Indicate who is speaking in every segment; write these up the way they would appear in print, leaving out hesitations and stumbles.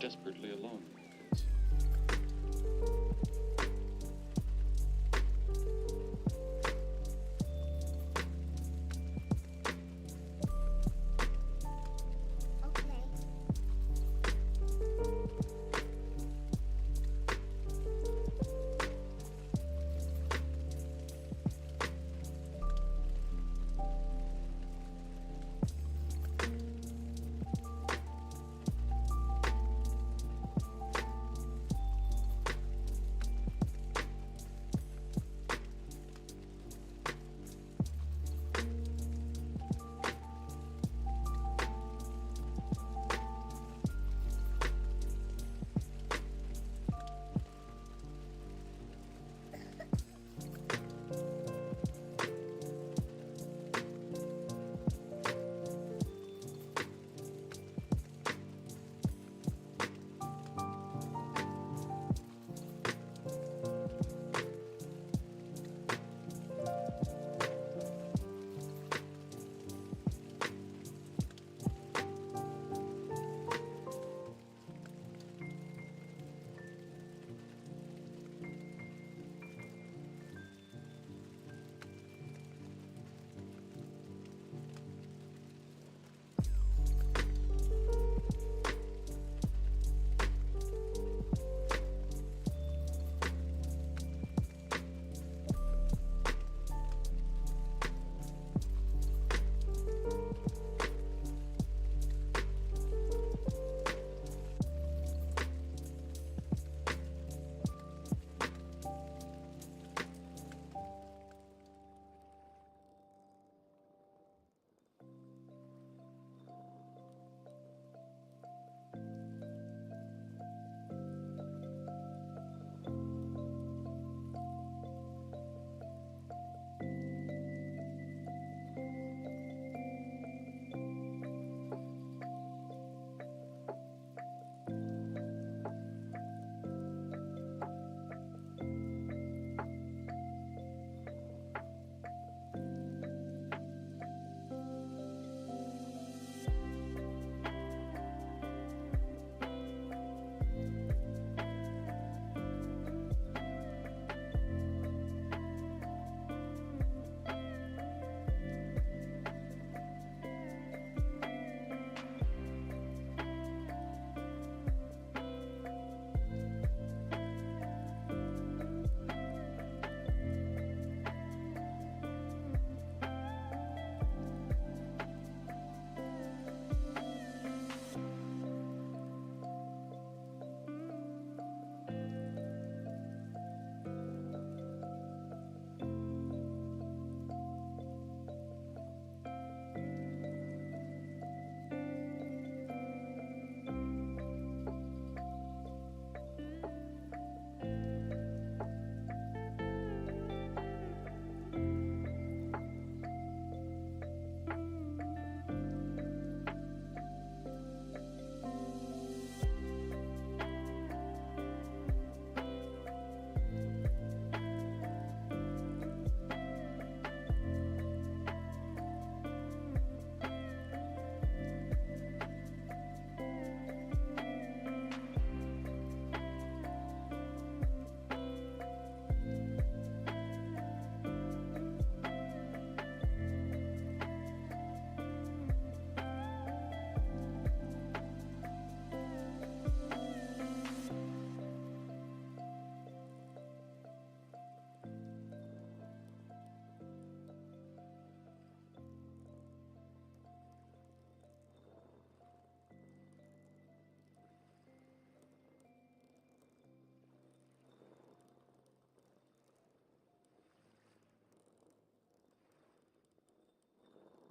Speaker 1: desperately alone.
Speaker 2: Okay.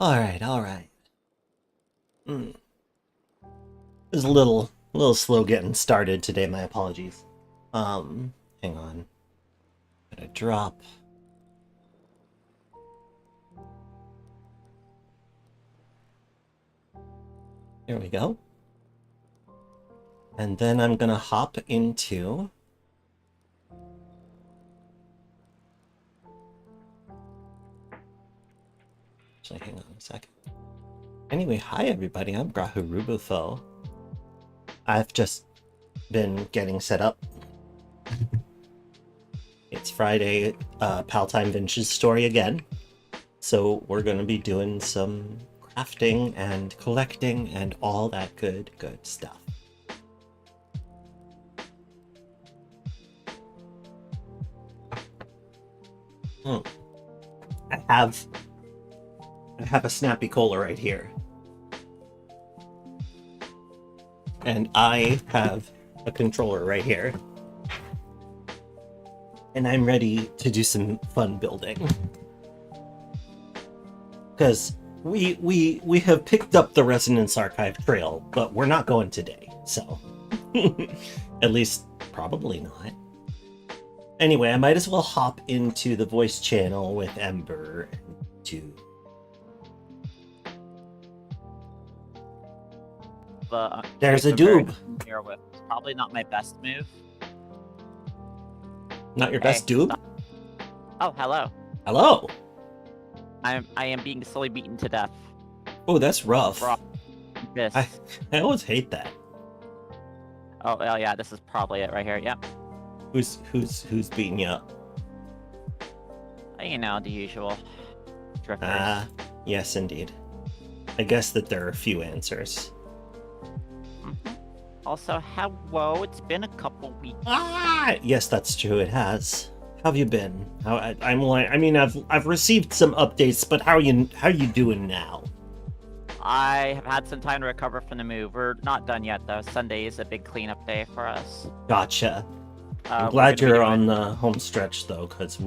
Speaker 3: Alright, alright. It was a little slow getting started today, my apologies. Hang on. Gotta drop. Here we go. And then I'm gonna hop into... Actually, hang on a second. Anyway, hi everybody, I'm Grahu-Rubufo. I've just been getting set up. It's Friday, Pal Time Vince's story again. So we're going to be doing some crafting and collecting and all that good stuff. I have a snappy cola right here. And I have a controller right here. And I'm ready to do some fun building. Because we have picked up the Resonance Archive trail, but we're not going today, so at least probably not. Anyway, I might as well hop into the voice channel with Ember and Doobh. There's a Doobh.
Speaker 1: It's probably not my best move.
Speaker 3: Not your best Doobh?
Speaker 1: Oh, hello.
Speaker 3: Hello.
Speaker 1: I am being slowly beaten to death.
Speaker 3: Oh, that's rough.
Speaker 1: This.
Speaker 3: I always hate that.
Speaker 1: Oh, well, yeah, this is probably it right here. Yep.
Speaker 3: Who's beating you up?
Speaker 1: You know, the usual. Drifters.
Speaker 3: Ah, yes, indeed. I guess that there are a few answers.
Speaker 1: Also, hello. It's been a couple weeks.
Speaker 3: Ah, yes, that's true. It has. How have you been? I've received some updates, but how are you doing now?
Speaker 1: I have had some time to recover from the move. We're not done yet, though. Sunday is a big cleanup day for us.
Speaker 3: Gotcha. I'm glad you're on the home stretch, though, because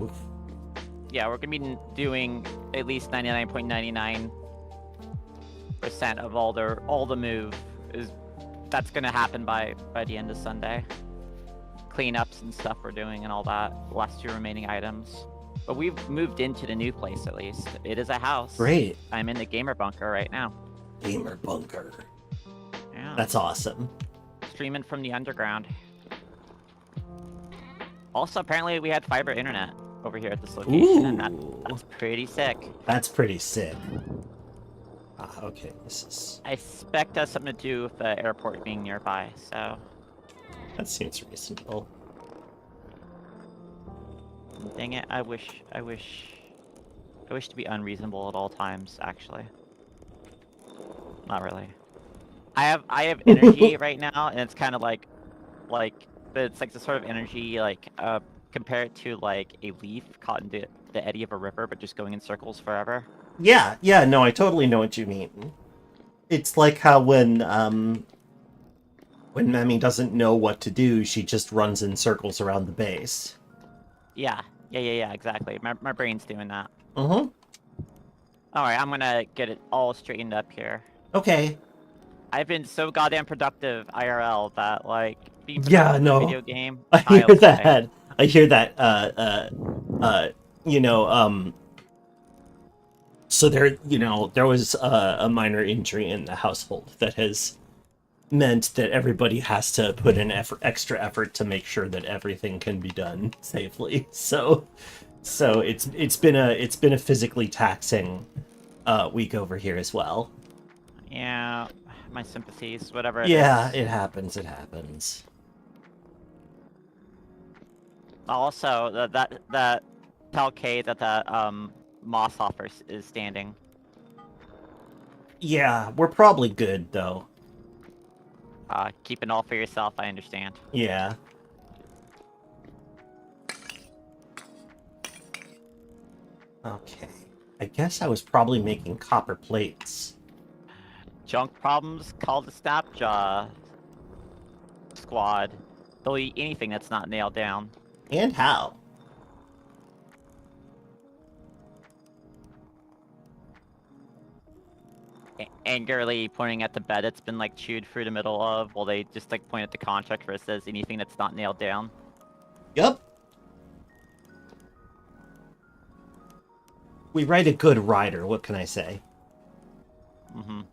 Speaker 1: yeah, we're gonna be doing at least 99.99% of all the move that's gonna happen by the end of Sunday. Cleanups and stuff we're doing and all that. Last 2 remaining items. But we've moved into the new place at least. It is a house.
Speaker 3: Great.
Speaker 1: I'm in the gamer bunker right now.
Speaker 3: Gamer bunker.
Speaker 1: Yeah.
Speaker 3: That's awesome.
Speaker 1: Streaming from the underground. Also, apparently we had fiber internet over here at this location, and that's pretty sick.
Speaker 3: That's pretty sick. Okay, this is...
Speaker 1: I expect that's something to do with the airport being nearby, so...
Speaker 3: That seems reasonable.
Speaker 1: Dang it, I wish to be unreasonable at all times, actually. Not really. I have energy right now, and it's kind of like, but it's like the sort of energy, like, compare it to, like, a leaf caught in the eddy of a river, but just going in circles forever.
Speaker 3: Yeah, no, I totally know what you mean. It's like how when Mami doesn't know what to do, she just runs in circles around the base.
Speaker 1: Yeah, exactly. My brain's doing that.
Speaker 3: Uh-huh.
Speaker 1: Alright, I'm gonna get it all straightened up here.
Speaker 3: Okay.
Speaker 1: I've been so goddamn productive IRL that, like, being
Speaker 3: yeah,
Speaker 1: in
Speaker 3: no.
Speaker 1: a video game...
Speaker 3: I hear that. I hear that, so there was a minor injury in the household that has meant that everybody has to put in extra effort to make sure that everything can be done safely. So it's been a physically taxing week over here as well.
Speaker 1: Yeah, my sympathies, whatever.
Speaker 3: Yeah, it happens. It happens.
Speaker 1: Also, that tell Kay that the moss offer is standing.
Speaker 3: Yeah, we're probably good though.
Speaker 1: Keep it all for yourself, I understand.
Speaker 3: Yeah. Okay. I guess I was probably making copper plates.
Speaker 1: Junk problems, call the Snapjaw squad. They'll eat anything that's not nailed down.
Speaker 3: And how?
Speaker 1: Angrily pointing at the bed it's been, like, chewed through the middle of, while they just, like, point at the contract where it says anything that's not nailed down.
Speaker 3: Yup. We write a good writer, what can I say?
Speaker 1: Mm-hmm.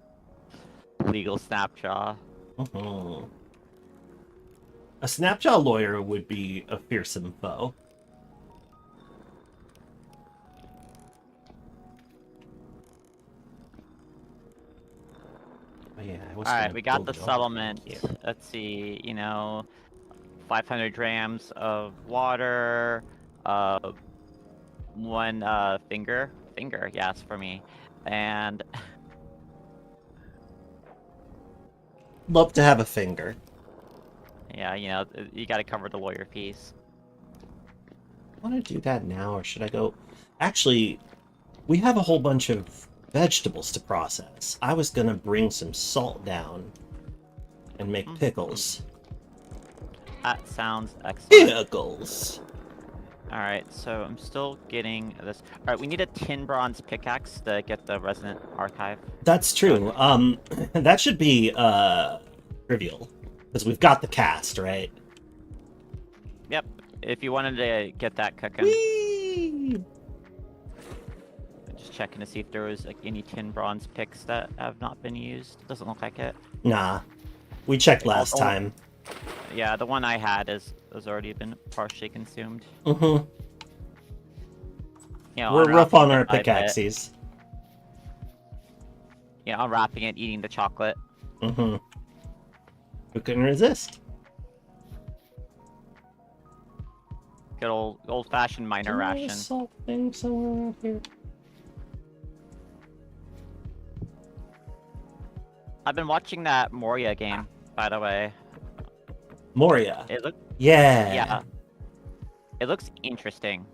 Speaker 1: Legal Snapjaw.
Speaker 3: Mm-hmm. A Snapjaw lawyer would be a fearsome foe. Oh yeah, was
Speaker 1: All right,
Speaker 3: gonna
Speaker 1: we got
Speaker 3: build
Speaker 1: the
Speaker 3: it all
Speaker 1: settlement.
Speaker 3: here.
Speaker 1: Let's see, 500 grams of water, one finger, yes, for me, and
Speaker 3: Love to have a finger.
Speaker 1: yeah, you got to cover the lawyer fees.
Speaker 3: Want to do that now, or should I go? Actually, we have a whole bunch of vegetables to process. I was gonna bring some salt down and make pickles.
Speaker 1: That sounds excellent.
Speaker 3: Pickles.
Speaker 1: All right, so I'm still getting this. All right, we need a tin bronze pickaxe to get the resident archive.
Speaker 3: That's true. That should be trivial because we've got the cast, right?
Speaker 1: Yep. If you wanted to get that cooking,
Speaker 3: Whee!
Speaker 1: just checking to see if there was like any tin bronze picks that have not been used. Doesn't look like it.
Speaker 3: Nah, we checked last time.
Speaker 1: Yeah, the one I had has already been partially consumed.
Speaker 3: Mm-hmm.
Speaker 1: We're
Speaker 3: rough on our pickaxes.
Speaker 1: Yeah, unwrapping it, eating the chocolate.
Speaker 3: Mm-hmm. Who can resist?
Speaker 1: Good old-fashioned miner ration.
Speaker 3: Salt thing somewhere around here.
Speaker 1: I've been watching that Moria game, by the way.
Speaker 3: Moria.
Speaker 1: It look
Speaker 3: Yeah.
Speaker 1: It looks interesting.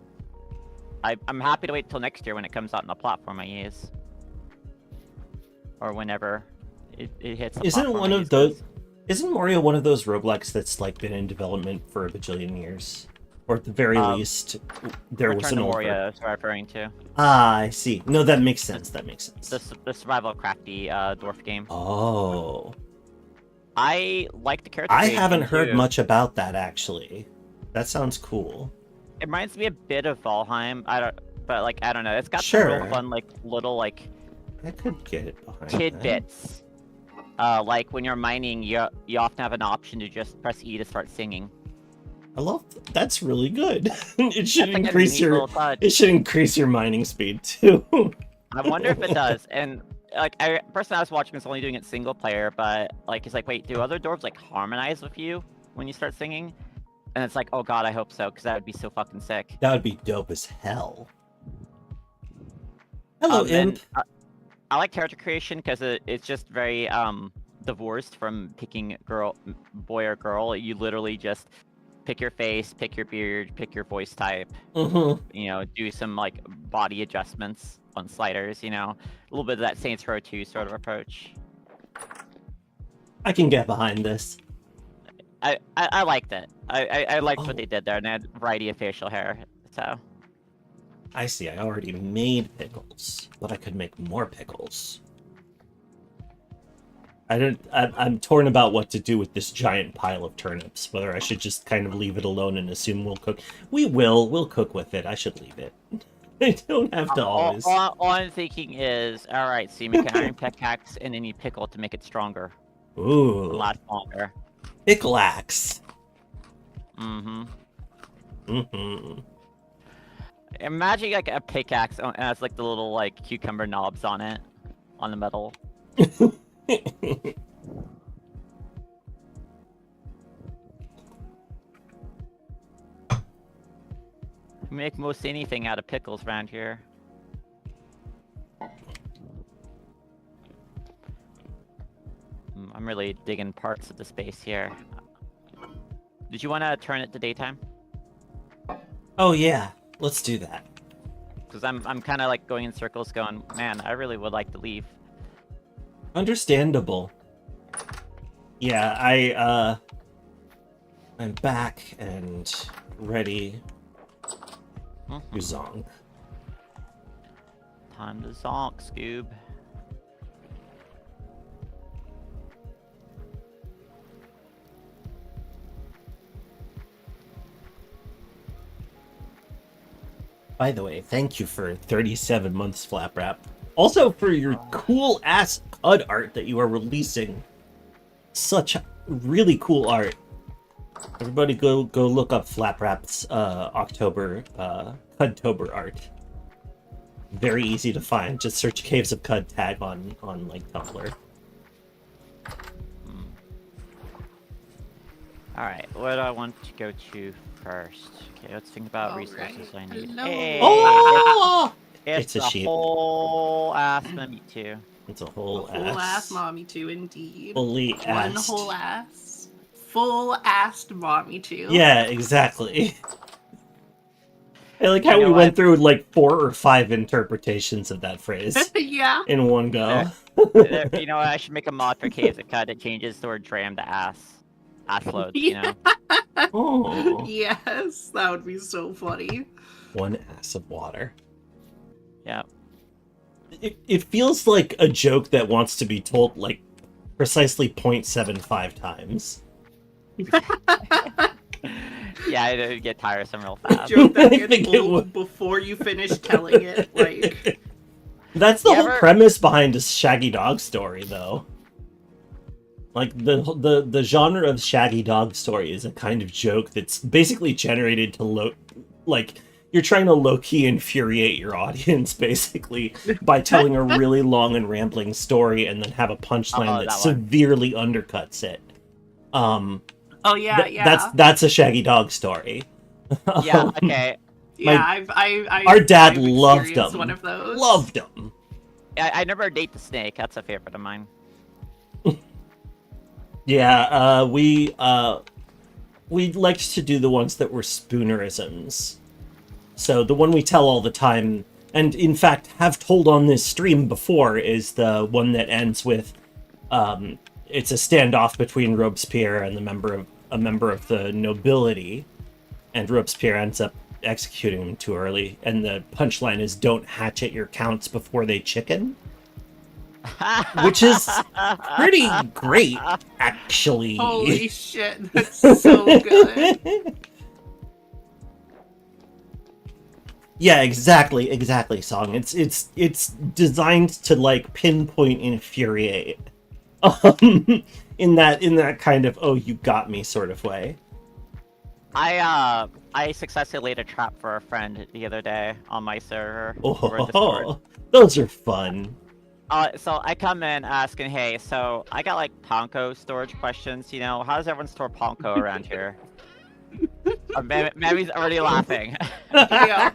Speaker 1: I'm happy to wait till next year when it comes out on the platform I use. Or whenever it hits the platform I use,
Speaker 3: Isn't Moria one of those roguelikes that's like been in development for a bajillion years? Or at the very least, there was an older...
Speaker 1: Moria is what I'm referring to.
Speaker 3: Ah, I see. No, that makes sense. That makes sense.
Speaker 1: The survival crafty dwarf game.
Speaker 3: Oh.
Speaker 1: I like the character.
Speaker 3: I haven't heard much about that, actually. That sounds cool.
Speaker 1: It reminds me a bit of Valheim. I don't know. It's got some real fun, little
Speaker 3: I could get it behind
Speaker 1: tidbits. Like when you're mining, you often have an option to just press E to start singing.
Speaker 3: I love that's really good. It should
Speaker 1: That's
Speaker 3: increase your mining speed too.
Speaker 1: I wonder if it does. And person I was watching is only doing it single player, but it's like, wait, do other dwarves harmonize with you when you start singing? And it's like, oh god, I hope so, because that would be so fucking sick.
Speaker 3: That would be dope as hell. Hello, Imp.
Speaker 1: I like character creation because it's just very divorced from picking boy or girl. You literally just pick your face, pick your beard, pick your voice type.
Speaker 3: Mm-hmm.
Speaker 1: Do some body adjustments on sliders. A little bit of that Saints Row 2 sort of approach.
Speaker 3: I can get behind this.
Speaker 1: I liked it. I liked what they did there, and they had a variety of facial hair. So.
Speaker 3: I see. I already made pickles, but I could make more pickles. I'm torn about what to do with this giant pile of turnips. Whether I should just kind of leave it alone and assume we'll cook. We'll cook with it. I should leave it. I don't have to always.
Speaker 1: All I'm thinking is, all right, so you make an iron pickaxe and then you pickle to make it stronger.
Speaker 3: Ooh.
Speaker 1: Last longer.
Speaker 3: Pickle axe.
Speaker 1: Mm-hmm.
Speaker 3: Mm-hmm.
Speaker 1: Imagine a pickaxe and has the little cucumber knobs on it, on the metal. Make most anything out of pickles around here. I'm really digging parts of the space here. Did you want to turn it to daytime?
Speaker 3: Oh yeah, let's do that.
Speaker 1: Because I'm kind of going in circles going, man, I really would like to leave.
Speaker 3: Understandable. Yeah, I'm back and ready to zonk.
Speaker 1: Time to zonk, Scoob.
Speaker 3: By the way, thank you for 37 months, Flap Wrap. Also for your cool-ass CUD art that you are releasing. Such really cool art. Everybody go look up Flap Wrap's October CUDtober art. Very easy to find. Just search Caves of CUD tag on Tumblr.
Speaker 1: Alright, what do I want to go to first? Okay, let's think about
Speaker 2: All
Speaker 1: resources
Speaker 2: right.
Speaker 1: I need.
Speaker 2: Hello.
Speaker 1: Hey,
Speaker 3: Oh!
Speaker 1: it's
Speaker 3: It's a
Speaker 1: a
Speaker 3: sheep.
Speaker 1: whole ass Mamitu.
Speaker 3: It's a
Speaker 2: A
Speaker 3: whole
Speaker 2: whole ass
Speaker 3: ass.
Speaker 2: mommy too, indeed.
Speaker 3: Fully
Speaker 2: One
Speaker 3: assed.
Speaker 2: whole ass. Full assed mommy too.
Speaker 3: Yeah, exactly. I like how
Speaker 1: You
Speaker 3: we
Speaker 1: know
Speaker 3: went
Speaker 1: what?
Speaker 3: through like 4 or 5 interpretations of that phrase
Speaker 2: Yeah.
Speaker 3: in one go.
Speaker 1: You know what? I should make a mod for caves that changes the word dram to ass. Ass loads, you
Speaker 2: Yeah.
Speaker 1: know?
Speaker 3: Oh,
Speaker 2: Yes, that would be so funny.
Speaker 3: one ass of water.
Speaker 1: Yeah.
Speaker 3: It feels like a joke that wants to be told like precisely 0.75 times.
Speaker 1: Yeah, it'd get tiresome real
Speaker 2: A
Speaker 1: fast.
Speaker 2: joke that
Speaker 3: I
Speaker 2: gets
Speaker 3: think it
Speaker 2: old
Speaker 3: would.
Speaker 2: before you finish telling it. Like,
Speaker 3: That's the
Speaker 1: You
Speaker 3: whole
Speaker 1: ever-
Speaker 3: premise behind a Shaggy Dog story, though. Like the genre of Shaggy Dog story is a kind of joke that's basically generated to like you're trying to low-key infuriate your audience basically by telling a really long and rambling story and then have a punchline
Speaker 1: Oh,
Speaker 3: that
Speaker 1: that one.
Speaker 3: severely undercuts it.
Speaker 2: oh yeah,
Speaker 3: That's a Shaggy Dog story.
Speaker 1: Yeah, okay.
Speaker 2: yeah.
Speaker 3: my-
Speaker 2: I've
Speaker 3: Our dad
Speaker 2: I've
Speaker 3: loved
Speaker 2: experienced
Speaker 3: them.
Speaker 2: one of those.
Speaker 3: Loved them.
Speaker 1: I never date the snake. That's a favorite of mine.
Speaker 3: Yeah, we liked to do the ones that were spoonerisms. So the one we tell all the time, and in fact have told on this stream before, is the one that ends with, it's a standoff between Robespierre and a member of the nobility, and Robespierre ends up executing him too early, and the punchline is "Don't hatchet your counts before they chicken," which is pretty great, actually.
Speaker 2: Holy shit, that's so good.
Speaker 3: Yeah, exactly, Song. It's designed to like pinpoint infuriate, in that kind of "oh, you got me" sort of way.
Speaker 1: I successfully laid a trap for a friend the other day on my server over Discord.
Speaker 3: Oh, those are fun.
Speaker 1: So I come in asking, hey, so I got like Ponko storage questions, you know, how does everyone store Ponko around here? Mammy's already laughing.
Speaker 2: Yep,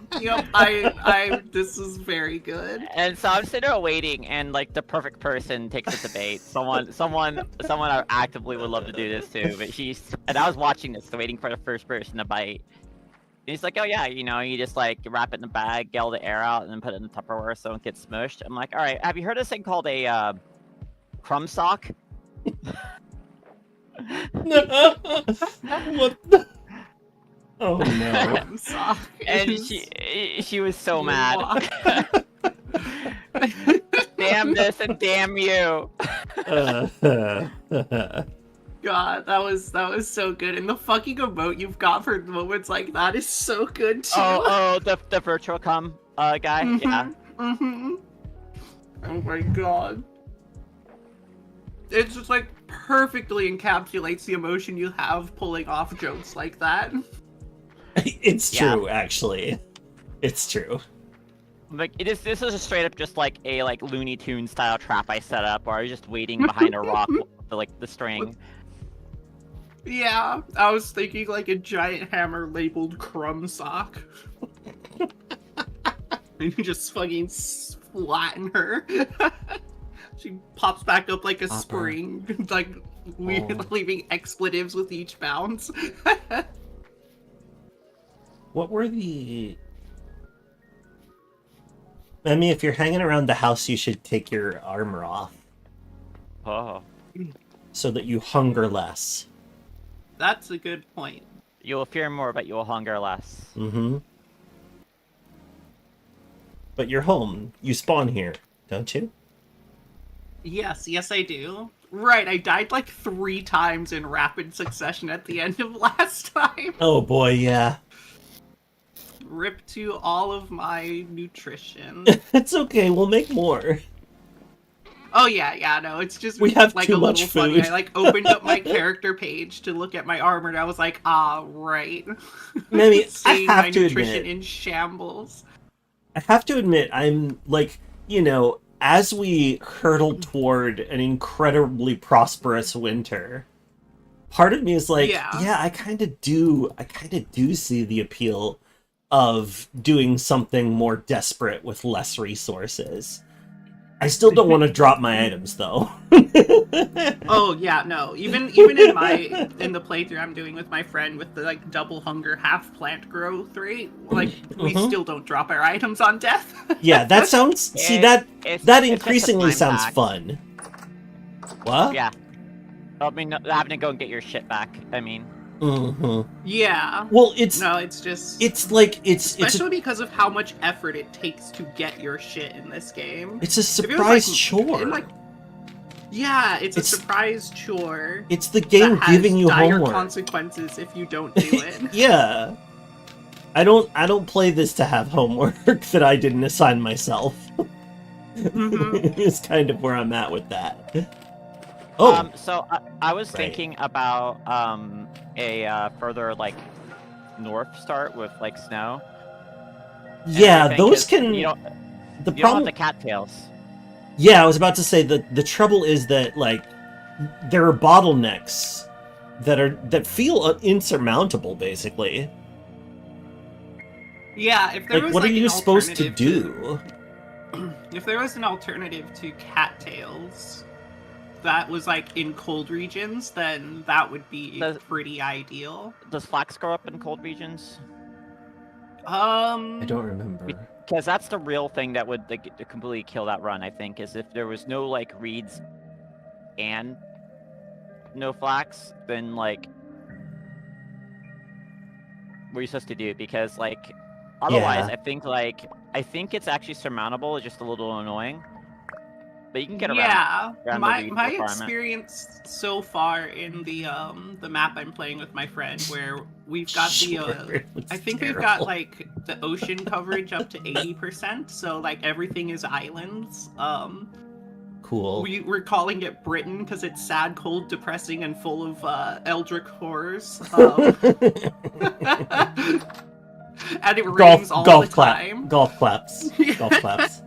Speaker 2: this is very good.
Speaker 1: And so I'm sitting there waiting, and like the perfect person takes the debate. Someone I actively would love to do this to, but and I was watching this, so waiting for the first person to bite. And he's like, oh yeah, you know, you just like wrap it in the bag, get all the air out, and then put it in the Tupperware so it gets smushed. I'm like, all right, have you heard of this thing called a crumb sock?
Speaker 3: What the? Oh no.
Speaker 2: I'm sorry.
Speaker 1: And she was so mad. Damn this and damn you.
Speaker 2: God, that was so good. And the fucking emote you've got for moments like that is so good too.
Speaker 1: Oh, the virtual cum guy. Yeah.
Speaker 2: Mm-hmm. Oh my god. It just like perfectly encapsulates the emotion you have pulling off jokes like that.
Speaker 3: It's true, actually. It's true.
Speaker 1: Like this is a straight up just like a like Looney Tunes style trap I set up, where I was just waiting behind a rock for like the string.
Speaker 2: Yeah, I was thinking like a giant hammer labeled crumb sock. And you just fucking flatten her. She pops back up like a spring, like leaving expletives with each bounce.
Speaker 3: What were the... I mean, if you're hanging around the house, you should take your armor off.
Speaker 1: Oh.
Speaker 3: So that you hunger less.
Speaker 2: That's a good point.
Speaker 1: You will fear more, but you will hunger less.
Speaker 3: Mm-hmm. But you're home. You spawn here, don't you?
Speaker 2: Yes, I do. Right, I died like 3 times in rapid succession at the end of last time.
Speaker 3: Oh boy, yeah.
Speaker 2: Rip to all of my nutrition.
Speaker 3: It's okay, we'll make more.
Speaker 2: Oh yeah, no, it's just
Speaker 3: We have
Speaker 2: like
Speaker 3: too
Speaker 2: a
Speaker 3: much
Speaker 2: little funny.
Speaker 3: food.
Speaker 2: I like opened up my character page to look at my armor, and I was like, ah, right.
Speaker 3: Mammy, I
Speaker 2: Seeing
Speaker 3: have
Speaker 2: my
Speaker 3: to
Speaker 2: nutrition
Speaker 3: admit,
Speaker 2: in shambles.
Speaker 3: I have to admit, I'm like, you know, as we hurtle toward an incredibly prosperous winter, part of me is like,
Speaker 2: Yeah.
Speaker 3: I kind of do see the appeal of doing something more desperate with less resources. I still don't want to drop my items though.
Speaker 2: Oh yeah, no. Even in the playthrough I'm doing with my friend with the like double hunger half plant growth rate, like we still don't drop our items on death.
Speaker 3: Yeah, that sounds. See that
Speaker 1: It's
Speaker 3: that
Speaker 1: just a
Speaker 3: increasingly
Speaker 1: time
Speaker 3: sounds
Speaker 1: tax.
Speaker 3: fun. What?
Speaker 1: Yeah. I mean, having to go and get your shit back. I mean,
Speaker 2: Yeah.
Speaker 3: Well, it's
Speaker 2: No, it's just
Speaker 3: especially
Speaker 2: because of how much effort it takes to get your shit in this game.
Speaker 3: it's a
Speaker 2: If it was,
Speaker 3: surprise chore.
Speaker 2: Yeah, it's a
Speaker 3: It's-
Speaker 2: surprise chore.
Speaker 3: It's the game
Speaker 2: that has
Speaker 3: giving you
Speaker 2: dire
Speaker 3: homework.
Speaker 2: consequences if you don't do it.
Speaker 3: Yeah. I don't play this to have homework that I didn't assign myself.
Speaker 2: Mhm.
Speaker 3: It's kind of where I'm at with that. Oh,
Speaker 1: so I was
Speaker 3: Right.
Speaker 1: thinking about a further like north start with like snow. and
Speaker 3: yeah,
Speaker 1: everything,
Speaker 3: those
Speaker 1: 'cause
Speaker 3: can.
Speaker 1: You
Speaker 3: The
Speaker 1: don't have
Speaker 3: problem.
Speaker 1: the cattails.
Speaker 3: Yeah, I was about to say the trouble is that like there are bottlenecks that feel insurmountable, basically.
Speaker 2: Yeah, if there
Speaker 3: Like,
Speaker 2: was
Speaker 3: what are
Speaker 2: like,
Speaker 3: you
Speaker 2: an
Speaker 3: supposed to
Speaker 2: alternative
Speaker 3: do?
Speaker 2: If there was an alternative to cattails that was like in cold regions, then that would be
Speaker 1: Does-
Speaker 2: pretty ideal.
Speaker 1: Does flax grow up in cold regions?
Speaker 3: I don't remember.
Speaker 1: Because that's the real thing that would like, completely kill that run. I think is if there was no like reeds and no flax, then like what are you supposed to do? Because like otherwise,
Speaker 3: Yeah.
Speaker 1: I think it's actually surmountable. It's just a little annoying, but you can get around.
Speaker 2: Yeah,
Speaker 1: around the
Speaker 2: my
Speaker 1: reed
Speaker 2: my
Speaker 1: requirement.
Speaker 2: experience so far in the map I'm playing with my friend, where we've got
Speaker 3: Sure,
Speaker 2: the
Speaker 3: it looks
Speaker 2: I think we've got
Speaker 3: terrible.
Speaker 2: like the ocean coverage up to 80%, so like everything is islands.
Speaker 3: Cool.
Speaker 2: We're calling it Britain because it's sad, cold, depressing, and full of eldritch horrors. And it rains all the time.
Speaker 3: Golf claps. Golf claps.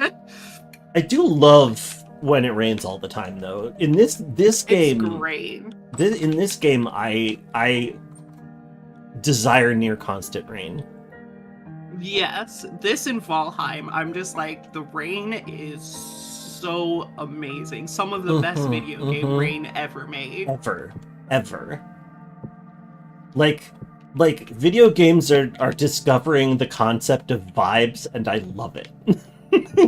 Speaker 3: I do love when it rains all the time, though. In this game,
Speaker 2: It's great.
Speaker 3: in this game, I desire near constant rain.
Speaker 2: Yes, this in Valheim, I'm just like, the rain is so amazing. Some of the best video game rain ever made.
Speaker 3: Ever. Like video games are discovering the concept of vibes, and I love it.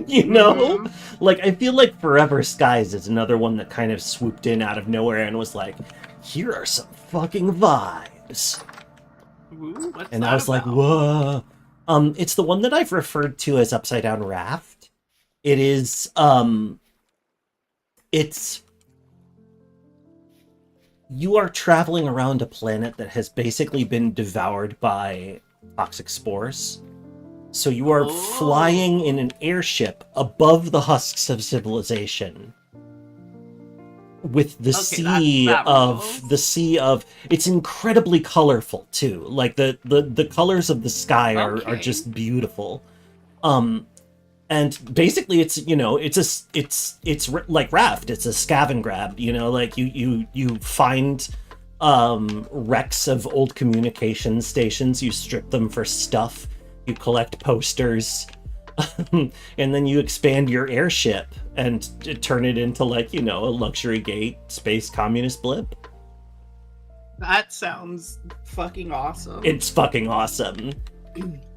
Speaker 3: You know?
Speaker 2: Mhm.
Speaker 3: Like, I feel like Forever Skies is another one that kind of swooped in out of nowhere and was like, here are some fucking vibes.
Speaker 2: Ooh, what's
Speaker 3: And
Speaker 2: that
Speaker 3: I was like,
Speaker 2: about?
Speaker 3: whoa. It's the one that I've referred to as Upside Down Raft. It is, it's... You are traveling around a planet that has basically been devoured by toxic spores. So you are flying in an airship above the husks of civilization. With the sea of it's incredibly colorful too. Like the colors of the sky are just beautiful. And basically it's it's like Raft. It's a scav and grab, like you find wrecks of old communication stations, you strip them for stuff, you collect posters, and then you expand your airship and turn it into like, a luxury gate space communist blip.
Speaker 2: That sounds fucking awesome.
Speaker 3: It's fucking awesome.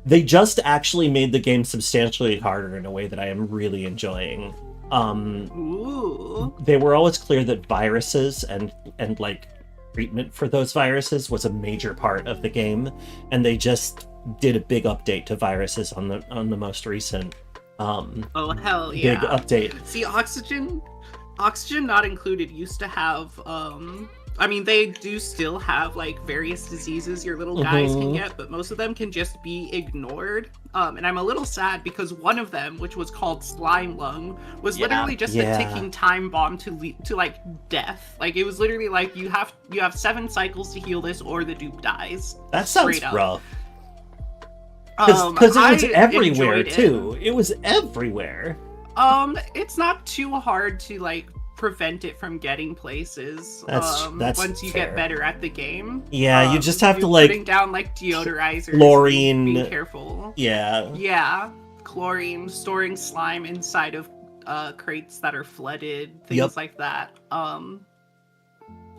Speaker 3: They just actually made the game substantially harder in a way that I am really enjoying.
Speaker 2: Ooh.
Speaker 3: They were always clear that viruses and like treatment for those viruses was a major part of the game, and they just did a big update to viruses on the most recent
Speaker 2: Oh hell yeah.
Speaker 3: big update.
Speaker 2: See, Oxygen Not Included used to have I mean, they do still have like various diseases your little guys can get, but most of them can just be ignored. And I'm a little sad because one of them, which was called Slime Lung, was literally just a ticking time bomb to like death. Like it was literally like you have 7 cycles to heal this or the dupe dies.
Speaker 3: That sounds
Speaker 2: Straight up.
Speaker 3: rough. Because it was
Speaker 2: I
Speaker 3: everywhere
Speaker 2: enjoyed it.
Speaker 3: too. It was everywhere.
Speaker 2: It's not too hard to like prevent it from getting places.
Speaker 3: That's
Speaker 2: once you
Speaker 3: fair.
Speaker 2: get better at the game.
Speaker 3: Yeah, you just have to
Speaker 2: you're
Speaker 3: like
Speaker 2: putting down like deodorizers,
Speaker 3: chlorine.
Speaker 2: being careful.
Speaker 3: Yeah.
Speaker 2: Yeah, chlorine, storing slime inside of crates that are flooded, things like that.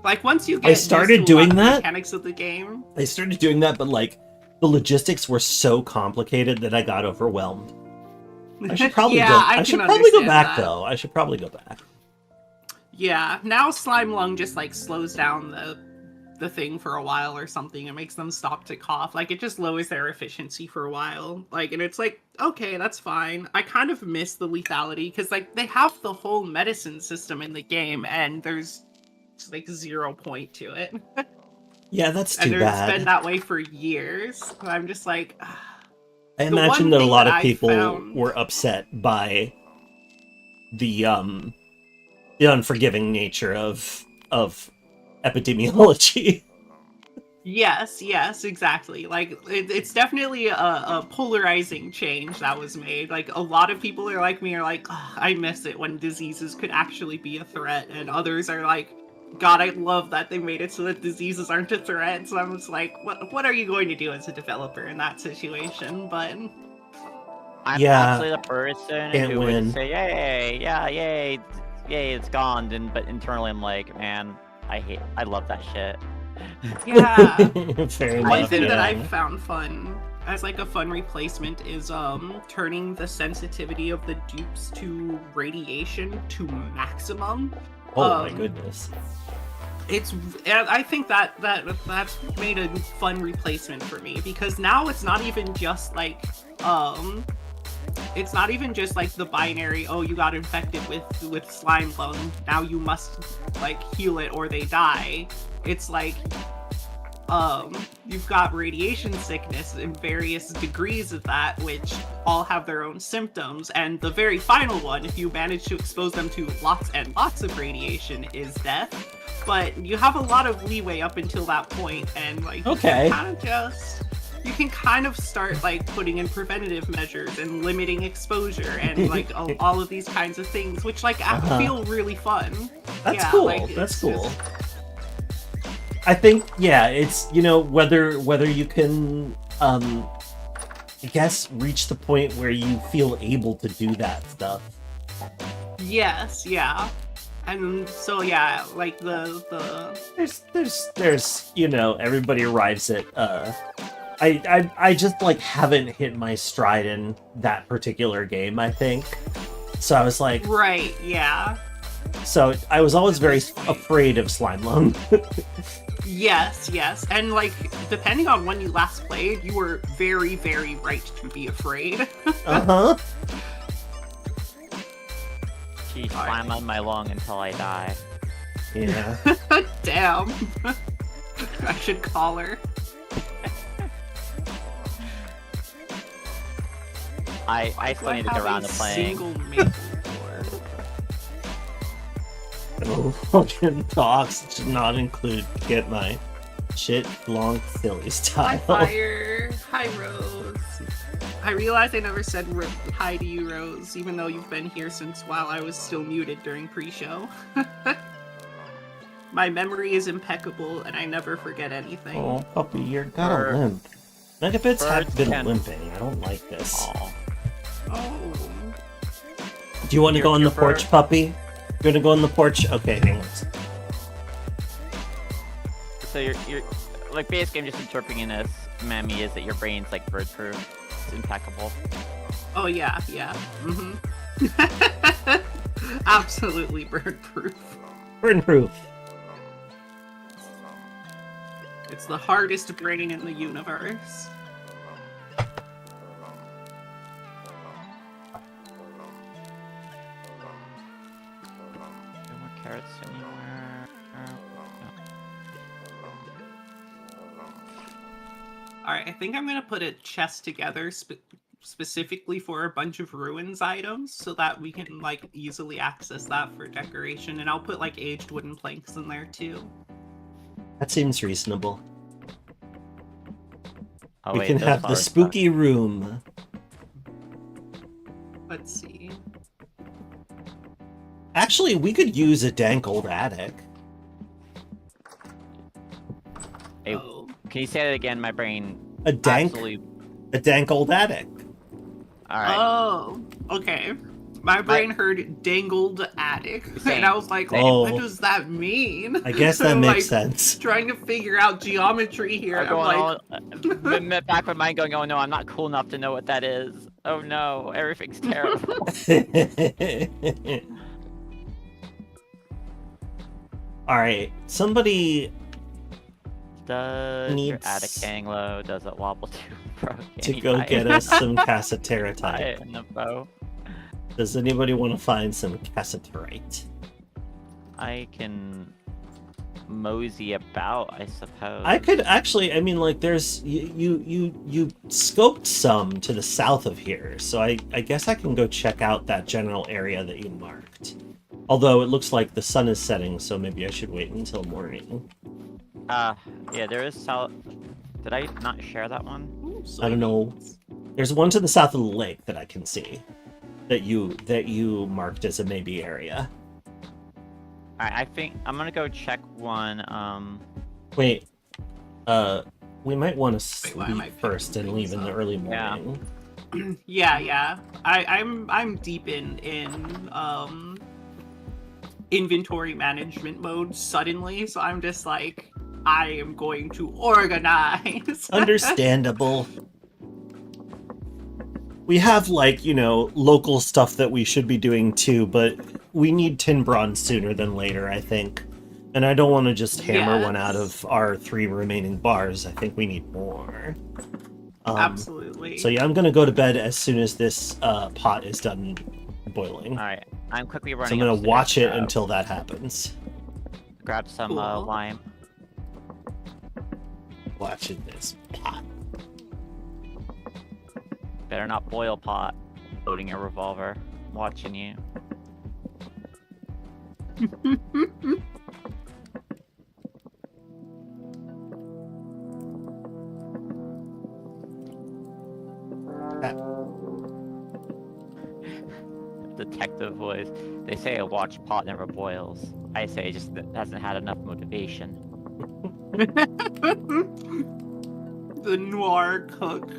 Speaker 2: Like once you get
Speaker 3: I started
Speaker 2: used to a lot
Speaker 3: doing
Speaker 2: of the
Speaker 3: that.
Speaker 2: mechanics of the game.
Speaker 3: I started doing that, but like the logistics were so complicated that I got overwhelmed. I should probably
Speaker 2: Yeah,
Speaker 3: go.
Speaker 2: I
Speaker 3: I should
Speaker 2: can
Speaker 3: probably go
Speaker 2: understand
Speaker 3: back
Speaker 2: that.
Speaker 3: though. I should probably go back.
Speaker 2: Yeah, now slime lung just like slows down the thing for a while or something. It makes them stop to cough. Like it just lowers their efficiency for a while. Like, and it's like, okay, that's fine. I kind of miss the lethality because like they have the whole medicine system in the game and there's like 0 point to it.
Speaker 3: Yeah, that's
Speaker 2: And
Speaker 3: too
Speaker 2: it's
Speaker 3: bad.
Speaker 2: been that way for years. I'm just like,
Speaker 3: I
Speaker 2: the
Speaker 3: imagine
Speaker 2: one
Speaker 3: that a
Speaker 2: thing
Speaker 3: lot
Speaker 2: that
Speaker 3: of
Speaker 2: I
Speaker 3: people
Speaker 2: found-
Speaker 3: were upset by the unforgiving nature of epidemiology.
Speaker 2: yes, exactly. Like it's definitely a polarizing change that was made. Like a lot of people are like me are like, "Ugh, I miss it when diseases could actually be a threat, and others are like, God, I love that they made it so that diseases aren't a threat. So I'm just like, what are you going to do as a developer in that situation? But
Speaker 1: I'm
Speaker 3: Yeah,
Speaker 1: actually the person
Speaker 3: can't
Speaker 1: who
Speaker 3: win.
Speaker 1: would say, "Yay, yeah, yay, yay, it's gone." And but internally, I'm like, man, I love that shit.
Speaker 2: yeah.
Speaker 3: Fair
Speaker 2: One
Speaker 3: enough.
Speaker 2: thing that
Speaker 3: yeah.
Speaker 2: I've found fun as like a fun replacement is turning the sensitivity of the dupes to radiation to maximum.
Speaker 3: Oh my goodness.
Speaker 2: I think that's made a fun replacement for me because now it's not even just like it's not even just like the binary, oh, you got infected with slime lung, now you must like heal it or they die. It's like you've got radiation sickness in various degrees of that, which all have their own symptoms, and the very final one, if you manage to expose them to lots and lots of radiation, is death. But you have a lot of leeway up until that point, and like
Speaker 3: Okay.
Speaker 2: you can kind of start like putting in preventative measures and limiting exposure and like all of these kinds of things, which like feel really fun.
Speaker 3: That's
Speaker 2: Yeah,
Speaker 3: cool.
Speaker 2: like,
Speaker 3: That's
Speaker 2: it's
Speaker 3: cool.
Speaker 2: just-
Speaker 3: I think, yeah, it's, you know, whether you can, I guess, reach the point where you feel able to do that stuff.
Speaker 2: Yes, yeah. And so yeah, like the
Speaker 3: There's, you know, everybody arrives at, I just, like, haven't hit my stride in that particular game, I think. So I was like,
Speaker 2: right, yeah.
Speaker 3: so I was always very afraid of slime lung.
Speaker 2: Yes. And like depending on when you last played, you were very, very right to be afraid.
Speaker 3: Uh-huh.
Speaker 1: She slam on my lung until I die.
Speaker 3: Yeah.
Speaker 2: Damn. I should call her.
Speaker 1: I still need to get around to playing.
Speaker 2: Single maple board.
Speaker 3: Oh, fucking talks should not include get my shit long silly
Speaker 2: Hi,
Speaker 3: style.
Speaker 2: Fire. Hi, Rose. I realized I never said hi to you, Rose, even though you've been here since while I was still muted during pre-show. My memory is impeccable, and I never forget anything.
Speaker 3: Oh, puppy, you're got a
Speaker 1: Bird-
Speaker 3: limp. Megabits have
Speaker 1: birds
Speaker 3: been
Speaker 1: can-
Speaker 3: limping. I don't like this.
Speaker 1: Aw.
Speaker 2: Oh.
Speaker 3: Do you want to
Speaker 1: Your-
Speaker 3: go on the
Speaker 1: your
Speaker 3: porch,
Speaker 1: bird-
Speaker 3: puppy? You want to go on the porch? Okay, hang on.
Speaker 1: So you're like basically I'm just interpreting this, Mammy, is that your brain's like bird-proof. It's impeccable.
Speaker 2: Oh, yeah. Mm-hmm. Absolutely bird-proof.
Speaker 3: Burn proof.
Speaker 2: It's the hardest brain in the universe.
Speaker 1: No more carrots anywhere.
Speaker 2: Alright, I think I'm gonna put a chest together specifically for a bunch of ruins items so that we can like easily access that for decoration, and I'll put like aged wooden planks in there too.
Speaker 3: That seems reasonable.
Speaker 1: Oh,
Speaker 3: We
Speaker 1: wait,
Speaker 3: can
Speaker 1: those
Speaker 3: have the
Speaker 1: flowers
Speaker 3: spooky room.
Speaker 2: Let's see.
Speaker 3: Actually, we could use a dank old attic.
Speaker 1: Hey,
Speaker 2: Oh.
Speaker 1: can you say that again? My brain
Speaker 3: A dank old attic.
Speaker 1: All right.
Speaker 2: Oh, okay. My brain heard dangled attic,
Speaker 1: Same.
Speaker 2: and I was like,
Speaker 1: Same.
Speaker 2: what does that mean?
Speaker 3: I guess that
Speaker 2: I'm,
Speaker 3: makes
Speaker 2: like,
Speaker 3: sense.
Speaker 2: Trying to figure out geometry here.
Speaker 1: I'm
Speaker 2: I'm
Speaker 1: going
Speaker 2: like,
Speaker 1: on, the back of my mind going, oh no, I'm not cool enough to know what that is. Oh no, everything's terrible.
Speaker 3: Alright, somebody
Speaker 1: Does your
Speaker 3: Needs
Speaker 1: attic hang low? Does it wobble too? Bro,
Speaker 3: to go get us some cassiterite.
Speaker 1: in the bow.
Speaker 3: Does anybody want to find some cassiterite?
Speaker 1: I can mosey about, I suppose.
Speaker 3: I could actually, I mean, like, there's you scoped some to the south of here, so I guess I can go check out that general area that you marked. Although it looks like the sun is setting, so maybe I should wait until morning.
Speaker 1: Yeah, there is south. Did I not share that one?
Speaker 2: ooh,
Speaker 3: I don't know. There's one to the south of the lake that I can see that you marked as a maybe area.
Speaker 1: Alright, I think I'm gonna go check one.
Speaker 3: Wait, we might want to
Speaker 2: Wait, why
Speaker 3: sleep
Speaker 2: am I
Speaker 3: first and leave in the early morning.
Speaker 2: Yeah. I'm deep in inventory management mode suddenly, so I'm just like, I am going to organize.
Speaker 3: Understandable. We have, like, you know, local stuff that we should be doing too, but we need tin bronze sooner than later, I think. And I don't want to just hammer one out of our 3 remaining bars. I think we need more.
Speaker 2: Absolutely.
Speaker 3: So yeah, I'm gonna go to bed as soon as this pot is done boiling.
Speaker 1: Alright, I'm quickly
Speaker 3: So
Speaker 1: running.
Speaker 3: I'm gonna
Speaker 1: upstairs
Speaker 3: watch
Speaker 1: to
Speaker 3: it until that happens.
Speaker 1: grab some
Speaker 2: Cool.
Speaker 1: lime.
Speaker 3: Watching this pot.
Speaker 1: Better not boil pot. Loading a revolver. Watching you. Detective voice. They say a watch pot never boils. I say it just hasn't had enough motivation.
Speaker 2: The noir cook.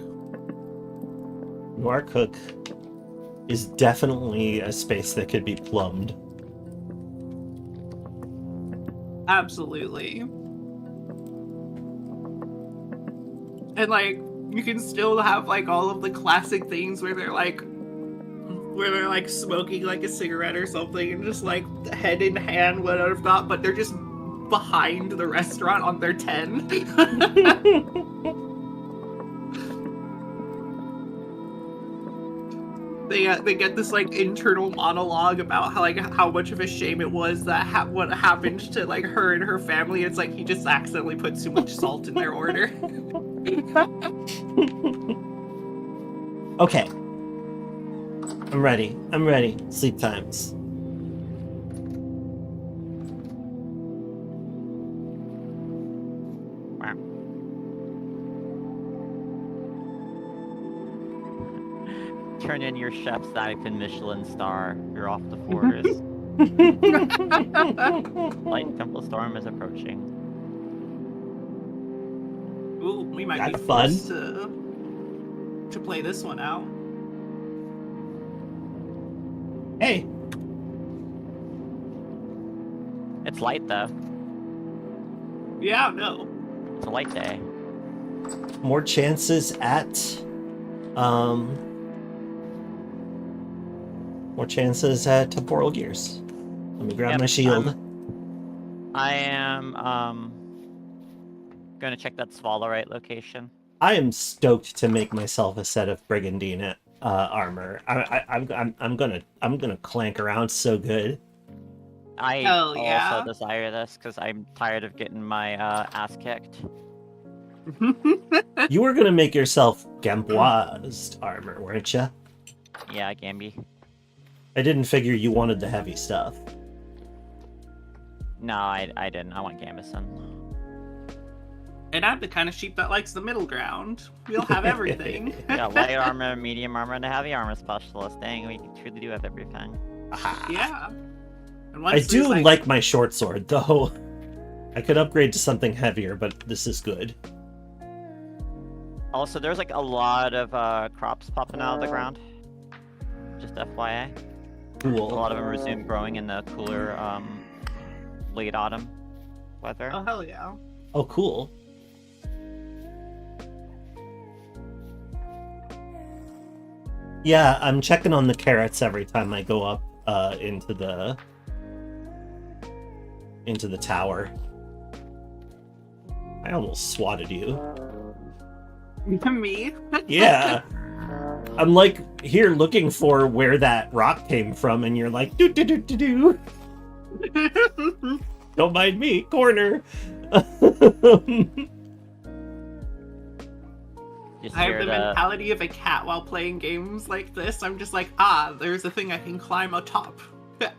Speaker 3: Noir Cook is definitely a space that could be plumbed.
Speaker 2: Absolutely. And like, you can still have like all of the classic things where they're like smoking like a cigarette or something and just like head in hand, whatever not, but they're just behind the restaurant on their 10. They get this like internal monologue about how much of a shame it was that what happened to like her and her family. It's like he just accidentally put too much salt in their order.
Speaker 3: Okay. I'm ready. I'm ready. Sleep times.
Speaker 1: Turn in your chef's Sniping Michelin star. You're off the quarters. Light temple storm is approaching.
Speaker 2: Ooh, we might
Speaker 3: Got
Speaker 2: be
Speaker 3: fun.
Speaker 2: forced to play this one out.
Speaker 3: Hey.
Speaker 1: It's light though.
Speaker 2: Yeah, no.
Speaker 1: It's a light day.
Speaker 3: More chances at more chances at temporal gears. Let me grab
Speaker 1: Yep,
Speaker 3: my shield.
Speaker 1: I am gonna check that Swallowrite location.
Speaker 3: I am stoked to make myself a set of Brigandine armor. I'm gonna clank around so good.
Speaker 1: I
Speaker 2: Hell yeah.
Speaker 1: also desire this because I'm tired of getting my ass kicked.
Speaker 3: You were gonna make yourself Gamboised armor, weren't you?
Speaker 1: Yeah, Gamby.
Speaker 3: I didn't figure you wanted the heavy stuff.
Speaker 1: No, I didn't. I want Gambison.
Speaker 2: And I'm the kind of sheep that likes the middle ground. We'll have everything.
Speaker 1: Yeah, light armor, medium armor, and a heavy armor specialist. Dang, we truly do have everything.
Speaker 3: Aha.
Speaker 2: Yeah. And
Speaker 3: I
Speaker 2: once
Speaker 3: do
Speaker 2: there's,
Speaker 3: like my short sword, though. I could upgrade to something heavier, but this is good.
Speaker 1: Also, there's like a lot of crops popping out of the ground. Just FYI. A
Speaker 3: Cool.
Speaker 1: lot of them resume growing in the cooler late autumn weather.
Speaker 2: Oh, hell yeah.
Speaker 3: Oh, cool. Yeah, I'm checking on the carrots every time I go up into the tower. I almost swatted you.
Speaker 2: Me?
Speaker 3: Yeah. I'm like here looking for where that rock came from, and you're like, do do do do do. Don't mind me, corner.
Speaker 1: Just
Speaker 2: I have
Speaker 1: hear
Speaker 2: the mentality of a cat while playing games like this. I'm just like, there's a thing I can climb atop.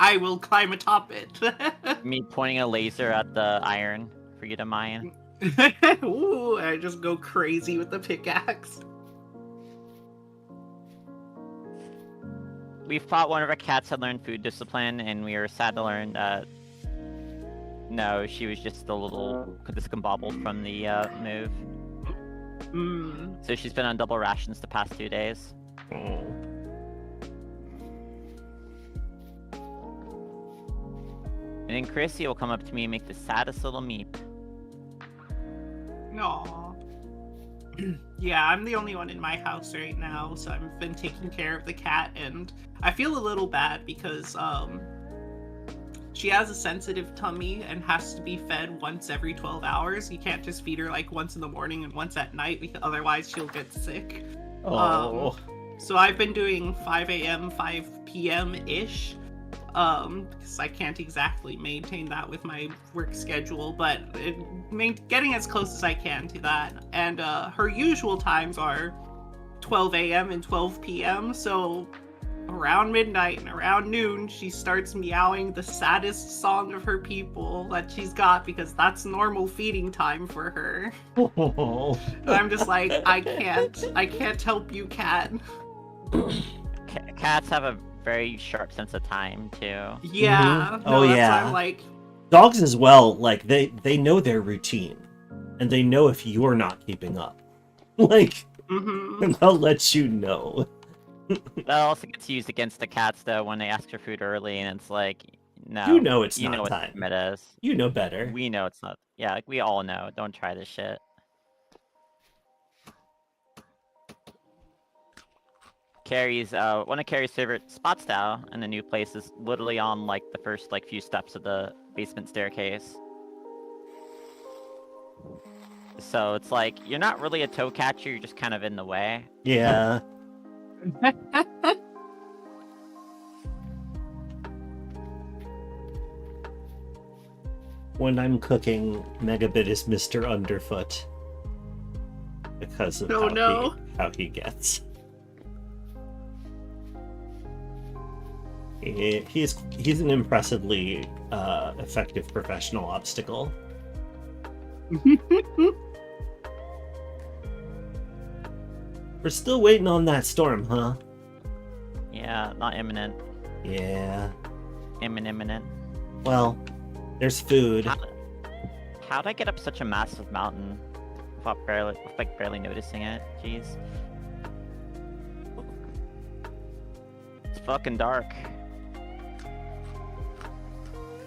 Speaker 2: I will climb atop it.
Speaker 1: me pointing a laser at the iron for you to mine.
Speaker 2: Ooh, I just go crazy with the pickaxe.
Speaker 1: We thought one of our cats had learned food discipline, and we were sad to learn that no, she was just a little discombobbled from the move. So she's been on double rations the past 2 days.
Speaker 3: Oh.
Speaker 1: And then Chrissy will come up to me and make the saddest little meep.
Speaker 2: Aww. Yeah, I'm the only one in my house right now, so I've been taking care of the cat, and I feel a little bad because she has a sensitive tummy and has to be fed once every 12 hours. You can't just feed her like once in the morning and once at night, because otherwise she'll get sick.
Speaker 3: Oh.
Speaker 2: So I've been doing 5 a.m., 5 p.m.-ish, because I can't exactly maintain that with my work schedule, but getting as close as I can to that. And her usual times are 12 a.m. and 12 p.m., so around midnight and around noon, she starts meowing the saddest song of her people that she's got, because that's normal feeding time for her. And I'm just like, I can't help you, cat.
Speaker 1: Cats have a very sharp sense of time too.
Speaker 2: Yeah.
Speaker 3: Mm-hmm. Oh,
Speaker 2: that's
Speaker 3: yeah.
Speaker 2: why I'm like,
Speaker 3: Dogs as well, like they know their routine, and they know if you're not keeping up. Like, and they'll let you know.
Speaker 1: That also gets used against the cats though when they ask for food early, and it's like, no,
Speaker 3: You know it's
Speaker 1: you
Speaker 3: not
Speaker 1: know
Speaker 3: time.
Speaker 1: what it is.
Speaker 3: You know better.
Speaker 1: We know it's not. Yeah, like we all know. Don't try this shit. Carrie's one of Carrie's favorite spots now in the new place is literally on like the first like few steps of the basement staircase. So it's like you're not really a toe catcher, you're just kind of in the way.
Speaker 3: Yeah. When I'm cooking, Megabit is Mr. Underfoot. Because of how he gets. He's an impressively effective professional obstacle. We're still waiting on that storm, huh?
Speaker 1: Yeah, not imminent.
Speaker 3: Yeah.
Speaker 1: Imminent.
Speaker 3: Well, there's food.
Speaker 1: How'd I get up such a massive mountain without barely noticing it? Jeez. It's fucking dark.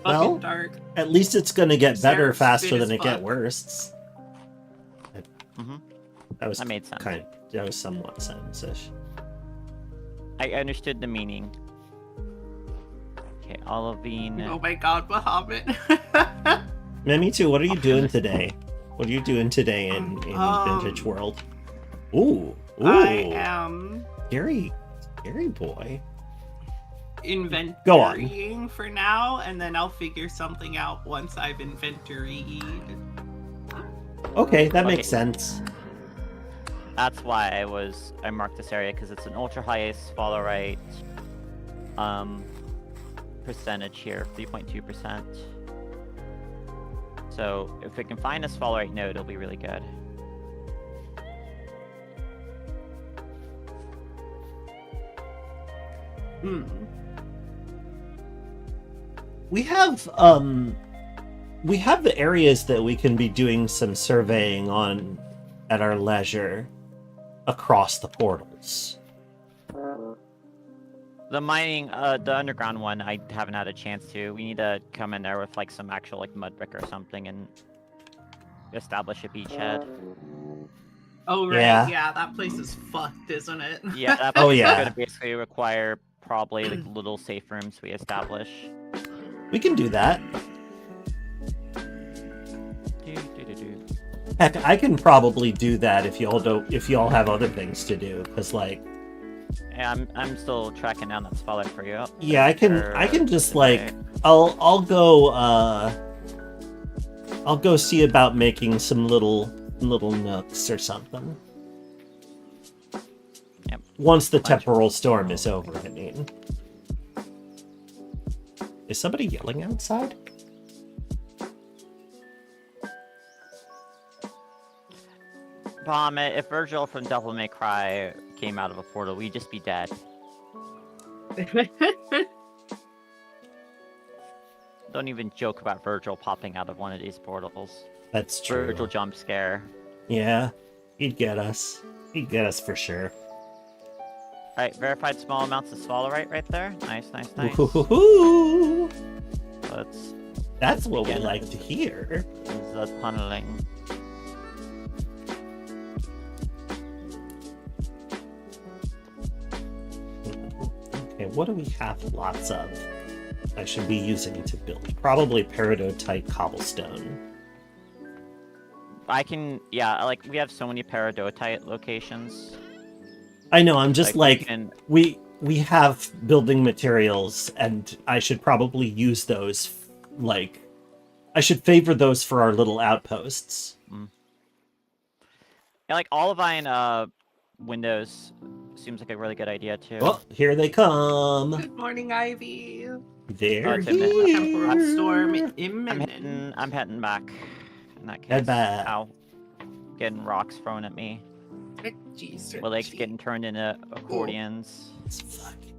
Speaker 3: Well,
Speaker 2: fucking dark.
Speaker 3: At least it's gonna get better
Speaker 2: Sarah's
Speaker 3: faster
Speaker 2: fit
Speaker 3: than
Speaker 2: as
Speaker 3: it get
Speaker 2: fuck.
Speaker 3: worse.
Speaker 1: That made sense.
Speaker 3: That was somewhat sense-ish.
Speaker 1: I understood the meaning. Okay, Olivine.
Speaker 2: Oh my god, Bahamut.
Speaker 3: Mamitu, what are you doing today? What are you doing today in Vintage World? Ooh.
Speaker 2: I am
Speaker 3: Scary boy.
Speaker 2: inventorying for now, and then I'll figure something out once I've inventoried.
Speaker 3: Okay, that makes sense.
Speaker 1: That's why I marked this area, because it's an ultra high follow right percentage here, 3.2%. So if we can find this follow right node, it'll be really good.
Speaker 3: We have the areas that we can be doing some surveying on at our leisure across the portals.
Speaker 1: The mining, the underground one, I haven't had a chance to. We need to come in there with like some actual like mud brick or something and establish a beachhead.
Speaker 2: Oh right,
Speaker 3: Yeah.
Speaker 2: yeah, that place is fucked, isn't it?
Speaker 1: Yeah, that
Speaker 3: Oh,
Speaker 1: place
Speaker 3: yeah.
Speaker 1: is going to basically require probably like little safe rooms we establish.
Speaker 3: We can do that.
Speaker 1: Do.
Speaker 3: Heck, I can probably do that if y'all have other things to do, because like.
Speaker 1: Yeah, I'm still tracking down that spotlight for you.
Speaker 3: Yeah, I can just like I'll go see about making some little nooks or something.
Speaker 1: Yep.
Speaker 3: Once the temporal storm is over, I mean. Is somebody yelling outside?
Speaker 1: Bomb it. If Virgil from Devil May Cry came out of a portal, we'd just be dead. Don't even joke about Virgil popping out of one of these portals.
Speaker 3: That's true.
Speaker 1: Virgil jump scare.
Speaker 3: Yeah, he'd get us. He'd get us for sure.
Speaker 1: Alright, verified small amounts of swallow right there. Nice.
Speaker 3: Woo-hoo-hoo-hoo. That's what we
Speaker 1: begin.
Speaker 3: like to hear.
Speaker 1: The tunneling.
Speaker 3: Okay, what do we have lots of? I should be using to build. Probably peridotite cobblestone.
Speaker 1: Like we have so many peridotite locations.
Speaker 3: I know, I'm just like,
Speaker 1: we
Speaker 3: we have building materials, and I should probably use those, like, I should favor those for our little outposts.
Speaker 1: Yeah, like olivine windows seems like a really good idea too.
Speaker 3: Oh, here they come.
Speaker 2: Good morning, Ivy.
Speaker 3: They're
Speaker 1: it's imminent.
Speaker 3: here.
Speaker 2: Temporal storm imminent.
Speaker 1: I'm heading back. In that case.
Speaker 3: Head back.
Speaker 1: Ow. Getting rocks thrown at me.
Speaker 2: Jeez,
Speaker 1: My legs getting turned into accordions.
Speaker 3: It's fucking...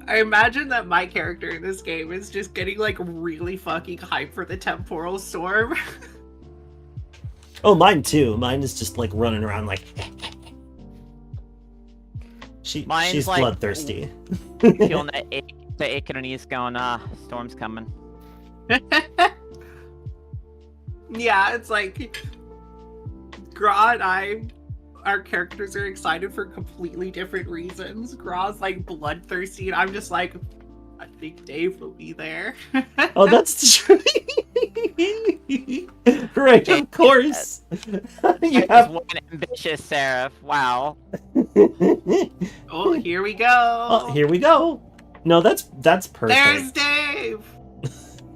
Speaker 2: I imagine that my character in this game is just getting like really fucking hyped for the temporal storm.
Speaker 3: Oh, mine too. Mine is just like running around like...
Speaker 1: Mine's
Speaker 3: she's
Speaker 1: like,
Speaker 3: bloodthirsty.
Speaker 1: Feeling the ache in her knees going, storm's coming.
Speaker 2: Yeah, it's like Gra and I, our characters are excited for completely different reasons. Gra's like bloodthirsty, and I'm just like, I think Dave will be there.
Speaker 3: Oh, that's true. Right, of course. You have
Speaker 1: one ambitious seraph. Wow.
Speaker 2: Oh, here we go.
Speaker 3: Oh, here we go. No, that's perfect.
Speaker 2: There's Dave.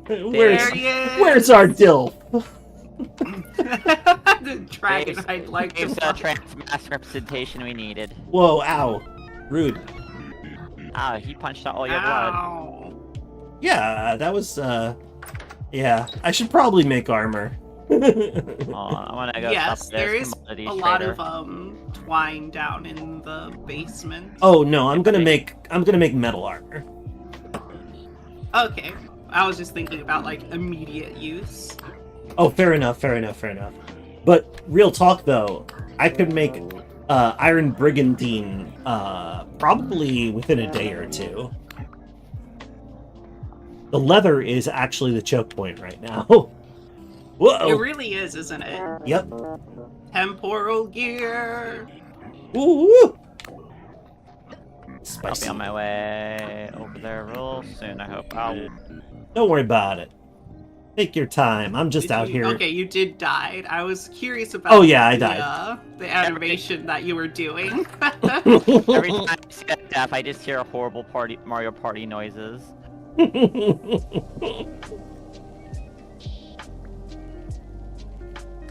Speaker 3: Where's our dill?
Speaker 2: The dragon
Speaker 1: Dave's-
Speaker 2: I'd like to
Speaker 1: Dave's
Speaker 2: fuck.
Speaker 1: trans mass representation we needed.
Speaker 3: Whoa, ow. Rude.
Speaker 1: He punched out all your blood.
Speaker 2: Ow.
Speaker 3: Yeah, that was, yeah. I should probably make armor.
Speaker 1: Oh, I want to go
Speaker 2: Yes,
Speaker 1: stop
Speaker 2: there
Speaker 1: this
Speaker 2: is
Speaker 1: commodity
Speaker 2: a lot
Speaker 1: trader.
Speaker 2: of twine down in the basement.
Speaker 3: Oh, no, I'm gonna make metal armor.
Speaker 2: Okay, I was just thinking about like immediate use.
Speaker 3: Oh, fair enough. But real talk, though, I could make Iron Brigandine probably within a day or two. The leather is actually the choke point right now. Whoa!
Speaker 2: It really is, isn't it?
Speaker 3: Yep.
Speaker 2: Temporal gear.
Speaker 3: Ooh!
Speaker 1: I'll
Speaker 3: Spicy.
Speaker 1: be on my way over there real soon, I hope. Ow.
Speaker 3: Don't worry about it. Take your time. I'm just
Speaker 2: Did
Speaker 3: out
Speaker 2: you-
Speaker 3: here.
Speaker 2: Okay, you did die. I was curious about.
Speaker 3: Oh, yeah, I died.
Speaker 2: The animation that you were doing.
Speaker 1: Every time I see a death, I just hear horrible Mario Party noises.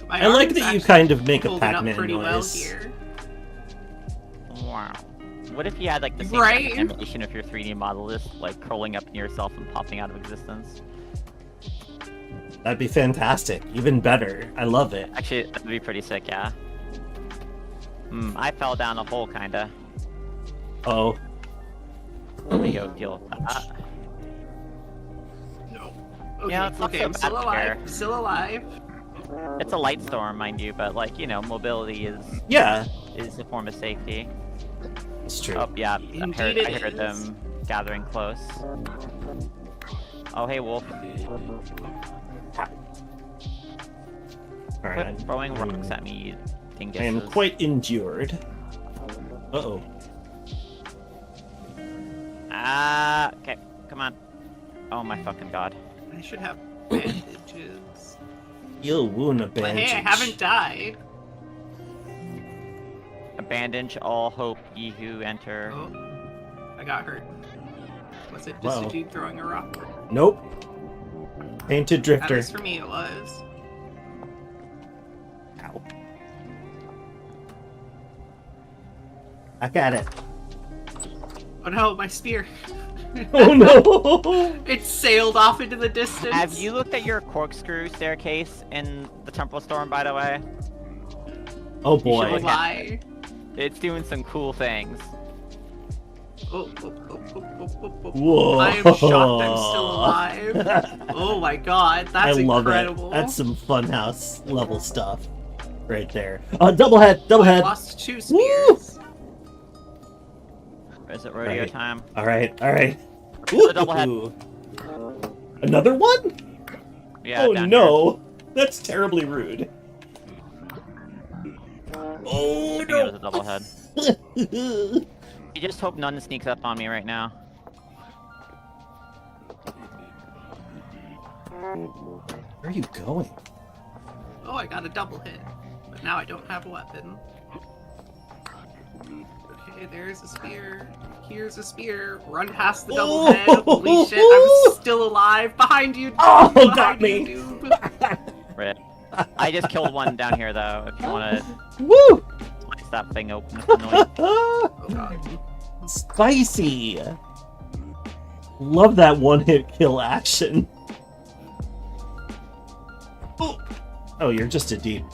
Speaker 2: My
Speaker 3: I like
Speaker 2: arm's
Speaker 3: that you
Speaker 2: actually
Speaker 3: kind of make a
Speaker 2: holding up
Speaker 3: Pac-Man
Speaker 2: pretty
Speaker 3: noise.
Speaker 2: well here.
Speaker 1: Wow. What if you had like the same
Speaker 2: Right?
Speaker 1: kind of animation of your 3D model, just like curling up in yourself and popping out of existence?
Speaker 3: That'd be fantastic. Even better. I love it.
Speaker 1: Actually, that'd be pretty sick, yeah. I fell down a hole, kinda.
Speaker 3: Oh.
Speaker 1: Let me go deal with that.
Speaker 2: No. Okay,
Speaker 1: Yeah, it's not
Speaker 2: okay,
Speaker 1: so
Speaker 2: I'm still
Speaker 1: bad
Speaker 2: alive.
Speaker 1: here.
Speaker 2: I'm still alive.
Speaker 1: It's a light storm, mind you, but like, you know, mobility
Speaker 3: Yeah,
Speaker 1: is a form of safety.
Speaker 3: it's true.
Speaker 1: Oh yeah,
Speaker 2: Indeed
Speaker 1: I
Speaker 2: it
Speaker 1: heard
Speaker 2: is.
Speaker 1: them gathering close. Oh hey wolf.
Speaker 3: All right,
Speaker 1: Quit throwing rocks at me, you dinguses.
Speaker 3: I am quite endured. Uh-oh.
Speaker 1: Ah, okay, come on. Oh my fucking god.
Speaker 2: I should have bandages.
Speaker 3: You'll wound a
Speaker 2: But
Speaker 3: bandage.
Speaker 2: hey, I haven't died.
Speaker 1: Abandon all hope, ye who enter.
Speaker 2: Oh, I got hurt. Was it just
Speaker 3: Wow.
Speaker 2: a dude throwing a rock?
Speaker 3: Nope. Painted
Speaker 2: At
Speaker 3: drifter.
Speaker 2: least for me, it was.
Speaker 3: Ow. I got it.
Speaker 2: Oh no, my spear.
Speaker 3: Oh no!
Speaker 2: It sailed off into the distance.
Speaker 1: Have you looked at your corkscrew staircase in the Temple Storm, by the way?
Speaker 3: Oh
Speaker 1: You should
Speaker 3: boy.
Speaker 1: look at
Speaker 2: Why?
Speaker 1: It's doing some cool things.
Speaker 2: Oh.
Speaker 3: Whoa!
Speaker 2: I am shocked I'm still alive. Oh my god,
Speaker 3: I
Speaker 2: that's
Speaker 3: love
Speaker 2: incredible.
Speaker 3: it. That's some funhouse level stuff, right there. Oh, double head, double
Speaker 2: I
Speaker 3: head.
Speaker 2: lost 2 spears.
Speaker 1: Is it rodeo
Speaker 3: Right.
Speaker 1: time?
Speaker 3: All right, all right.
Speaker 1: The double head.
Speaker 3: Ooh. Another one?
Speaker 1: Yeah,
Speaker 3: Oh
Speaker 1: down
Speaker 3: no, that's terribly rude. Oh
Speaker 1: here. I think it was a double head.
Speaker 3: no!
Speaker 1: You just hope none sneaks up on me right now.
Speaker 3: Where are you going?
Speaker 2: Oh, I got a double hit. But now I don't have a weapon. Okay, there's a spear. Here's a spear. Run past the double
Speaker 3: Oh!
Speaker 2: head. Holy shit, I'm still alive. Behind you.
Speaker 3: Oh,
Speaker 2: behind
Speaker 3: got me.
Speaker 2: you, Doobh.
Speaker 1: Rip. I just killed one down here though, if you wanna
Speaker 3: Woo!
Speaker 1: slice that thing open with the noise.
Speaker 2: Oh god.
Speaker 3: Spicy. Love that one-hit kill action. Oh, you're just a deepy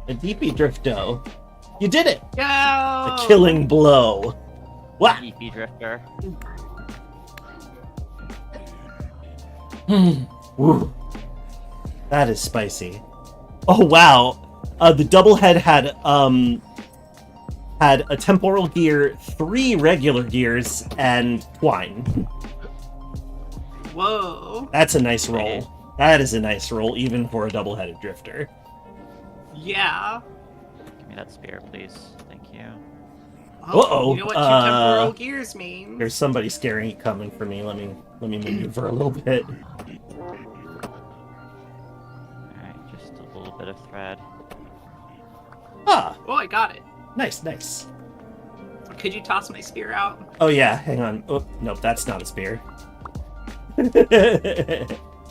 Speaker 3: drifto. You did it!
Speaker 2: Go!
Speaker 3: A killing blow. Wah!
Speaker 1: EP drifter.
Speaker 3: Woo. That is spicy. Oh wow! The double head had a temporal gear, 3 regular gears, and twine.
Speaker 2: Whoa.
Speaker 3: That's a nice roll. That is a nice roll, even for a double-headed drifter.
Speaker 2: Yeah.
Speaker 1: Give me that spear, please. Thank you.
Speaker 2: Oh,
Speaker 3: Uh-oh,
Speaker 2: you know what 2 temporal gears mean?
Speaker 3: There's somebody scary coming for me. Let me maneuver a little bit.
Speaker 1: Alright, just a little bit of thread.
Speaker 3: Ah,
Speaker 2: Oh, I got it.
Speaker 3: nice, nice.
Speaker 2: Could you toss my spear out?
Speaker 3: Oh yeah, hang on. Oh, nope, that's not a spear.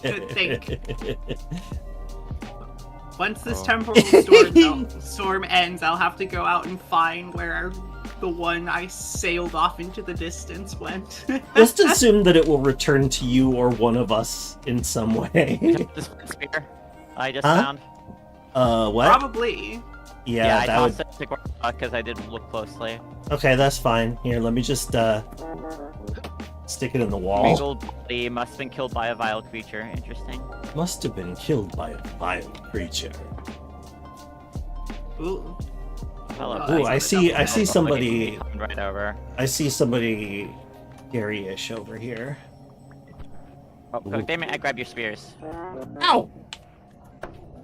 Speaker 2: Good think. Once this
Speaker 1: Oh.
Speaker 2: temporal storm ends, I'll have to go out and find where the one I sailed off into the distance went.
Speaker 3: Just assume that it will return to you or one of us in some way.
Speaker 1: This spear I just
Speaker 3: Huh?
Speaker 1: found.
Speaker 3: What?
Speaker 2: Probably.
Speaker 3: Yeah,
Speaker 1: I
Speaker 3: that would.
Speaker 1: tossed it to because I didn't look closely.
Speaker 3: Okay, that's fine. Here, let me just stick it in the wall.
Speaker 1: Mangled body must have been killed by a vile creature. Interesting.
Speaker 3: Must have been killed by a vile creature.
Speaker 2: Ooh.
Speaker 1: Hello.
Speaker 2: Oh,
Speaker 3: Ooh, I see
Speaker 1: Okay,
Speaker 3: somebody.
Speaker 1: right over.
Speaker 3: I see somebody scary-ish over here.
Speaker 1: Oh, damn it! I grabbed your spears.
Speaker 3: Ow!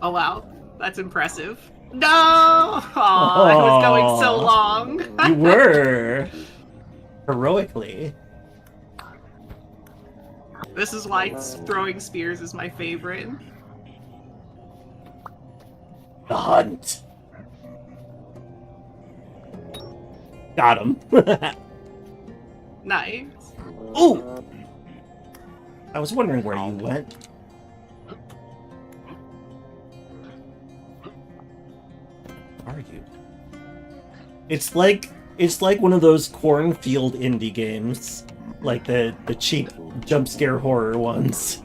Speaker 2: Oh wow, that's impressive. No! Aw, I was going so long.
Speaker 3: You were heroically.
Speaker 2: This is why throwing spears is my favorite.
Speaker 3: The hunt. Got him.
Speaker 2: Nice.
Speaker 3: Ooh! I was wondering where you went. Where are you? It's like one of those cornfield indie games, like the cheap jump scare horror ones.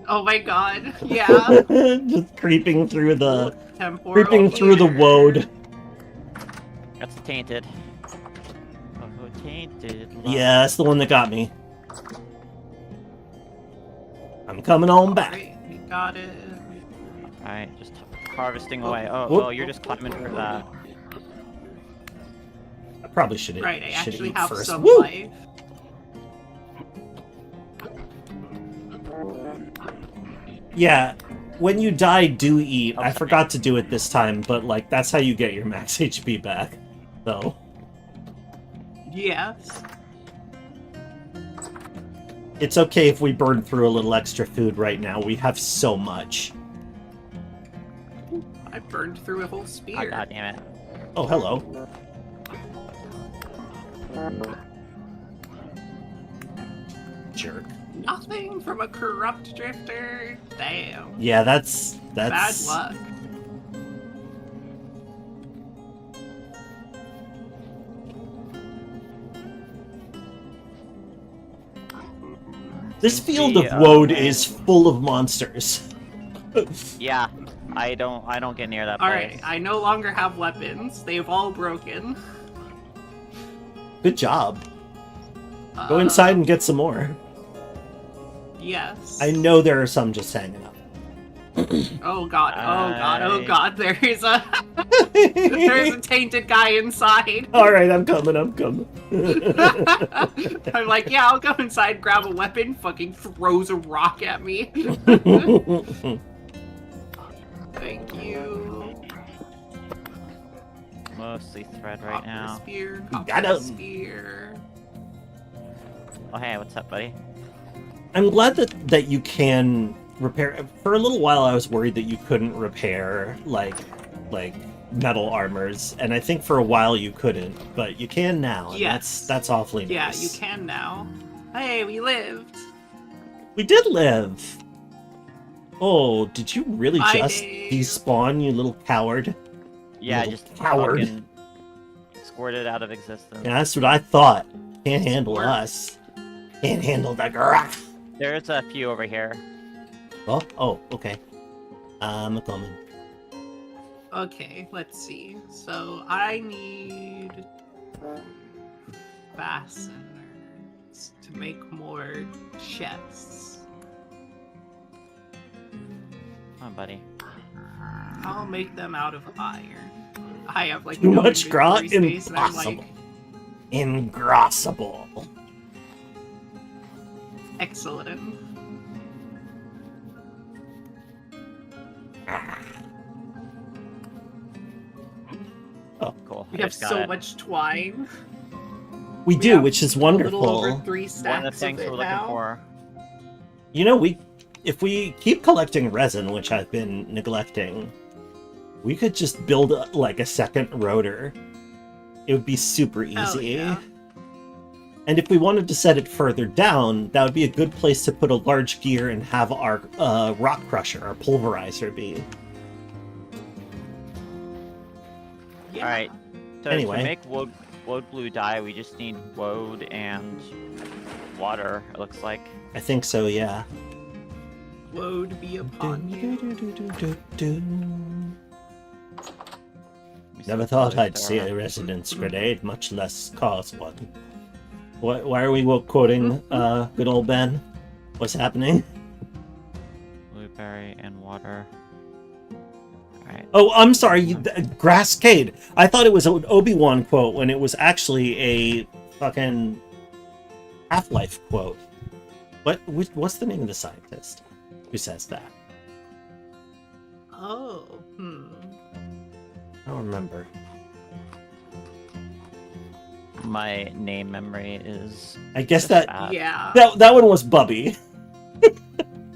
Speaker 2: Oh my god. Yeah.
Speaker 3: Just creeping through the
Speaker 2: Temporal
Speaker 3: woad.
Speaker 1: That's tainted. Oh, tainted love.
Speaker 3: Yeah, that's the one that got me. I'm coming on back.
Speaker 2: Alright, we got it.
Speaker 1: Alright, just harvesting away. Oh,
Speaker 3: Whoop.
Speaker 1: well, you're just climbing for that.
Speaker 3: I probably should
Speaker 2: Right, I actually
Speaker 3: eat
Speaker 2: have
Speaker 3: first.
Speaker 2: some
Speaker 3: Woo!
Speaker 2: life.
Speaker 3: Yeah, when you die, do eat. I
Speaker 1: Okay.
Speaker 3: forgot to do it this time, but like that's how you get your max HP back. So
Speaker 2: Yes.
Speaker 3: it's okay if we burn through a little extra food right now. We have so much.
Speaker 2: I burned through a whole
Speaker 1: Oh,
Speaker 2: spear.
Speaker 1: God damn it.
Speaker 3: Oh, hello. Jerk.
Speaker 2: Nothing from a corrupt drifter. Damn.
Speaker 3: Yeah, that's
Speaker 2: Bad luck.
Speaker 3: This field
Speaker 1: The,
Speaker 3: of woad is full of monsters.
Speaker 1: Yeah, I don't get near that
Speaker 2: Alright,
Speaker 1: place.
Speaker 2: I no longer have weapons. They've all broken.
Speaker 3: Good job. Go inside and get some more.
Speaker 2: Yes.
Speaker 3: I know there are some just hanging up.
Speaker 2: Oh god, oh god, oh god, there's a tainted guy inside.
Speaker 3: Alright, I'm coming.
Speaker 2: I'm like, yeah, I'll go inside, grab a weapon, fucking throws a rock at me. Thank you.
Speaker 1: Mostly thread right
Speaker 2: Copper
Speaker 1: now.
Speaker 2: spear,
Speaker 3: Got
Speaker 2: copper
Speaker 3: him.
Speaker 2: spear.
Speaker 1: Oh, hey, what's up, buddy?
Speaker 3: I'm glad that you can repair. For a little while, I was worried that you couldn't repair like metal armors, and I think for a while you couldn't, but you can now. And
Speaker 2: Yes.
Speaker 3: that's awfully
Speaker 2: Yeah,
Speaker 3: nice.
Speaker 2: you can now. Hey, we lived.
Speaker 3: We did live. Oh, did you really
Speaker 2: I
Speaker 3: just
Speaker 2: did.
Speaker 1: despawn,
Speaker 3: despawn, you little coward?
Speaker 1: Yeah,
Speaker 3: Little
Speaker 1: just
Speaker 3: coward.
Speaker 1: fucking squirted out of existence.
Speaker 3: Yeah, that's what I thought. Can't handle
Speaker 2: Squirt.
Speaker 3: us. Can't handle the graph.
Speaker 1: There's a few over here.
Speaker 3: Oh, okay. I'm coming.
Speaker 2: Okay, let's see. So I need fasteners to make more chests.
Speaker 1: Come on, buddy.
Speaker 2: I'll make them out of iron. I have like
Speaker 3: Too
Speaker 2: no
Speaker 3: much grot?
Speaker 2: inventory space, and I'm
Speaker 3: Impossible.
Speaker 2: like,
Speaker 3: Ingrassable.
Speaker 2: excellent.
Speaker 1: Cool.
Speaker 2: We
Speaker 1: I
Speaker 2: have
Speaker 1: just got
Speaker 2: so
Speaker 1: it.
Speaker 2: much twine.
Speaker 3: We
Speaker 2: We
Speaker 3: do,
Speaker 2: have
Speaker 3: which is
Speaker 2: A little over
Speaker 3: wonderful.
Speaker 2: 3
Speaker 1: One of the
Speaker 2: stacks
Speaker 1: things
Speaker 2: of
Speaker 1: we're
Speaker 2: it
Speaker 1: looking
Speaker 2: now.
Speaker 1: for.
Speaker 3: You know, if we keep collecting resin, which I've been neglecting, we could just build like a second rotor. It would be super easy.
Speaker 2: Hell yeah.
Speaker 3: And if we wanted to set it further down, that would be a good place to put a large gear and have our rock crusher, our pulverizer, be.
Speaker 2: Yeah.
Speaker 1: Alright. So
Speaker 3: Anyway.
Speaker 1: to make woad blue dye, we just need woad and water, it looks like.
Speaker 3: I think so, yeah.
Speaker 2: Woad be upon you.
Speaker 1: Let me see
Speaker 3: Never
Speaker 1: what
Speaker 3: thought
Speaker 1: colors
Speaker 3: I'd
Speaker 1: there
Speaker 3: see
Speaker 1: are.
Speaker 3: a resonance grenade, much less cause one. Why are we quoting good old Ben? What's happening?
Speaker 1: Blueberry and water. Alright.
Speaker 3: Oh, I'm sorry, Grasscade. I thought it was an Obi-Wan quote when it was actually a fucking Half-Life quote. What's the name of the scientist who says that?
Speaker 2: Oh,
Speaker 3: I don't remember.
Speaker 1: My name memory is
Speaker 3: I guess
Speaker 1: just
Speaker 3: that
Speaker 1: bad.
Speaker 2: yeah.
Speaker 3: that one was Bubby.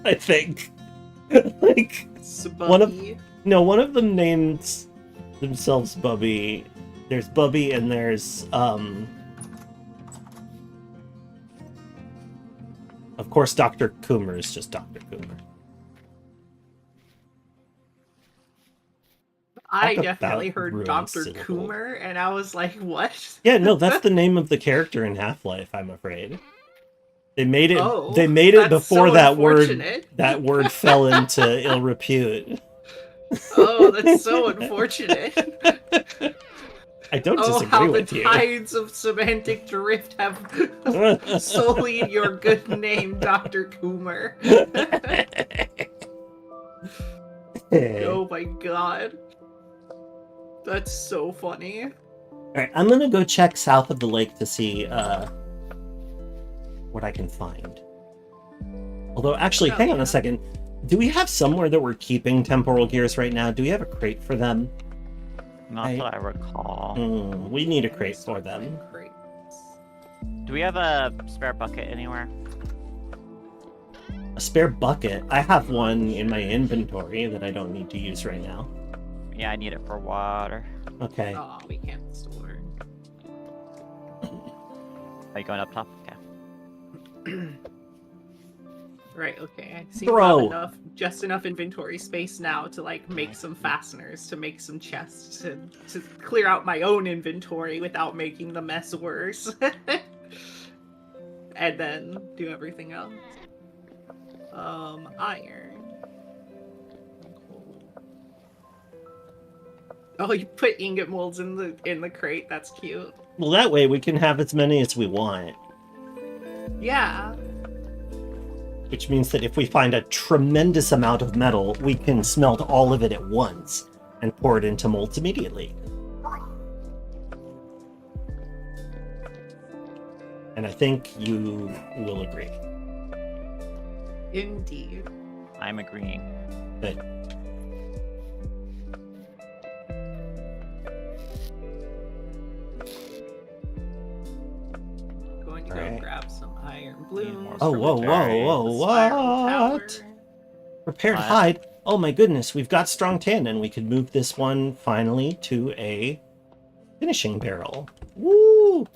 Speaker 3: I think. Like one of-
Speaker 2: Sububby.
Speaker 3: no, one of them names themselves Bubby. There's Bubby and there's of course Dr. Coomer is just Dr. Coomer.
Speaker 2: I
Speaker 3: Talk
Speaker 2: definitely
Speaker 3: about
Speaker 2: heard
Speaker 3: ruined
Speaker 2: Dr.
Speaker 3: syllable.
Speaker 2: Coomer, and I was like, what?
Speaker 3: Yeah, no, that's the name of the character in Half-Life, I'm afraid. They made it
Speaker 2: Oh,
Speaker 3: they made it
Speaker 2: that's
Speaker 3: before
Speaker 2: so
Speaker 3: that
Speaker 2: unfortunate.
Speaker 3: word fell into ill repute.
Speaker 2: Oh, that's so unfortunate.
Speaker 3: I don't
Speaker 2: Oh,
Speaker 3: disagree
Speaker 2: how the
Speaker 3: with you.
Speaker 2: tides of semantic drift have sullied your good name, Dr. Coomer. Oh my god. That's so funny.
Speaker 3: Alright, I'm gonna go check south of the lake to see what I can find. Although, actually,
Speaker 2: Oh,
Speaker 3: hang on
Speaker 2: yeah.
Speaker 3: a second. Do we have somewhere that we're keeping temporal gears right now? Do we have a crate for them?
Speaker 1: Not that I recall.
Speaker 3: We need a crate for them.
Speaker 2: Great.
Speaker 1: Do we have a spare bucket anywhere?
Speaker 3: A spare bucket? I have one in my inventory that I don't need to use right now.
Speaker 1: Yeah, I need it for water.
Speaker 3: Okay.
Speaker 2: Oh, we can't store.
Speaker 1: Are you going up top? Okay.
Speaker 2: Right, okay. I seem
Speaker 3: Throw.
Speaker 2: to have just enough inventory space now to like make some fasteners, to make some chests, to clear out my own inventory without making the mess worse. And then do everything else. Iron. Oh, you put ingot molds in the crate. That's cute.
Speaker 3: Well, that way we can have as many as we want.
Speaker 2: Yeah.
Speaker 3: Which means that if we find a tremendous amount of metal, we can smelt all of it at once and pour it into molds immediately. And I think you will agree.
Speaker 2: Indeed.
Speaker 1: I'm agreeing.
Speaker 3: Good.
Speaker 2: Going to go
Speaker 3: Alright.
Speaker 2: grab some iron blooms.
Speaker 3: Oh,
Speaker 2: from
Speaker 3: whoa,
Speaker 2: the
Speaker 3: whoa,
Speaker 2: giant
Speaker 3: whoa,
Speaker 2: spiral
Speaker 3: what?
Speaker 2: tower.
Speaker 3: Prepared
Speaker 1: What?
Speaker 3: hide. Oh my goodness, we've got strong tin, and we could move this one finally to a finishing barrel. Woo!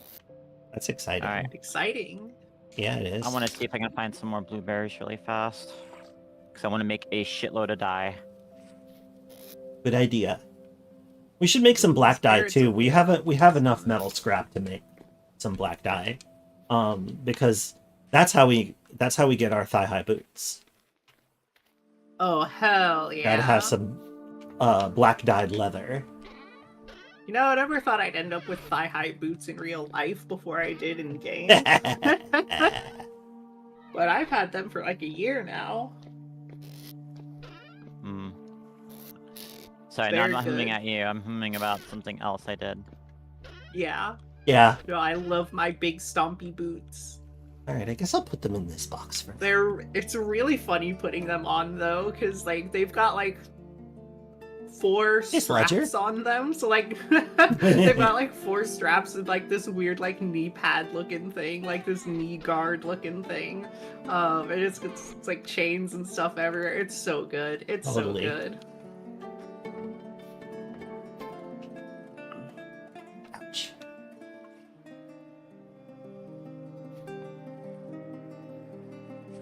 Speaker 3: That's exciting.
Speaker 1: Alright.
Speaker 2: Exciting.
Speaker 3: Yeah, it is.
Speaker 1: I want to see if I can find some more blueberries really fast. Because I want to make a shitload of dye.
Speaker 3: Good idea. We should make some black dye too. We have enough metal scrap to make some black dye, because that's how we get our thigh-high boots.
Speaker 2: Oh, hell yeah.
Speaker 3: Gotta have some black dyed leather.
Speaker 2: You know, I never thought I'd end up with thigh-high boots in real life before I did in game. But I've had them for like a year now.
Speaker 1: Hmm. Sorry, no,
Speaker 2: Very
Speaker 1: I'm not humming
Speaker 2: good.
Speaker 1: at you. I'm humming about something else I did.
Speaker 2: Yeah.
Speaker 3: Yeah.
Speaker 2: No, I love my big stompy boots.
Speaker 3: All right. I guess I'll put them in this box for now.
Speaker 2: It's really funny putting them on though, because like they've got like 4
Speaker 3: Yes, Ledger.
Speaker 2: straps on them. So like they've got like 4 straps with like this weird like knee pad looking thing, like this knee guard looking thing. And it's like chains and stuff everywhere. It's so good. It's
Speaker 3: Totally.
Speaker 2: so good.
Speaker 3: Ouch.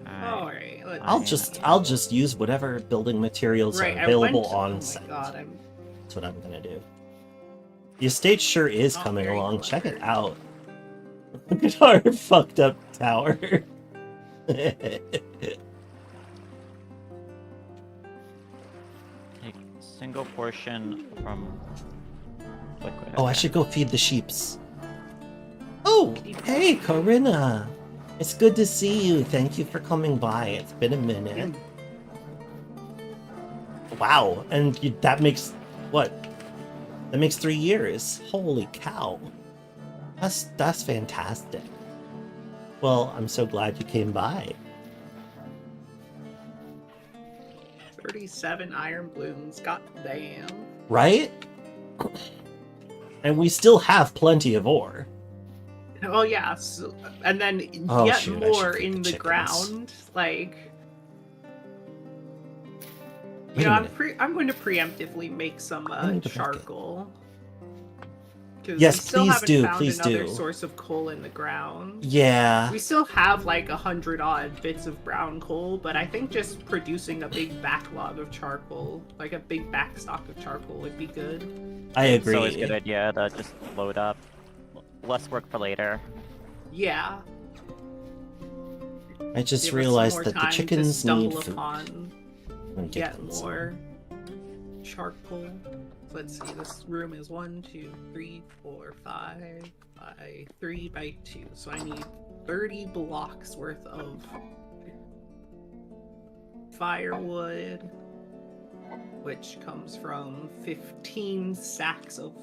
Speaker 1: Alright.
Speaker 2: Alright, let's
Speaker 3: I'll just use whatever building materials
Speaker 2: right,
Speaker 3: are
Speaker 2: I
Speaker 3: available
Speaker 2: went-
Speaker 3: on
Speaker 2: oh my
Speaker 3: site.
Speaker 2: God, I'm
Speaker 3: That's what I'm gonna do. The estate sure is
Speaker 2: Not
Speaker 3: coming
Speaker 2: very
Speaker 3: along. Check it
Speaker 2: clever.
Speaker 3: out. Look at our fucked up tower.
Speaker 1: Take a single portion from liquid.
Speaker 3: Oh, I
Speaker 1: okay.
Speaker 3: should go feed the sheeps. Oh, hey, Corinna. It's good to see you. Thank you for coming by. It's been a minute. Wow, and that makes what? That makes 3 years. Holy cow. That's fantastic. Well, I'm so glad you came by.
Speaker 2: 37 iron blooms. God damn.
Speaker 3: Right? And we still have plenty of ore.
Speaker 2: Oh yeah, so, and then
Speaker 3: Oh,
Speaker 2: yet
Speaker 3: shoot, I
Speaker 2: more
Speaker 3: should feed
Speaker 2: in
Speaker 3: the
Speaker 2: the
Speaker 3: chickens.
Speaker 2: ground. Like,
Speaker 3: Wait
Speaker 2: you
Speaker 3: a
Speaker 2: know,
Speaker 3: minute.
Speaker 2: I'm going to preemptively make some
Speaker 3: I need a bucket.
Speaker 2: charcoal. 'Cause
Speaker 3: Yes,
Speaker 2: we still
Speaker 3: please
Speaker 2: haven't
Speaker 3: do,
Speaker 2: found
Speaker 3: please
Speaker 2: another
Speaker 3: do.
Speaker 2: source of coal in the ground.
Speaker 3: Yeah.
Speaker 2: We still have like 100 odd bits of brown coal, but I think just producing a big backlog of charcoal, like a big backstock of charcoal, would be good.
Speaker 3: I
Speaker 1: It's
Speaker 3: agree.
Speaker 1: always a good idea to just load up. Less work for later.
Speaker 2: Yeah.
Speaker 3: I just
Speaker 2: Give us some
Speaker 3: realized
Speaker 2: more
Speaker 3: that the
Speaker 2: time to
Speaker 3: chickens need
Speaker 2: stumble
Speaker 3: food.
Speaker 2: upon
Speaker 3: I'm gonna give
Speaker 2: yet
Speaker 3: them some.
Speaker 2: more. charcoal. Let's see, this room is 1, 2, 3, 4, 5 by 3 by 2. So I need 30 blocks worth of firewood, which comes from 15 sacks of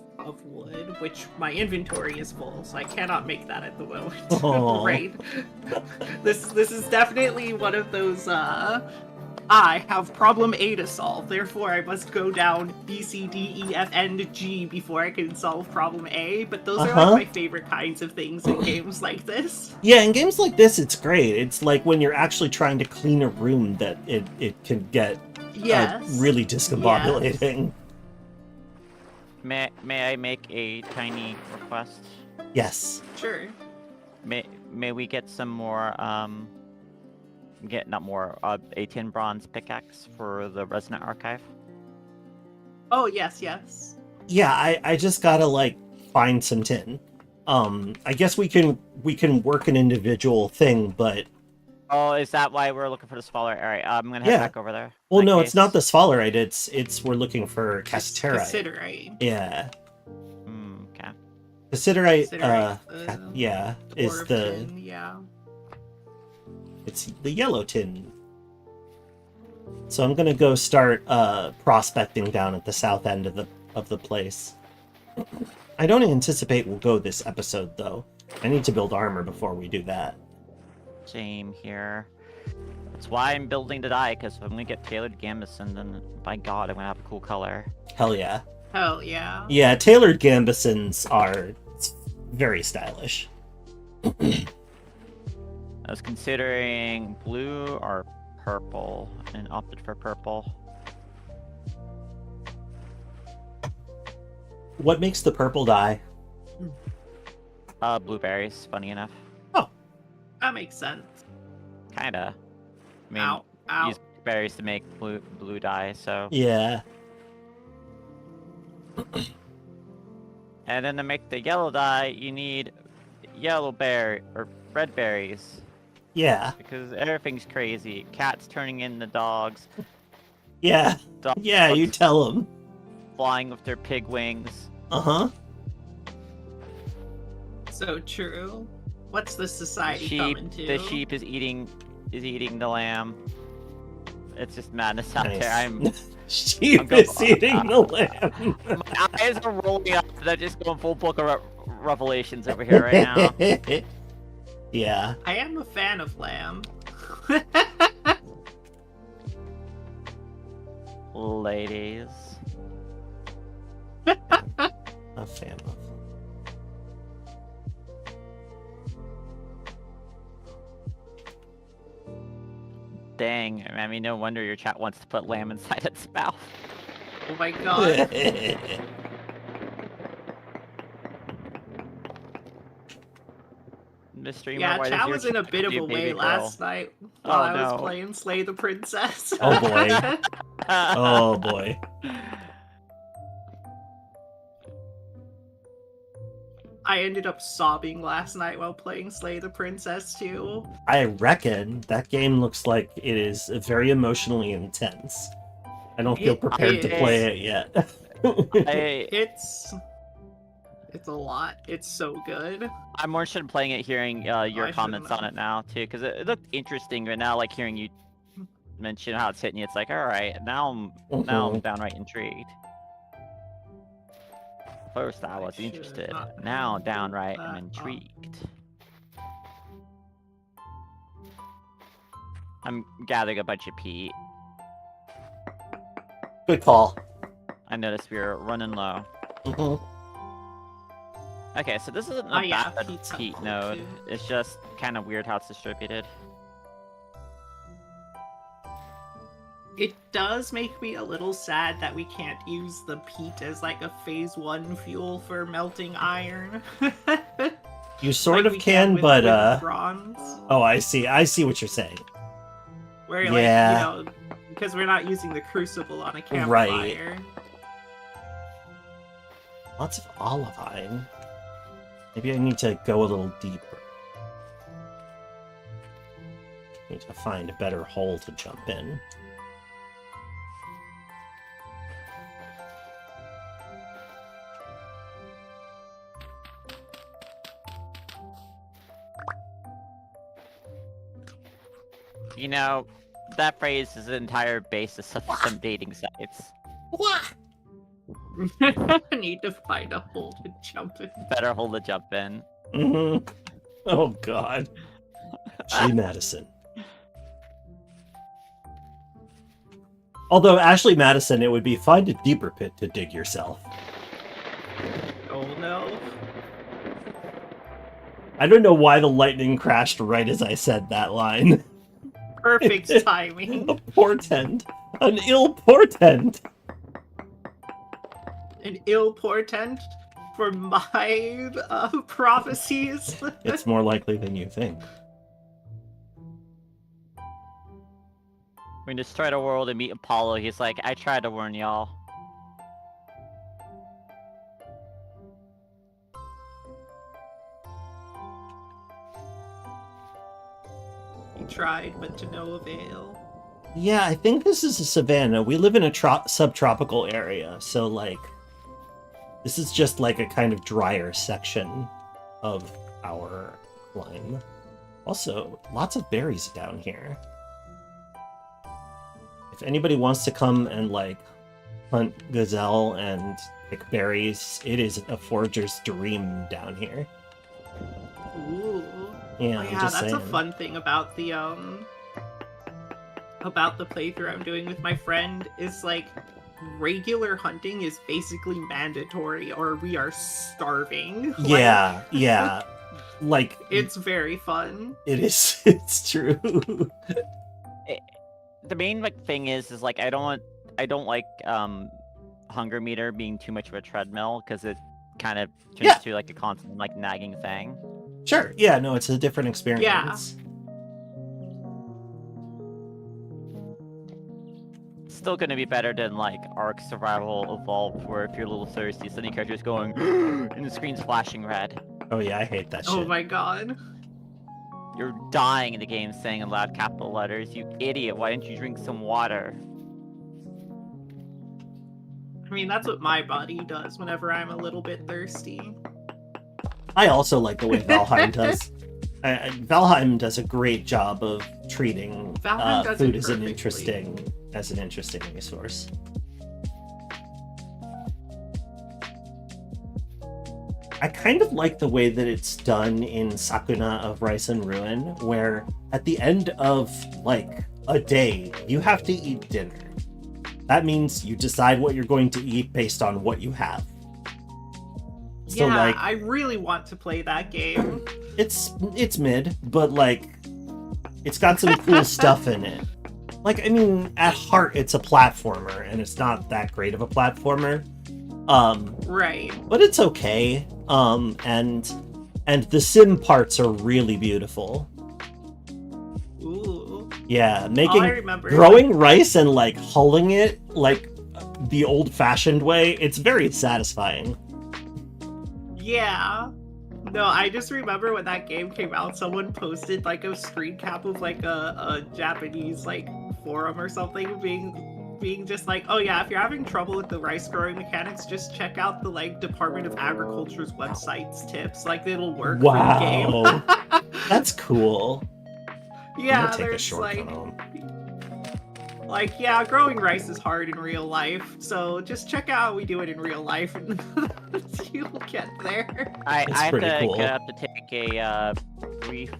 Speaker 2: wood, which my inventory is full, so I cannot make that at the moment.
Speaker 3: Aw.
Speaker 2: Right. This is definitely one of those I have problem A to solve, therefore I must go down B, C, D, E, F, and G before I can solve problem A, but those are like my favorite kinds of things in games like this.
Speaker 3: Yeah, in games like this, it's great. It's like when you're actually trying to clean a room that it can get really discombobulating.
Speaker 2: Yes.
Speaker 1: May I make a tiny request?
Speaker 3: Yes.
Speaker 2: Sure.
Speaker 1: May we get some more not more 18 bronze pickaxe for the Resonant Archive?
Speaker 2: Oh yes, yes.
Speaker 3: Yeah, I just gotta like find some tin. I guess we can work an individual thing, but
Speaker 1: Oh, is that why we're looking for the smaller area? I'm gonna head back over there.
Speaker 3: well,
Speaker 1: in that
Speaker 3: no,
Speaker 1: case.
Speaker 3: it's not the sphalerite. It's we're looking for cassiterite.
Speaker 2: Cassiterite.
Speaker 3: Yeah,
Speaker 1: Okay.
Speaker 3: cassiterite.
Speaker 2: Cassiterite,
Speaker 3: Yeah, is
Speaker 2: Dwarf
Speaker 3: the
Speaker 2: tin, yeah.
Speaker 3: it's the yellow tin. So I'm gonna go start prospecting down at the south end of the place. I don't anticipate we'll go this episode though. I need to build armor before we do that.
Speaker 1: Same here. That's why I'm building the dye, because when we get tailored gambeson, then by God, I'm gonna have a cool color.
Speaker 3: Hell yeah.
Speaker 2: Hell yeah.
Speaker 3: Yeah, tailored gambesons are very stylish.
Speaker 1: I was considering blue or purple, and opted for purple.
Speaker 3: What makes the purple dye?
Speaker 1: Blueberries, funny enough.
Speaker 2: That makes sense.
Speaker 1: Kinda. I mean,
Speaker 2: Ow. Ow.
Speaker 1: use berries to make blue dye, so.
Speaker 3: Yeah.
Speaker 1: And then to make the yellow dye, you need yellow berry or red berries,
Speaker 3: Yeah.
Speaker 1: because everything's crazy. Cats turning into dogs.
Speaker 3: Yeah.
Speaker 1: Dogs
Speaker 3: Yeah, you tell them.
Speaker 1: flying with their pig wings.
Speaker 3: Uh-huh.
Speaker 2: So true. What's the society coming to?
Speaker 1: The sheep is eating the lamb. It's just madness out
Speaker 3: Nice.
Speaker 1: there. I'm
Speaker 3: Sheep is eating the lamb.
Speaker 1: my eyes are rolling up. They're just going full book of revelations over here right now.
Speaker 3: Yeah.
Speaker 2: I am a fan of lamb.
Speaker 1: Ladies.
Speaker 3: A fan of.
Speaker 1: Dang, I mean, no wonder your chat wants to put lamb inside its mouth.
Speaker 2: Oh my god.
Speaker 1: The streamer,
Speaker 2: Yeah,
Speaker 1: why does
Speaker 2: chat
Speaker 1: your
Speaker 2: was in a
Speaker 1: chat
Speaker 2: bit of
Speaker 1: do
Speaker 2: a
Speaker 1: baby
Speaker 2: way
Speaker 1: girl?
Speaker 2: last night while
Speaker 1: Oh,
Speaker 2: I was
Speaker 1: no.
Speaker 2: playing Slay the Princess.
Speaker 3: Oh boy. Oh boy.
Speaker 2: I ended up sobbing last night while playing Slay the Princess too.
Speaker 3: I reckon that game looks like it is very emotionally intense. I don't feel
Speaker 2: It
Speaker 3: prepared to
Speaker 2: is.
Speaker 3: play it yet.
Speaker 2: It's a lot. It's so good.
Speaker 1: I'm more interested in playing it, hearing
Speaker 2: I
Speaker 1: your
Speaker 2: should've
Speaker 1: comments on
Speaker 2: known.
Speaker 1: it now too, because it looked interesting. But now, like hearing you mention how it's hitting you, it's like, all right, now I'm downright intrigued. First, I was
Speaker 2: should
Speaker 1: interested.
Speaker 2: not
Speaker 1: Now,
Speaker 2: have
Speaker 1: downright,
Speaker 2: put
Speaker 1: I'm
Speaker 2: that on.
Speaker 1: intrigued. I'm gathering a bunch of peat.
Speaker 3: Good call.
Speaker 1: I noticed we were running low.
Speaker 3: Mhm.
Speaker 1: Okay, so this isn't
Speaker 2: Oh,
Speaker 1: a
Speaker 2: yeah,
Speaker 1: bad
Speaker 2: peat's
Speaker 1: peat
Speaker 2: helpful,
Speaker 1: node.
Speaker 2: too.
Speaker 1: It's just kind of weird how it's distributed.
Speaker 2: It does make me a little sad that we can't use the peat as like a phase 1 fuel for melting iron.
Speaker 3: You sort
Speaker 2: Like
Speaker 3: of
Speaker 2: we
Speaker 3: can,
Speaker 2: with
Speaker 3: but
Speaker 2: bronze.
Speaker 3: oh, I see what you're saying.
Speaker 2: Where
Speaker 3: Yeah.
Speaker 2: like, because we're not using the crucible on a campfire.
Speaker 3: Right. Lots of olivine. Maybe I need to go a little deeper. Need to find a better hole to jump in.
Speaker 1: You know, that phrase is the entire basis of some dating sites.
Speaker 3: What?
Speaker 2: I need to find a hole to jump in.
Speaker 1: Better hold the jump in.
Speaker 3: Mm-hmm. Oh God. G. Madison. Although Ashley Madison, it would be find a deeper pit to dig yourself.
Speaker 2: Oh no.
Speaker 3: I don't know why the lightning crashed right as I said that line.
Speaker 2: Perfect timing.
Speaker 3: A portent. An ill portent.
Speaker 2: An ill portent for my prophecies.
Speaker 3: It's more likely than you think.
Speaker 1: We destroy the world and meet Apollo. He's like, I tried to warn y'all.
Speaker 2: He tried, but to no avail.
Speaker 3: Yeah, I think this is a savanna. We live in a subtropical area, so like, this is just like a kind of drier section of our climb. Also, lots of berries down here. If anybody wants to come and like hunt gazelle and pick berries, it is a forager's dream down here.
Speaker 2: Ooh.
Speaker 3: Yeah,
Speaker 2: Oh,
Speaker 3: I'm
Speaker 2: yeah,
Speaker 3: just
Speaker 2: that's a
Speaker 3: saying.
Speaker 2: fun thing about the playthrough I'm doing with my friend is like regular hunting is basically mandatory or we are starving.
Speaker 3: Yeah, yeah. Like
Speaker 2: It's very fun.
Speaker 3: it is. It's true.
Speaker 1: The main like thing is like I don't like hunger meter being too much of a treadmill because it kind of turns
Speaker 3: Yeah.
Speaker 1: to like a constant like nagging thing.
Speaker 3: Sure. Yeah. No, it's a different experience.
Speaker 1: Still gonna be better than like Ark Survival Evolved, where if you're a little thirsty, suddenly character's going and the screen's flashing red.
Speaker 3: Oh yeah, I hate that shit.
Speaker 2: Oh my god.
Speaker 1: You're dying in the game saying in loud capital letters, you idiot, why didn't you drink some water?
Speaker 2: I mean, that's what my body does whenever I'm a little bit thirsty.
Speaker 3: I also like the way Valheim does. Valheim does a great job of treating
Speaker 2: Valheim does
Speaker 3: food
Speaker 2: it
Speaker 3: as an
Speaker 2: perfectly.
Speaker 3: interesting resource. I kind of like the way that it's done in Sakuna of Rice and Ruin, where at the end of like a day, you have to eat dinner. That means you decide what you're going to eat based on what you have. So
Speaker 2: Yeah,
Speaker 3: like,
Speaker 2: I really want to play that game.
Speaker 3: it's mid, but like, it's got some cool stuff in it. Like, I mean, at heart, it's a platformer, and it's not that great of a platformer.
Speaker 2: Right.
Speaker 3: But it's okay. And the sim parts are really beautiful.
Speaker 2: Ooh.
Speaker 3: Yeah,
Speaker 2: All I remember
Speaker 3: growing rice and like hulling it like the old-fashioned way, it's very satisfying.
Speaker 2: Yeah. No, I just remember when that game came out, someone posted like a screen cap of like a Japanese like forum or something being just like, oh yeah, if you're having trouble with the rice growing mechanics, just check out the like Department of Agriculture's website's tips. Like it'll work for the game.
Speaker 3: Wow. That's cool.
Speaker 2: Yeah,
Speaker 3: I'm gonna take a
Speaker 2: there's
Speaker 3: shortcut home.
Speaker 2: like yeah, growing rice is hard in real life. So just check out how we do it in real life and you'll get there.
Speaker 1: I
Speaker 3: That's
Speaker 1: have
Speaker 3: pretty
Speaker 1: to
Speaker 3: cool.
Speaker 1: get up to take a brief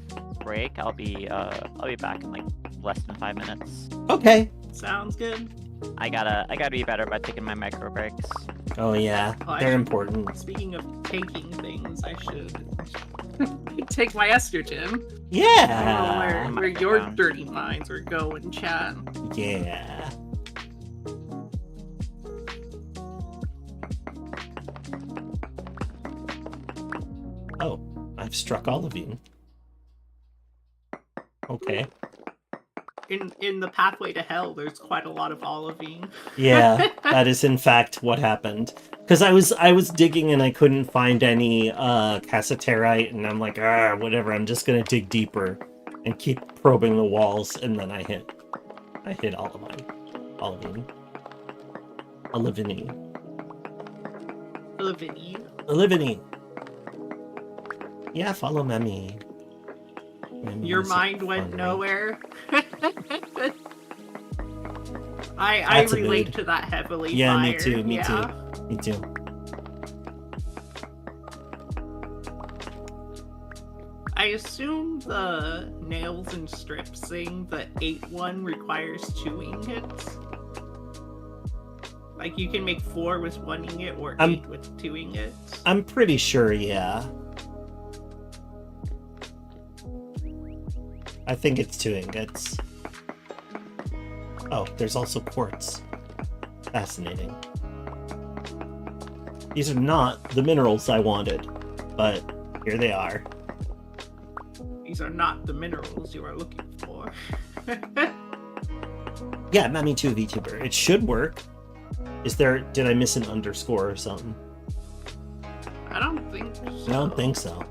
Speaker 1: break. I'll be back in like less than 5 minutes.
Speaker 3: Okay.
Speaker 2: Sounds good.
Speaker 1: I gotta be better about taking my micro breaks.
Speaker 3: Oh yeah,
Speaker 2: Oh, I
Speaker 3: they're
Speaker 2: should-
Speaker 3: important.
Speaker 2: Speaking of taking things, I should take my estrogen. I don't know
Speaker 3: Yeah.
Speaker 2: where your dirty minds were going, Chad.
Speaker 3: Yeah. Oh, I've struck Olivine. Okay.
Speaker 2: In the pathway to hell, there's quite a lot of olivine.
Speaker 3: Yeah, that is in fact what happened. Because I was digging and I couldn't find any cassiterite, and I'm like, whatever. I'm just gonna dig deeper and keep probing the walls, and then I hit olivine. Olivine. Olivine. Yeah, follow Memmy. Memmy
Speaker 2: Your
Speaker 3: is a
Speaker 2: mind went
Speaker 3: fun
Speaker 2: nowhere. I
Speaker 3: That's a
Speaker 2: relate
Speaker 3: mood.
Speaker 2: to that heavily.
Speaker 3: Yeah, me
Speaker 2: Fire.
Speaker 3: too, me
Speaker 2: yeah.
Speaker 3: too. Me too.
Speaker 2: I assume the nails and strips thing, the 8 one requires 2 ingots. Like you can make 4 with 1 ingot or 8 with 2 ingots.
Speaker 3: I'm pretty sure, yeah. I think it's 2 ingots. Oh, there's also quartz. Fascinating. These are not the minerals I wanted, but here they are.
Speaker 2: These are not the minerals you are looking for.
Speaker 3: Yeah, Mamitu VTuber. It should work. Did I miss an underscore or something?
Speaker 2: I don't think so.
Speaker 3: I don't think so.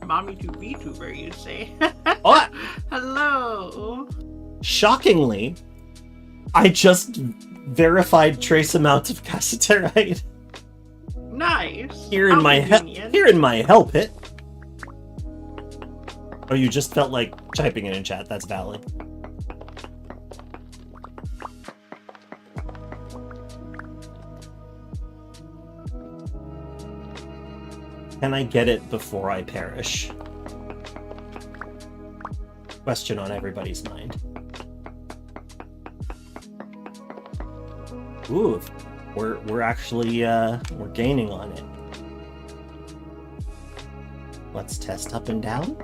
Speaker 2: Mamitu VTuber, you say?
Speaker 3: Oh!
Speaker 2: Hello.
Speaker 3: Shockingly, I just verified trace amounts of cassiterite
Speaker 2: Nice.
Speaker 3: here in
Speaker 2: How
Speaker 3: my
Speaker 2: convenient.
Speaker 3: help hit. Oh, you just felt like typing it in chat. That's valid. Can I get it before I perish? Question on everybody's mind. Ooh, we're actually we're gaining on it. Let's test up and down.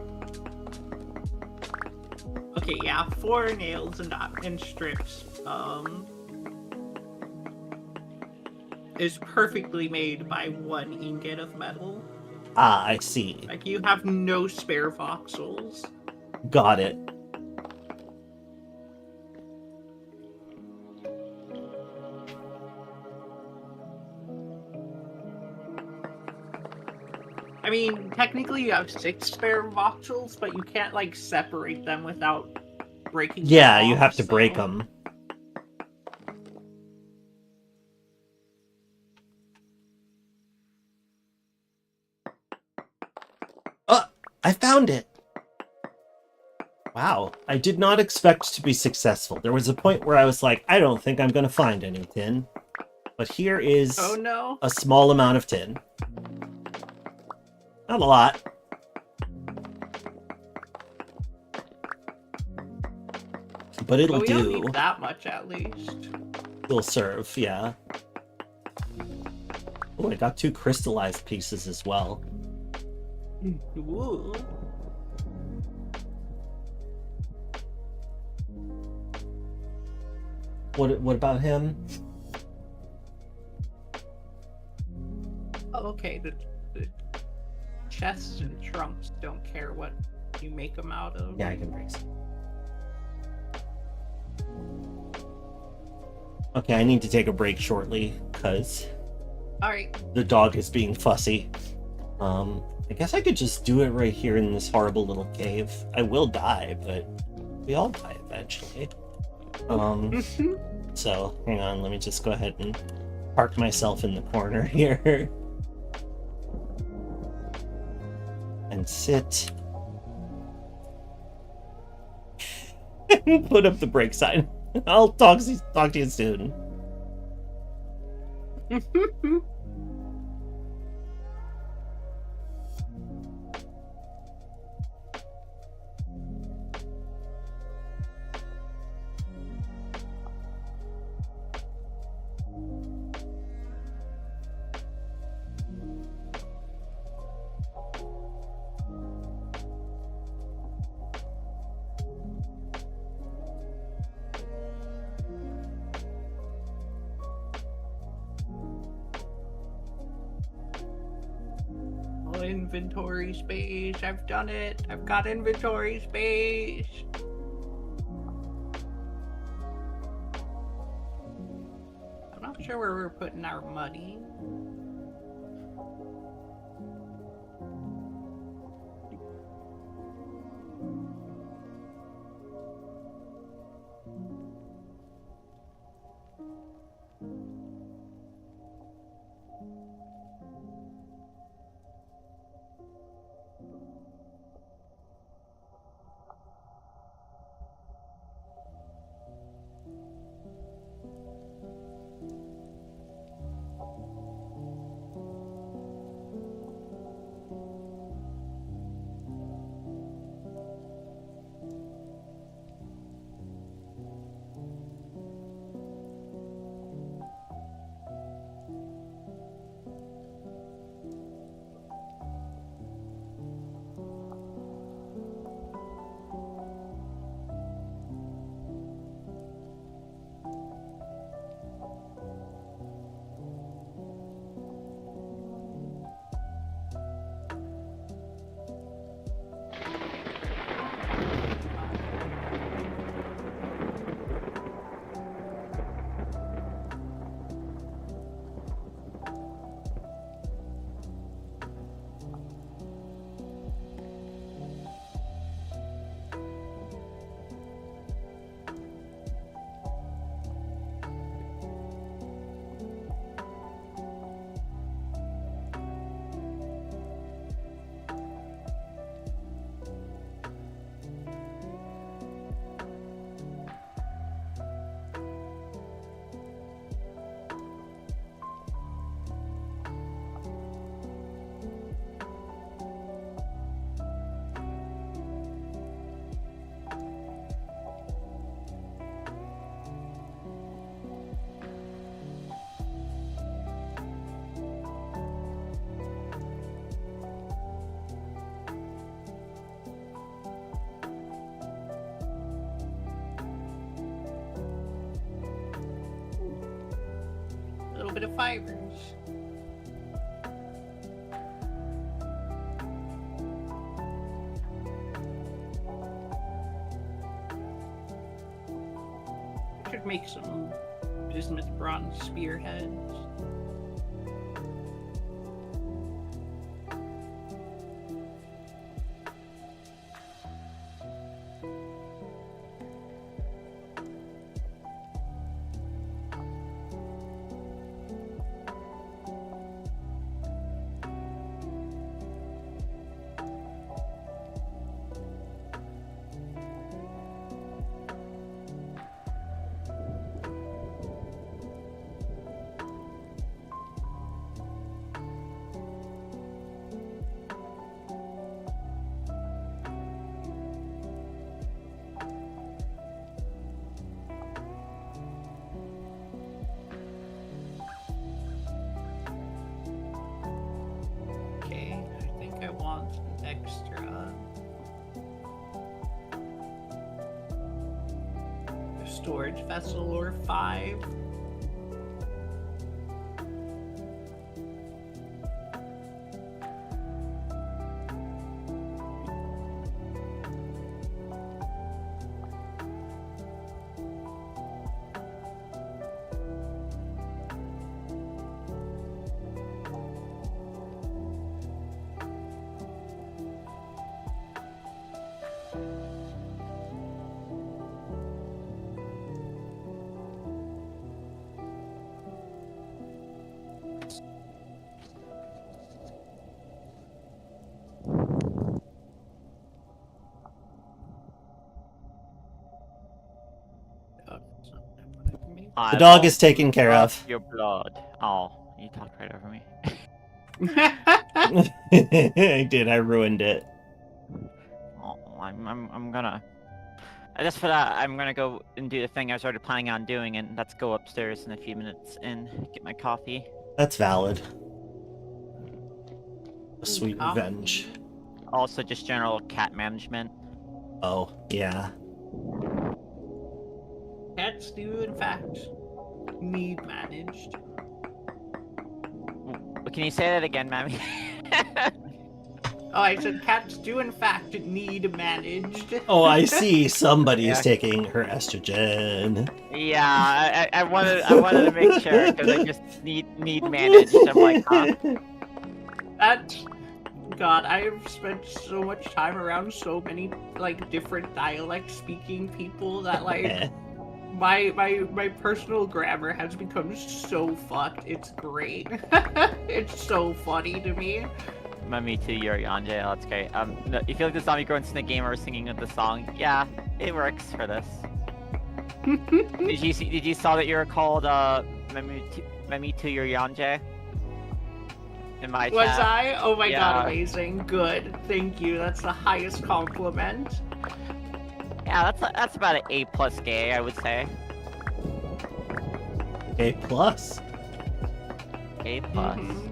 Speaker 2: Okay, yeah, 4 nails and strips. Is perfectly made by 1 ingot of metal.
Speaker 3: Ah, I see.
Speaker 2: Like you have no spare voxels.
Speaker 3: Got it.
Speaker 2: I mean, technically you have 6 spare voxels, but you can't like separate them without breaking them
Speaker 3: Yeah, you
Speaker 2: off,
Speaker 3: have to
Speaker 2: so-
Speaker 3: break them. I found it! Wow, I did not expect to be successful. There was a point where I was like, I don't think I'm going to find any tin. But here is
Speaker 2: Oh no.
Speaker 3: a small amount of tin. Not a lot. But it'll
Speaker 2: But we don't
Speaker 3: do.
Speaker 2: need that much at least.
Speaker 3: Will serve, yeah. Oh, I got 2 crystallized pieces as well.
Speaker 2: Ooh.
Speaker 3: What about him?
Speaker 2: Oh, okay, the chests and trunks don't care what you make them out of.
Speaker 3: Yeah, I can break some. Okay, I need to take a break shortly, because
Speaker 2: Alright.
Speaker 3: the dog is being fussy. I guess I could just do it right here in this horrible little cave. I will die, but we all die eventually. So, hang on, let me just go ahead and park myself in the corner here. And sit. And put up the break sign. I'll talk to you soon.
Speaker 2: Oh, inventory space. I've done it. I've got inventory space. I'm not sure where we're putting our money. little bit of fibers. I should make some bismuth bronze spearheads. I want an extra storage vessel or 5.
Speaker 3: The dog is taken care of.
Speaker 1: Your blood. Oh, you talked right over me.
Speaker 3: I did. I ruined it.
Speaker 1: Oh, I'm gonna. Just for that, I'm gonna go and do the thing I was already planning on doing, and let's go upstairs in a few minutes and get my coffee.
Speaker 3: That's valid. A sweet revenge.
Speaker 1: Also, just general cat management.
Speaker 3: Oh, yeah.
Speaker 2: Cats do, in fact, need managed.
Speaker 1: Can you say that again, Mammy?
Speaker 2: Oh, I said cats do, in fact, need managed.
Speaker 3: Oh, I see. Somebody's
Speaker 1: Yeah.
Speaker 3: taking her estrogen.
Speaker 1: Yeah, I wanted to make sure because I just need managed. I'm like, huh?
Speaker 2: God, I have spent so much time around so many like different dialect speaking people that like my personal grammar has become so fucked. It's great. It's so funny to me.
Speaker 1: Mamitu, you're Yanje. That's great. No, you feel like the zombie grunts in the game are singing with the song? Yeah, it works for this. Did you saw that you were called Mamitu, you're Yanje? In my
Speaker 2: Was
Speaker 1: chat.
Speaker 2: I? Oh my
Speaker 1: Yeah.
Speaker 2: god, amazing. Good. Thank you. That's the highest compliment.
Speaker 1: Yeah, that's about an A+ gay, I would say.
Speaker 3: A plus.
Speaker 1: A+.
Speaker 2: Mhm.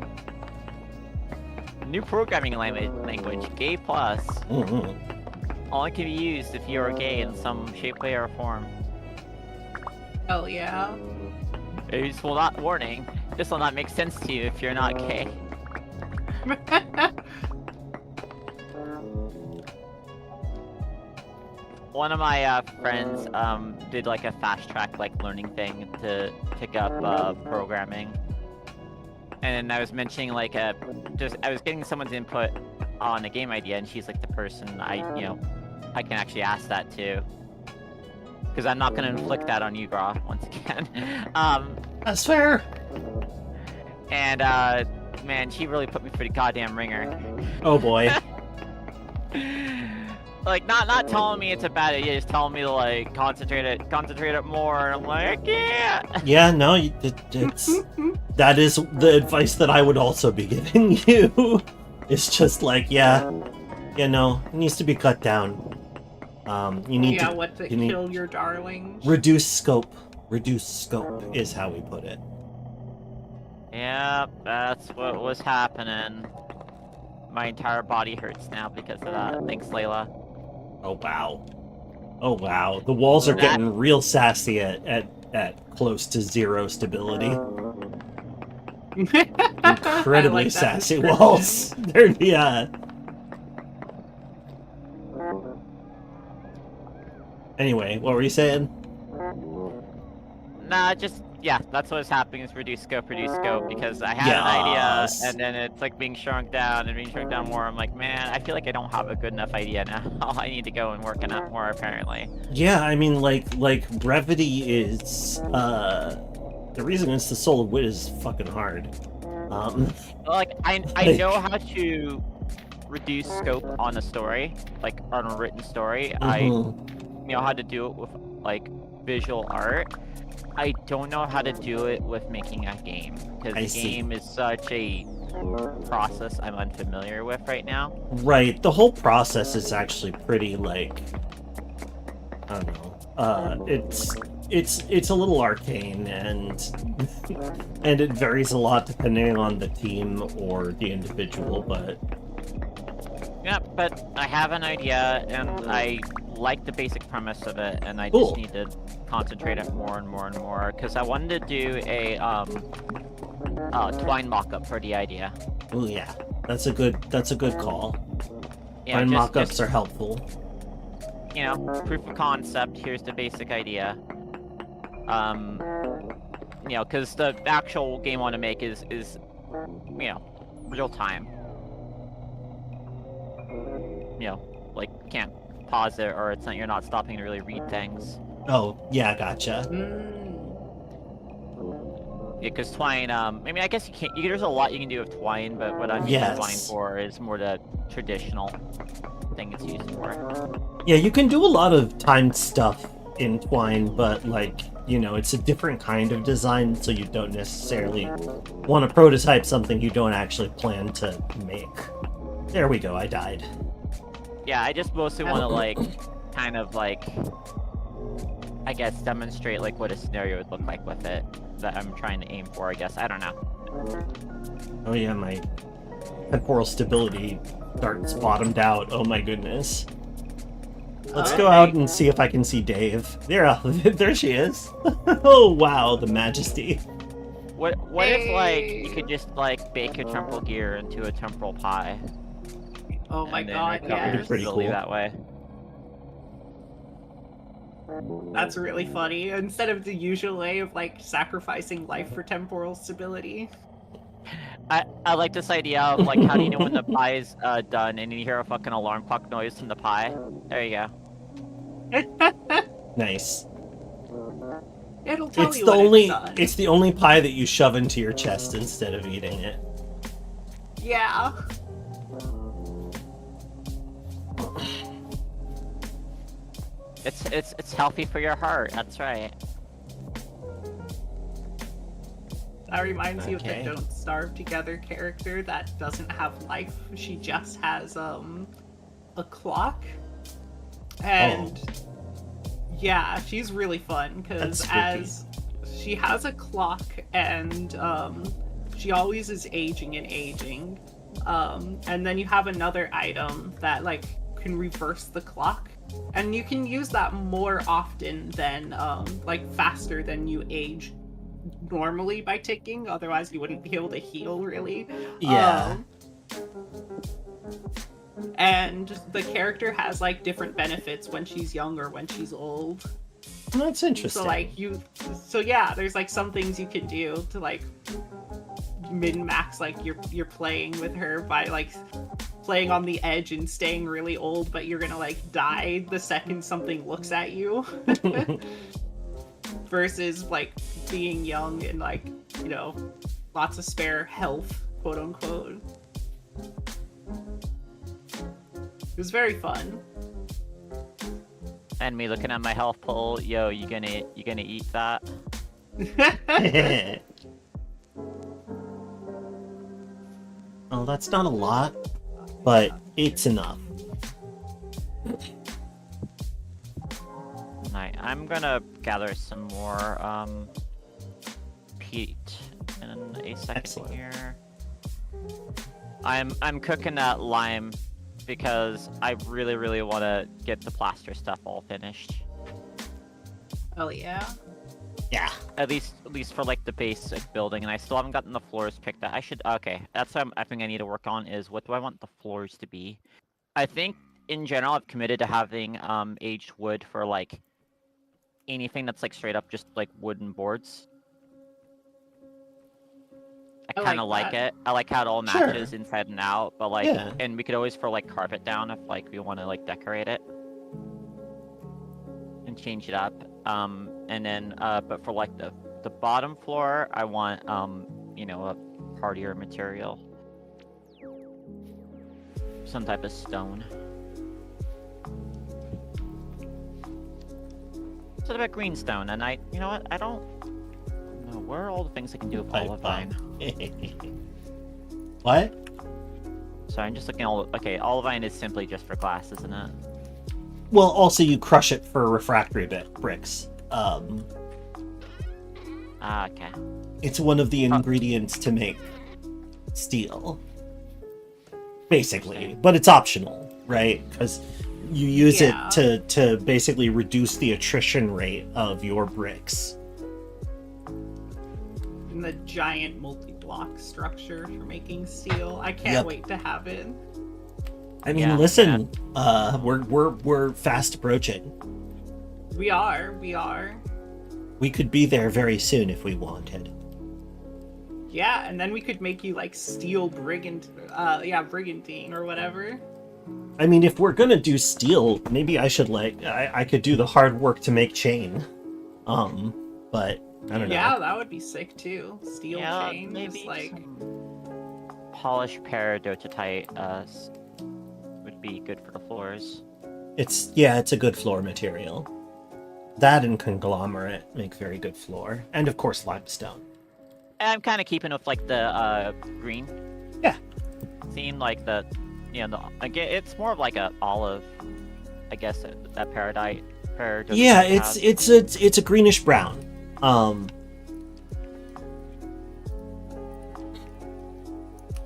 Speaker 1: New programming language, gay+.
Speaker 3: Mm-hmm.
Speaker 1: Only can be used if you are gay in some shape, way, or form.
Speaker 2: Hell yeah.
Speaker 1: This will not warning. This will not make sense to you if you're not gay. One of my friends did like a fast track like learning thing to pick up programming, and I was mentioning like I was getting someone's input on a game idea, and she's like the person I can actually ask that to, because I'm not gonna inflict that on you, Grahu, once again.
Speaker 3: That's fair.
Speaker 1: And man, she really put me through the goddamn ringer.
Speaker 3: Oh boy.
Speaker 1: Like not telling me it's a bad idea, just telling me to like concentrate it more, and I'm like, I can't.
Speaker 3: Yeah, no, that is the advice that I would also be giving you. It's just like, no, it needs to be cut down. You need to
Speaker 2: kill your darlings.
Speaker 3: reduce scope. Reduce scope is how we put it.
Speaker 1: Yep, that's what was happening. My entire body hurts now because of that. Thanks, Layla.
Speaker 3: Oh wow. Oh wow. The walls are getting real sassy at close to 0 stability. Incredibly
Speaker 2: like that
Speaker 3: sassy
Speaker 2: description.
Speaker 3: walls. There'd be Anyway, what were you saying?
Speaker 1: Nah, just yeah, that's what's happening is reduce scope, because I had an idea
Speaker 3: Yes.
Speaker 1: and then it's like being shrunk down and being shrunk down more. I'm like, man, I feel like I don't have a good enough idea now. I need to go and work on it more apparently.
Speaker 3: Yeah, I mean, like brevity is the reason it's the soul of wit is fucking hard.
Speaker 1: Like I
Speaker 3: Like-
Speaker 1: know how to reduce scope on a story, like on a written story. I know how to do it with like visual art. I don't know how to do it with making a game
Speaker 3: I
Speaker 1: because
Speaker 3: see.
Speaker 1: game is such a process I'm unfamiliar with right now.
Speaker 3: Right, the whole process is actually pretty like I don't know. It's a little arcane and and it varies a lot depending on the team or the individual, but
Speaker 1: Yeah, but I have an idea and I like the basic premise of it, and I
Speaker 3: Cool.
Speaker 1: just need to concentrate it more and more and more because I wanted to do a twine mock-up for the idea.
Speaker 3: oh yeah, that's a good call.
Speaker 1: Yeah,
Speaker 3: And
Speaker 1: just-
Speaker 3: mock-ups
Speaker 1: just,
Speaker 3: are helpful.
Speaker 1: you know, proof of concept. Here's the basic idea. You know, because the actual game I want to make is you know, real time. You know, like can't pause it or you're not stopping to really read things.
Speaker 3: Oh yeah, gotcha.
Speaker 1: Yeah, because twine. I mean, I guess you can't. There's a lot you can do with twine, but what I'm using
Speaker 3: Yes.
Speaker 1: twine for is more the traditional thing it's used for.
Speaker 3: Yeah, you can do a lot of timed stuff in Twine, but like, you know, it's a different kind of design, so you don't necessarily want to prototype something you don't actually plan to make. There we go, I died.
Speaker 1: Yeah, I just mostly want to like, kind of like, I guess demonstrate like what a scenario would look like with it that I'm trying to aim for. I guess I don't know.
Speaker 3: Oh yeah, my temporal stability darts bottomed out. Oh my goodness. Let's go out and see if I can see Dave. There she is. Oh wow, the majesty.
Speaker 1: What if like you could just like bake your temporal gear into a temporal pie?
Speaker 2: Oh my
Speaker 1: and then
Speaker 2: god,
Speaker 1: recover your
Speaker 2: yes.
Speaker 3: Pretty
Speaker 1: stability
Speaker 3: cool.
Speaker 1: that way.
Speaker 2: That's really funny. Instead of the usual way of like sacrificing life for temporal stability.
Speaker 1: I like this idea of like how do you know when the pie is done and you hear a fucking alarm clock noise from the pie? There you go.
Speaker 3: Nice.
Speaker 2: It'll tell
Speaker 3: It's
Speaker 2: you
Speaker 3: the
Speaker 2: when
Speaker 3: only
Speaker 2: it's done.
Speaker 3: it's the only pie that you shove into your chest instead of eating it.
Speaker 2: Yeah.
Speaker 1: It's healthy for your heart. That's right.
Speaker 2: That reminds you of the
Speaker 3: Okay.
Speaker 2: Don't Starve Together character that doesn't have life. She just has a clock. And yeah, she's really fun
Speaker 3: That's
Speaker 2: because
Speaker 3: spooky.
Speaker 2: as she has a clock and she always is aging and aging. And then you have another item that like can reverse the clock. And you can use that more often than like faster than you age normally by ticking, otherwise you wouldn't be able to heal really.
Speaker 3: Yeah.
Speaker 2: And the character has like different benefits when she's young or when she's old.
Speaker 3: That's interesting.
Speaker 2: So like so yeah, there's like some things you can do to like min-max like you're playing with her by like playing on the edge and staying really old, but you're gonna like die the second something looks at you. Versus like being young and like, you know, lots of spare health, quote unquote. It was very fun.
Speaker 1: And me looking at my health pool, yo, you gonna eat that?
Speaker 3: Oh, that's not a lot, but it's enough.
Speaker 1: Alright, I'm gonna gather some more peat in a second
Speaker 3: Excellent.
Speaker 1: here. I'm cooking that lime because I really want to get the plaster stuff all finished.
Speaker 2: Oh yeah.
Speaker 3: Yeah.
Speaker 1: At least for like the basic building, and I still haven't gotten the floors picked out. I should. Okay, that's what I think I need to work on is what do I want the floors to be. I think in general I've committed to having aged wood for like anything that's like straight up just like wooden boards. I
Speaker 2: I
Speaker 1: kind of
Speaker 2: like
Speaker 1: like
Speaker 2: that.
Speaker 1: it. I like how it all
Speaker 3: Sure.
Speaker 1: matches inside and out, but like,
Speaker 3: Yeah.
Speaker 1: and we could always throw like carpet down if like we want to like decorate it and change it up. And then but for like the bottom floor, I want you know, a hardier material, some type of stone. Sort of a greenstone, and you know what? I don't know where are all the things I can do with olivine.
Speaker 3: What?
Speaker 1: So I'm just looking at okay, olivine is simply just for glass, isn't it?
Speaker 3: Well, also you crush it for refractory bricks.
Speaker 1: Okay.
Speaker 3: It's one of the ingredients to make steel, basically, but it's optional, right? Because you use
Speaker 2: Yeah.
Speaker 3: it to basically reduce the attrition rate of your bricks.
Speaker 2: And the giant multi-block structure for making steel. I can't
Speaker 3: Yep.
Speaker 2: wait to have it.
Speaker 3: I mean,
Speaker 1: Yeah,
Speaker 3: listen, we're fast approaching.
Speaker 2: We are.
Speaker 3: We could be there very soon if we wanted.
Speaker 2: Yeah, and then we could make you like steel brigantine or whatever.
Speaker 3: I mean, if we're gonna do steel, maybe I should I could do the hard work to make chain. But I don't know.
Speaker 2: Yeah, that would be sick too. Steel
Speaker 1: Yeah,
Speaker 2: chain,
Speaker 1: maybe
Speaker 2: just like
Speaker 1: some polished peridotite would be good for the floors.
Speaker 3: It's a good floor material. That and conglomerate make very good floor, and of course limestone.
Speaker 1: And I'm kind of keeping with like the green.
Speaker 3: Yeah.
Speaker 1: Seem like the, you know, again, it's more of like a olive, I guess that peridotite.
Speaker 3: Yeah,
Speaker 1: has.
Speaker 3: it's a greenish brown.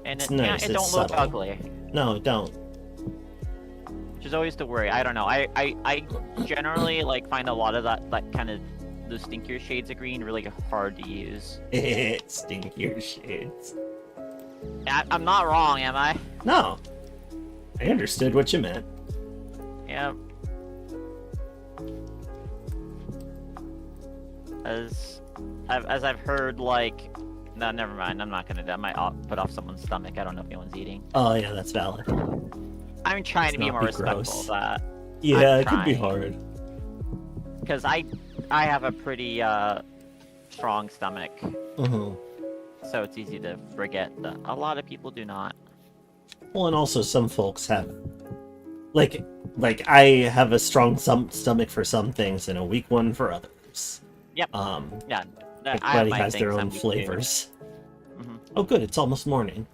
Speaker 1: And
Speaker 3: it's
Speaker 1: it,
Speaker 3: nice,
Speaker 1: yeah, it
Speaker 3: it's
Speaker 1: don't look
Speaker 3: subtle.
Speaker 1: ugly,
Speaker 3: No, don't.
Speaker 1: which is always the worry. I don't know. I generally like find a lot of that kind of the stinkier shades of green really hard to use.
Speaker 3: Stinkier shades.
Speaker 1: I'm not wrong, am I?
Speaker 3: No, I understood what you meant.
Speaker 1: Yeah. As I've heard, like, no, never mind. I'm not gonna. That might put off someone's stomach. I don't know if anyone's eating.
Speaker 3: Oh yeah, that's valid.
Speaker 1: I'm trying
Speaker 3: Let's
Speaker 1: to be
Speaker 3: not
Speaker 1: more
Speaker 3: be
Speaker 1: respectful
Speaker 3: gross.
Speaker 1: of that
Speaker 3: Yeah,
Speaker 1: I'm
Speaker 3: it could be
Speaker 1: trying.
Speaker 3: hard.
Speaker 1: because I have a pretty strong stomach,
Speaker 3: Uh-huh.
Speaker 1: so it's easy to forget that a lot of people do not.
Speaker 3: Well, and also some folks have, like I have a strong stomach for some things and a weak one for others.
Speaker 1: Yep. Yeah. I have
Speaker 3: Everybody
Speaker 1: my
Speaker 3: has their
Speaker 1: things I'm
Speaker 3: own
Speaker 1: weak to.
Speaker 3: flavors.
Speaker 1: Mhm.
Speaker 3: Oh, good. It's almost morning.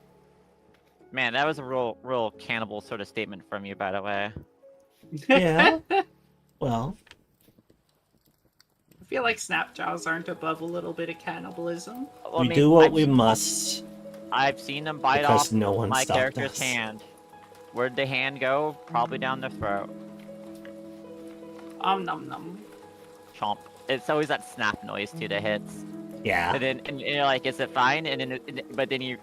Speaker 1: Man, that was a real cannibal sort of statement from you, by the way.
Speaker 3: Yeah. Well,
Speaker 2: I feel like Snapjaws aren't above a little bit of cannibalism.
Speaker 1: Well, I
Speaker 3: we
Speaker 1: mean,
Speaker 3: do what we must
Speaker 1: I've seen them bite
Speaker 3: because
Speaker 1: off
Speaker 3: no one
Speaker 1: my
Speaker 3: stopped
Speaker 1: character's
Speaker 3: us.
Speaker 1: hand. Where'd the hand go? Probably down their throat.
Speaker 2: Num num.
Speaker 1: Chomp. It's always that snap noise too that hits.
Speaker 3: Yeah.
Speaker 1: And then and you're like, is it fine? And then but then you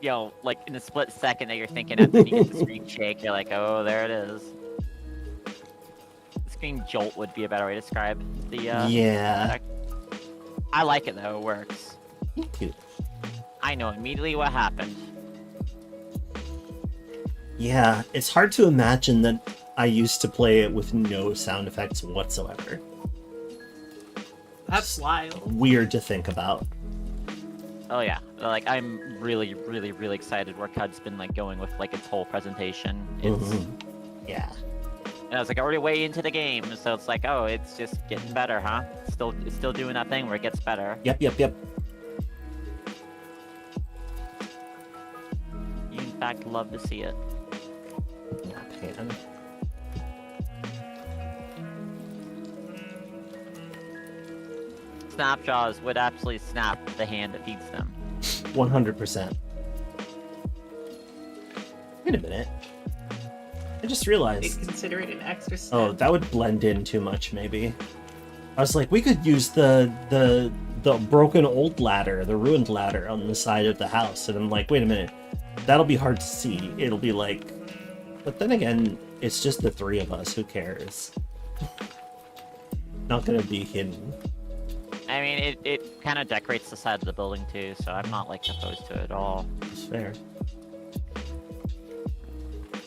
Speaker 1: know, like in a split second that you're thinking after you get the screen shake, you're like, oh, there it is. The screen jolt would be a better way to describe the
Speaker 3: Yeah.
Speaker 1: effect. I like it though, it works.
Speaker 3: Thank you.
Speaker 1: I know immediately what happened.
Speaker 3: Yeah, it's hard to imagine that I used to play it with no sound effects whatsoever.
Speaker 2: That's wild.
Speaker 3: Weird to think about.
Speaker 1: Oh yeah, like I'm really excited where CUD's been like going with like its whole presentation. It's
Speaker 3: Mhm. Yeah.
Speaker 1: and I was like already way into the game, so it's like, oh, it's just getting better, huh? It's still doing that thing where it gets better.
Speaker 3: Yep.
Speaker 1: You in fact love to see it.
Speaker 3: Pan.
Speaker 1: Snapjaws would absolutely snap the hand that feeds them.
Speaker 3: 100%. Wait a minute. I just
Speaker 2: They'd
Speaker 3: realized.
Speaker 2: consider it an extra step.
Speaker 3: Oh, that would blend in too much, maybe. I was like, we could use the broken old ladder, the ruined ladder on the side of the house. And I'm like, wait a minute, that'll be hard to see. It'll be like, but then again, it's just the three of us. Who cares? Not gonna be hidden.
Speaker 1: I mean, it kind of decorates the side of the building too, so I'm not like opposed to it at all.
Speaker 3: It's fair.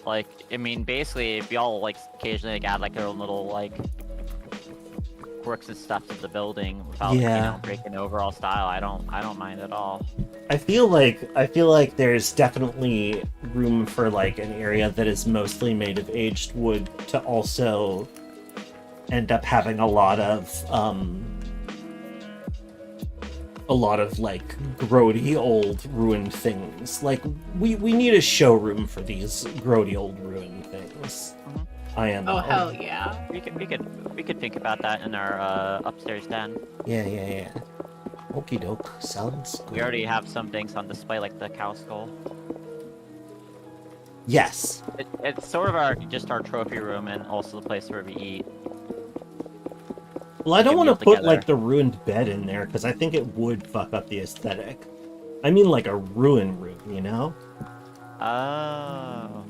Speaker 1: Like, I mean, basically, if y'all like occasionally like, add like their own little like quirks and stuff to the building without
Speaker 3: Yeah.
Speaker 1: breaking the overall style, I don't mind at all.
Speaker 3: I feel like there's definitely room for like an area that is mostly made of aged wood to also end up having a lot of like grody old ruined things. Like we need a showroom for these grody old ruined things.
Speaker 1: Mhm.
Speaker 3: I am.
Speaker 2: Oh hell yeah.
Speaker 1: We could think about that in our upstairs den.
Speaker 3: Yeah. Okie doke. Sounds good.
Speaker 1: We already have some things on display, like the cow skull.
Speaker 3: Yes.
Speaker 1: It's sort of just our trophy room and also the place where we eat.
Speaker 3: Well, I don't
Speaker 1: can
Speaker 3: want to
Speaker 1: meal
Speaker 3: put
Speaker 1: together.
Speaker 3: like the ruined bed in there because I think it would fuck up the aesthetic. I mean, like a ruin room, you know?
Speaker 1: Oh,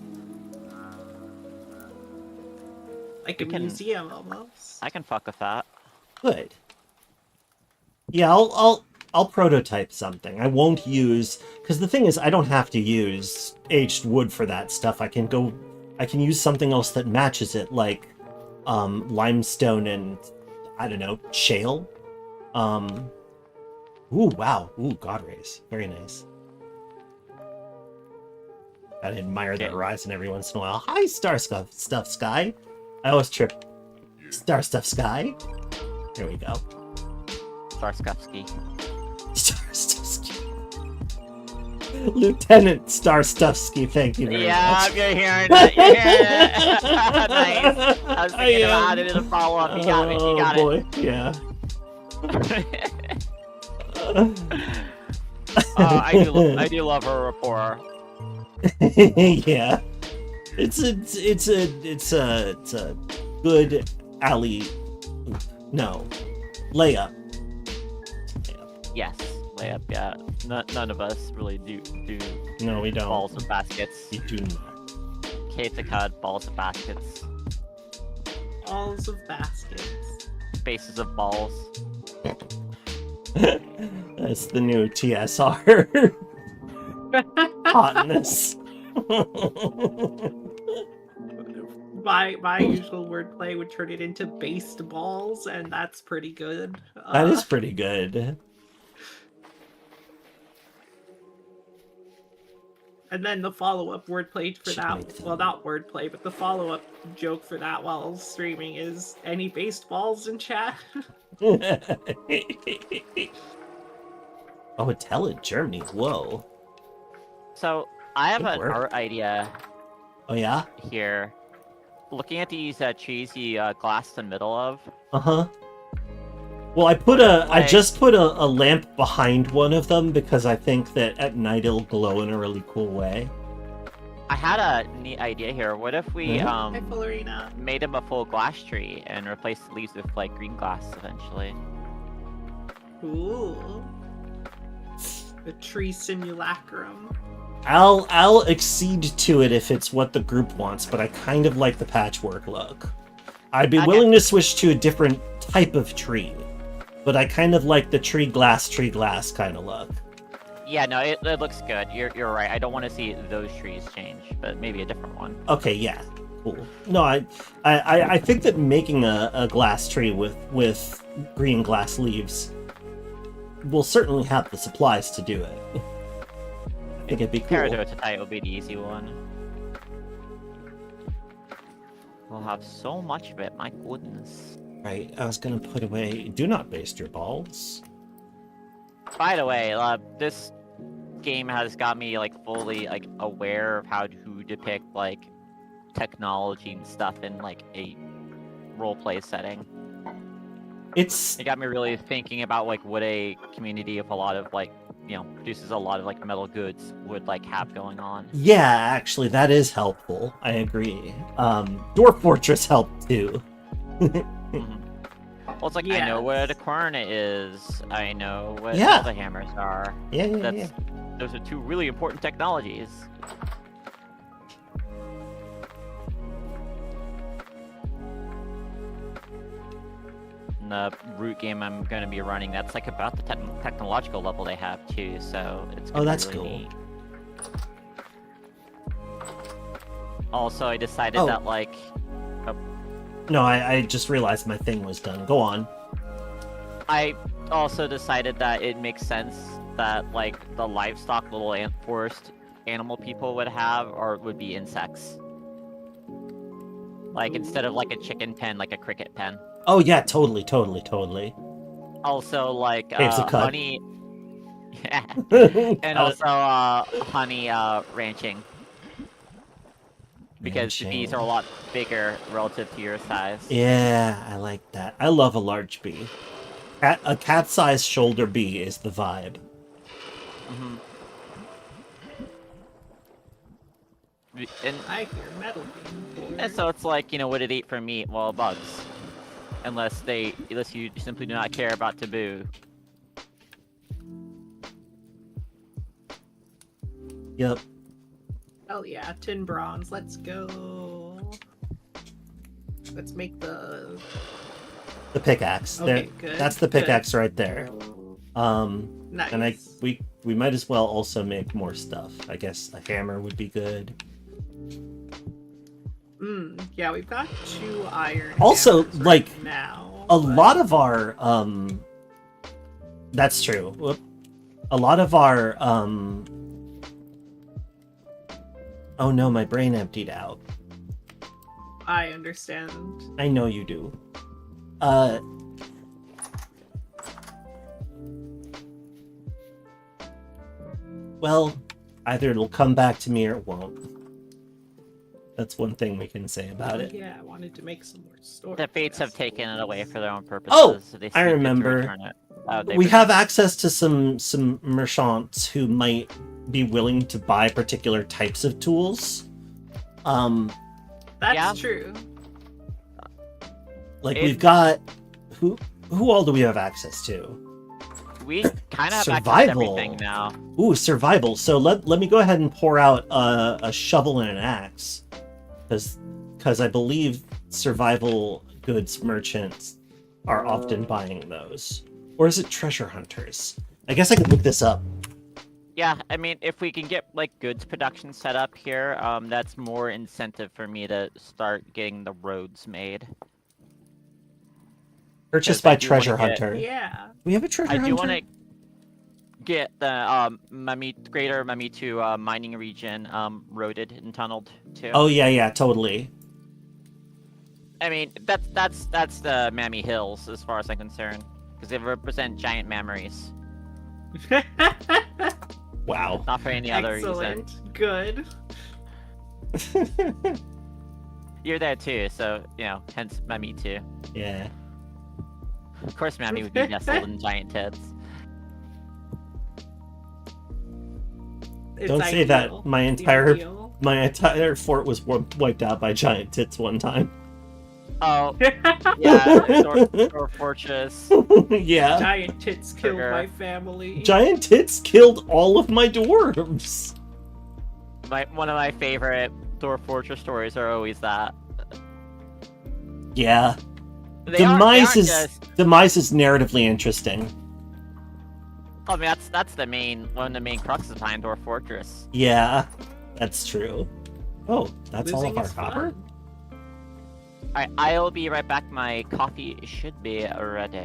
Speaker 2: Like a
Speaker 1: We can-
Speaker 2: museum almost.
Speaker 1: I can fuck with that.
Speaker 3: Good. Yeah, I'll prototype something. I won't use because the thing is, I don't have to use aged wood for that stuff. I can use something else that matches it, like limestone and I don't know, shale. Ooh, wow. Ooh, God rays. Very nice. I admire the
Speaker 1: Okay.
Speaker 3: horizon every once in a while. Hi, Star Stuff Sky. I always trip. Star Stuff Sky. There we go.
Speaker 1: Starskovsky.
Speaker 3: Star Stuffsky. Lieutenant Star Stuffsky, thank you very
Speaker 1: Yeah,
Speaker 3: much.
Speaker 1: you're hearing that. You're hearing it. Nice. I was thinking about how to do the follow up. You got it. You got
Speaker 3: Oh boy, yeah.
Speaker 1: I do love her rapport.
Speaker 3: Yeah. It's a good alley. No, layup.
Speaker 1: Yes, layup. Yeah, none of us really do
Speaker 3: No, we don't.
Speaker 1: balls of baskets.
Speaker 3: We do not.
Speaker 1: Kate to cut balls of baskets,
Speaker 2: Balls of baskets.
Speaker 1: bases of balls.
Speaker 3: That's the new TSR. Hotness.
Speaker 2: My usual wordplay would turn it into based balls, and that's pretty good.
Speaker 3: That is pretty good.
Speaker 2: And then the follow-up wordplay for
Speaker 3: Should
Speaker 2: that,
Speaker 3: make them.
Speaker 2: well, not wordplay, but the follow-up joke for that while streaming is, any based balls in chat?
Speaker 3: Oh, a talent Germany. Whoa.
Speaker 1: So I have
Speaker 3: Good
Speaker 1: an
Speaker 3: work.
Speaker 1: art idea
Speaker 3: Oh yeah.
Speaker 1: here. Looking at these trees you glassed the middle of.
Speaker 3: Uh-huh. Well, I
Speaker 1: Like-
Speaker 3: just put a lamp behind one of them because I think that at night it'll glow in a really cool way.
Speaker 1: I had a neat idea here. What if we
Speaker 3: Yeah.
Speaker 2: Hi, Fularina.
Speaker 1: made him a full glass tree and replaced the leaves with like green glass eventually?
Speaker 2: Ooh. The tree simulacrum.
Speaker 3: I'll accede to it if it's what the group wants, but I kind of like the patchwork look. I'd be
Speaker 1: Okay.
Speaker 3: willing to switch to a different type of tree, but I kind of like the tree glass kind of look.
Speaker 1: Yeah, no, it looks good. You're right. I don't want to see those trees change, but maybe a different one.
Speaker 3: Okay, yeah, cool. No, I think that making a glass tree with green glass leaves will certainly have the supplies to do it. I think it'd be cool.
Speaker 1: Paradotatai will be the easy one. We'll have so much of it, my goodness.
Speaker 3: Right, I was gonna put away. Do not baste your balls.
Speaker 1: By the way, this game has got me like fully like aware of how to depict like technology and stuff in like a roleplay setting.
Speaker 3: It's
Speaker 1: It got me really thinking about like what a community of a lot of like, you know, produces a lot of like metal goods would like have going on.
Speaker 3: yeah, actually, that is helpful. I agree. Dwarf Fortress helped too.
Speaker 1: Mhm. Well, it's like I know what a
Speaker 2: Yes.
Speaker 1: coordinate is. I know what
Speaker 3: Yeah.
Speaker 1: all the hammers are.
Speaker 3: Yeah.
Speaker 1: Those are two really important technologies. And the root game I'm going to be running, that's like about the technological level they have too, so it's
Speaker 3: Oh,
Speaker 1: gonna
Speaker 3: that's
Speaker 1: be really
Speaker 3: cool.
Speaker 1: neat. Also, I decided
Speaker 3: Oh.
Speaker 1: that like
Speaker 3: No, I just realized my thing was done. Go on.
Speaker 1: I also decided that it makes sense that like the livestock little forest animal people would have or would be insects. Like instead of like a chicken pen, like a cricket pen.
Speaker 3: Oh yeah, totally.
Speaker 1: Also like
Speaker 3: Caves of Cud.
Speaker 1: honey yeah. And
Speaker 3: Got it.
Speaker 1: also honey ranching. Because the bees
Speaker 3: Ranching.
Speaker 1: are a lot bigger relative to your size.
Speaker 3: Yeah, I like that. I love a large bee. A cat-sized shoulder bee is the vibe.
Speaker 1: Mhm. And
Speaker 2: I hear metal being
Speaker 1: And so it's like, what did it eat for meat? Well, bugs. Unless you simply do not care about taboo.
Speaker 3: Yep.
Speaker 2: Oh yeah, tin bronze. Let's go. Let's make the.
Speaker 3: The pickaxe.
Speaker 2: Okay,
Speaker 3: There,
Speaker 2: good.
Speaker 3: that's the pickaxe right there.
Speaker 2: Nice.
Speaker 3: And we might as well also make more stuff. I guess a hammer would be good.
Speaker 2: Yeah, we've got 2 iron.
Speaker 3: Also,
Speaker 2: hammers
Speaker 3: like,
Speaker 2: right now.
Speaker 3: A
Speaker 2: but-
Speaker 3: lot of our that's true. Whoop. A lot of our oh no, my brain emptied out.
Speaker 2: I understand.
Speaker 3: I know you do. Well, either it'll come back to me or it won't. That's one thing we can say about it.
Speaker 2: Yeah, I wanted to make some more storage.
Speaker 1: The fates have
Speaker 2: chests.
Speaker 1: taken it away for their own purposes.
Speaker 3: Oh,
Speaker 1: so they
Speaker 3: I
Speaker 1: see fit to
Speaker 3: remember.
Speaker 1: return it.
Speaker 3: We have access to some merchants who might be willing to buy particular types of tools.
Speaker 2: That's
Speaker 1: Yeah.
Speaker 2: true.
Speaker 3: Like
Speaker 1: It-
Speaker 3: we've got who all do we have access to?
Speaker 1: We kind of have access to
Speaker 3: Survival.
Speaker 1: everything now.
Speaker 3: Ooh, survival. So let me go ahead and pour out a shovel and an axe, because I believe survival goods merchants are often buying those. Or is it treasure hunters? I guess I could look this up.
Speaker 1: Yeah, I mean, if we can get like goods production set up here, that's more incentive for me to start getting the roads made.
Speaker 3: Purchased
Speaker 1: Because I
Speaker 3: by
Speaker 1: do wanna
Speaker 3: treasure
Speaker 1: get-
Speaker 3: hunter.
Speaker 2: Yeah.
Speaker 3: We have a treasure
Speaker 1: I
Speaker 3: hunter.
Speaker 1: do want to get the greater Mamitu mining region roaded and tunneled too.
Speaker 3: Oh yeah, totally.
Speaker 1: I mean, that's the Mammy Hills as far as I'm concerned, because they represent giant memories.
Speaker 3: Wow.
Speaker 1: Not for any other reason.
Speaker 2: Excellent. Good.
Speaker 1: You're there too, so hence Mammy too.
Speaker 3: Yeah.
Speaker 1: Of course, Mammy would be nestled in giant tits.
Speaker 2: It's
Speaker 3: Don't say that.
Speaker 2: ideal.
Speaker 3: My
Speaker 2: It's
Speaker 3: entire fort was wiped out by giant tits one time.
Speaker 1: Oh,
Speaker 2: ideal.
Speaker 1: yeah, Door Fortress.
Speaker 3: Yeah.
Speaker 2: Giant tits killed
Speaker 1: Trigger.
Speaker 2: my family.
Speaker 3: Giant tits killed all of my dwarves.
Speaker 1: One of my favorite Door Fortress stories are always that.
Speaker 3: Yeah.
Speaker 1: They aren't
Speaker 3: Demise is narratively interesting.
Speaker 1: I mean, that's one of the main cruxes behind Door Fortress.
Speaker 3: Yeah, that's true. Oh, that's all
Speaker 2: Losing
Speaker 3: of our
Speaker 2: is
Speaker 3: copper?
Speaker 2: fun.
Speaker 1: Alright, I'll be right back. My coffee should be ready.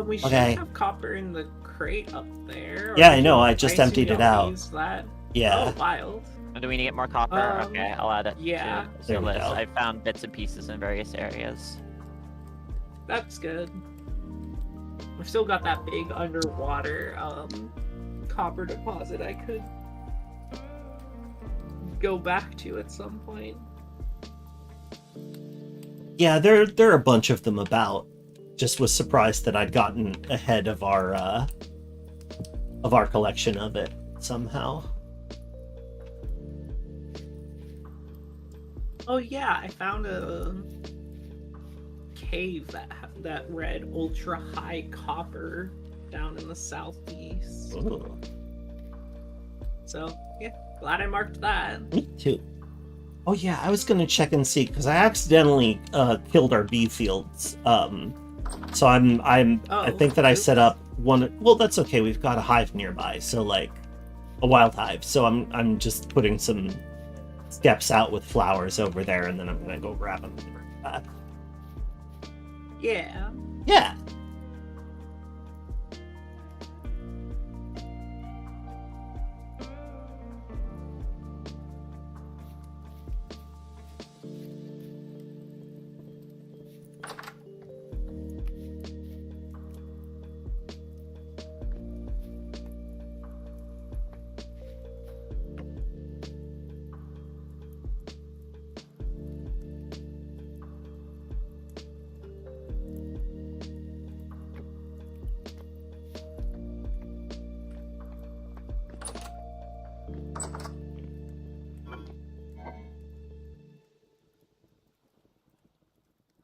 Speaker 2: We should
Speaker 3: Okay.
Speaker 2: have copper in the crate up there. or
Speaker 3: Yeah, I
Speaker 2: did
Speaker 3: know,
Speaker 2: you-
Speaker 3: I just
Speaker 2: assume
Speaker 3: emptied it
Speaker 2: y'all
Speaker 3: out.
Speaker 2: used that?
Speaker 3: Yeah.
Speaker 2: Oh, wild.
Speaker 1: Do we need to get more copper? Okay, I'll add it
Speaker 2: yeah.
Speaker 1: to
Speaker 3: There
Speaker 1: the
Speaker 3: we
Speaker 1: list.
Speaker 3: go.
Speaker 1: I found bits and pieces in various areas.
Speaker 2: That's good. I've still got that big underwater copper deposit I could go back to at some point.
Speaker 3: Yeah, there are a bunch of them about. Just was surprised that I'd gotten ahead of our collection of it somehow.
Speaker 2: Oh yeah, I found a cave that read ultra high copper down in the southeast.
Speaker 3: Ooh,
Speaker 2: So yeah, glad I marked that.
Speaker 3: me too. Oh yeah, I was gonna check and see because I accidentally killed our bee fields. So I think that I set up one. Well, that's okay. We've got a hive nearby, so like a wild hive. So I'm just putting some steps out with flowers over there, and then I'm gonna go grab them.
Speaker 2: Yeah.
Speaker 3: Yeah.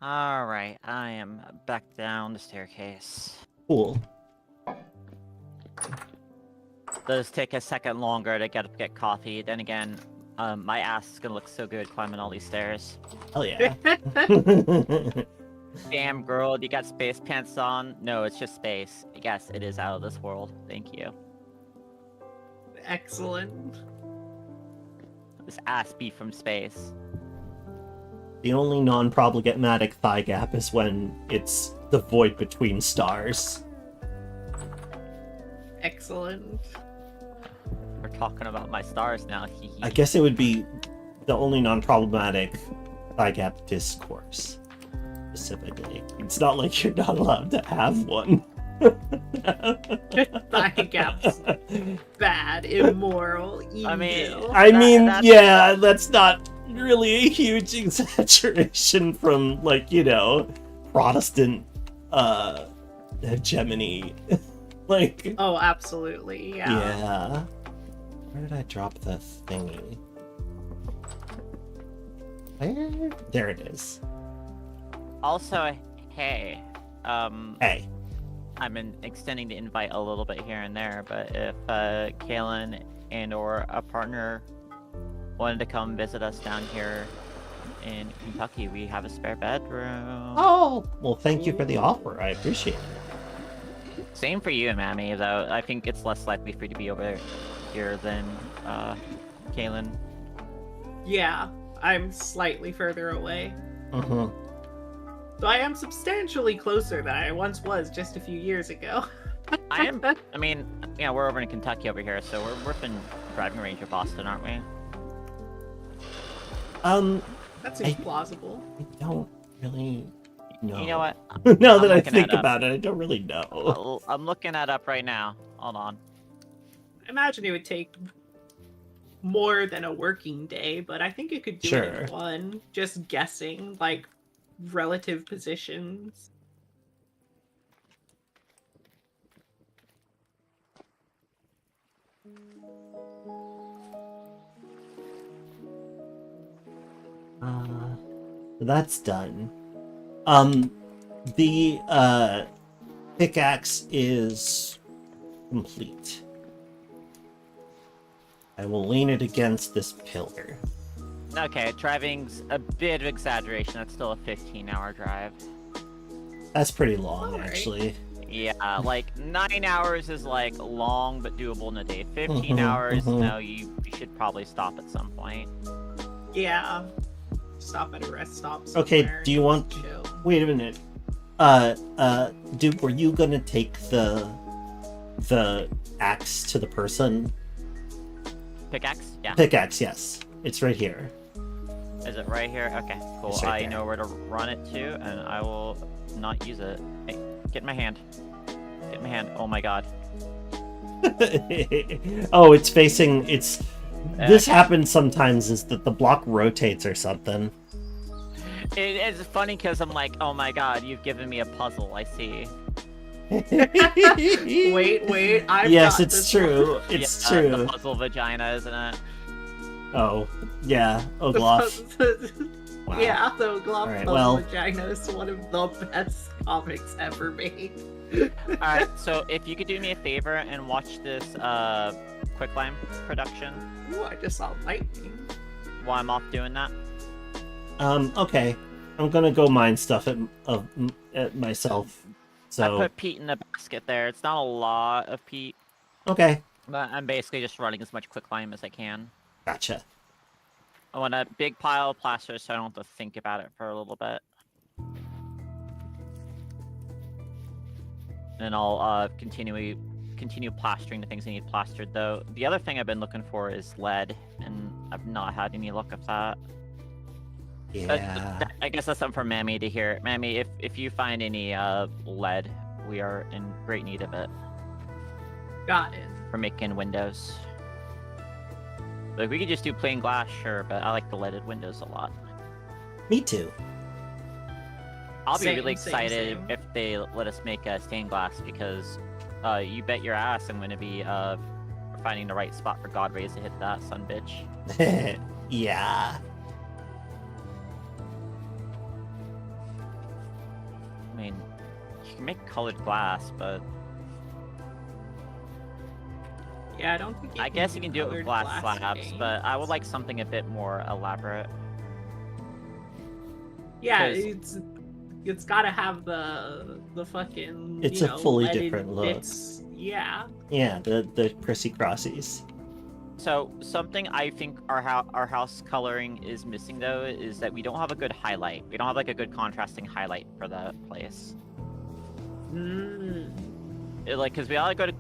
Speaker 1: Alright, I am back down the staircase.
Speaker 3: Cool.
Speaker 1: Does take a second longer to get coffee. Then again, my ass is gonna look so good climbing all these stairs.
Speaker 3: Hell yeah.
Speaker 1: Damn, girl, you got space pants on? No, it's just space. Yes, it is out of this world. Thank you.
Speaker 2: Excellent.
Speaker 1: This ass be from space.
Speaker 3: The only non-problematic thigh gap is when it's the void between stars.
Speaker 2: Excellent.
Speaker 1: We're talking about my stars now.
Speaker 3: I guess it would be the only non-problematic thigh gap discourse, specifically. It's not like you're not allowed to have one.
Speaker 2: Thigh gaps. Bad, immoral, evil.
Speaker 1: I
Speaker 3: mean,
Speaker 1: that's-
Speaker 3: yeah, that's not really a huge exaggeration from, like, you know, Protestant hegemony. Like,
Speaker 2: Oh, absolutely, yeah.
Speaker 3: yeah. Where did I drop the thingy? Where? There it is.
Speaker 1: Also, hey,
Speaker 3: Hey.
Speaker 1: I've been extending the invite a little bit here and there, but if Kalen and or a partner wanted to come visit us down here in Kentucky, we have a spare bedroom.
Speaker 3: Oh, well, thank you for the offer. I appreciate it.
Speaker 1: Same for you, Mammy, though. I think it's less likely for you to be over here than Kalen.
Speaker 2: Yeah, I'm slightly further away.
Speaker 3: Uh-huh.
Speaker 2: So I am substantially closer than I once was just a few years ago.
Speaker 1: I mean, yeah, we're over in Kentucky over here, so we're within driving range of Boston, aren't we?
Speaker 2: That seems plausible.
Speaker 3: I don't really know.
Speaker 1: You know what?
Speaker 3: Now that
Speaker 1: I'm
Speaker 3: I
Speaker 1: looking
Speaker 3: think
Speaker 1: that up.
Speaker 3: about it, I don't really know.
Speaker 1: I'm looking that up right now. Hold on.
Speaker 2: I imagine it would take more than a working day, but I think it could do it
Speaker 3: Sure.
Speaker 2: in one. Just guessing, like, relative positions.
Speaker 3: That's done. The pickaxe is complete. I will lean it against this pillar.
Speaker 1: Okay, driving's a bit of exaggeration. That's still a 15-hour drive.
Speaker 3: That's pretty long,
Speaker 2: Alright.
Speaker 3: actually.
Speaker 1: Yeah, like 9 hours is like long but doable in a day. 15
Speaker 3: Mhm,
Speaker 1: hours,
Speaker 3: mhm.
Speaker 1: no, you should probably stop at some point.
Speaker 2: Yeah. Stop at a rest stop
Speaker 3: Okay,
Speaker 2: somewhere
Speaker 3: do you
Speaker 2: and
Speaker 3: want-
Speaker 2: chill.
Speaker 3: Wait a minute. Duke, were you gonna take the axe to the person?
Speaker 1: Pickaxe? Yeah.
Speaker 3: Pickaxe, yes. It's right here.
Speaker 1: Is it right here? Okay, cool.
Speaker 3: It's right
Speaker 1: I
Speaker 3: there.
Speaker 1: know where to run it to, and I will not use it. Hey, get in my hand. Get in my hand. Oh my god.
Speaker 3: Oh, it's facing. This
Speaker 1: Okay.
Speaker 3: happens sometimes. Is that the block rotates or something?
Speaker 1: It's funny because I'm like, oh my god, you've given me a puzzle. I see.
Speaker 2: Wait, I've
Speaker 3: Yes,
Speaker 2: got
Speaker 3: it's
Speaker 2: this
Speaker 3: true.
Speaker 2: one.
Speaker 3: It's
Speaker 1: Yeah,
Speaker 3: true.
Speaker 1: The puzzle vagina, isn't it?
Speaker 3: Oh, yeah. Oh,
Speaker 2: The
Speaker 3: gloss.
Speaker 2: pu-
Speaker 3: Wow.
Speaker 2: Yeah, though Glob's
Speaker 3: Alright, well-
Speaker 2: Vagina is one of the best comics ever made.
Speaker 1: Alright, so if you could do me a favor and watch this quicklime production
Speaker 2: Ooh, I just saw lightning.
Speaker 1: while I'm off doing that.
Speaker 3: Okay. I'm gonna go mine stuff at myself.
Speaker 1: I
Speaker 3: So,
Speaker 1: put peat in the basket there. It's not a lot of peat,
Speaker 3: okay.
Speaker 1: but I'm basically just running as much quicklime as I can.
Speaker 3: Gotcha.
Speaker 1: I want a big pile of plaster so I don't have to think about it for a little bit. And I'll continue plastering the things I need plastered, though. The other thing I've been looking for is lead, and I've not had any luck with that.
Speaker 3: Yeah.
Speaker 1: I guess that's something for Mammy to hear. Mammy, if you find any lead, we are in great need of it
Speaker 2: Got it.
Speaker 1: for making windows. Like, we could just do plain glass, sure, but I like the leaded windows a lot.
Speaker 3: Me too.
Speaker 1: I'll be
Speaker 2: Same,
Speaker 1: really
Speaker 2: same,
Speaker 1: excited
Speaker 2: same.
Speaker 1: if they let us make stained glass, because you bet your ass I'm going to be finding the right spot for God Rays to hit that son bitch.
Speaker 3: Yeah.
Speaker 1: I mean, you can make colored glass, but
Speaker 2: Yeah, I don't think
Speaker 1: I guess you can do it with
Speaker 2: colored
Speaker 1: glass slabs,
Speaker 2: paint.
Speaker 1: but I would like something a bit more elaborate.
Speaker 2: Yeah,
Speaker 1: 'cause-
Speaker 2: it's gotta have the fucking.
Speaker 3: It's
Speaker 2: you
Speaker 3: a
Speaker 2: know,
Speaker 3: fully
Speaker 2: leaded
Speaker 3: different look.
Speaker 2: bits. Yeah.
Speaker 3: Yeah, the prissy crossies.
Speaker 1: So something I think our house coloring is missing, though, is that we don't have a good highlight. We don't have like a good contrasting highlight for the place.
Speaker 2: Mm.
Speaker 1: Because we all got a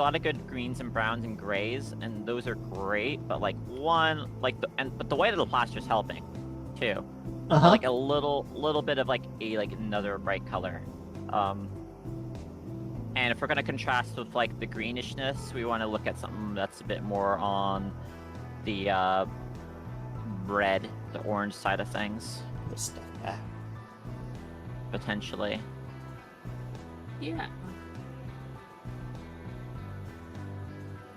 Speaker 1: lot of good greens and browns and grays, and those are great. But like but the white of the plaster is helping, too.
Speaker 3: Uh-huh.
Speaker 1: Like a little bit of like another bright color. And if we're gonna contrast with like the greenishness, we want to look at something that's a bit more on the red, the orange side of things,
Speaker 3: The stuff back.
Speaker 1: potentially.
Speaker 2: Yeah.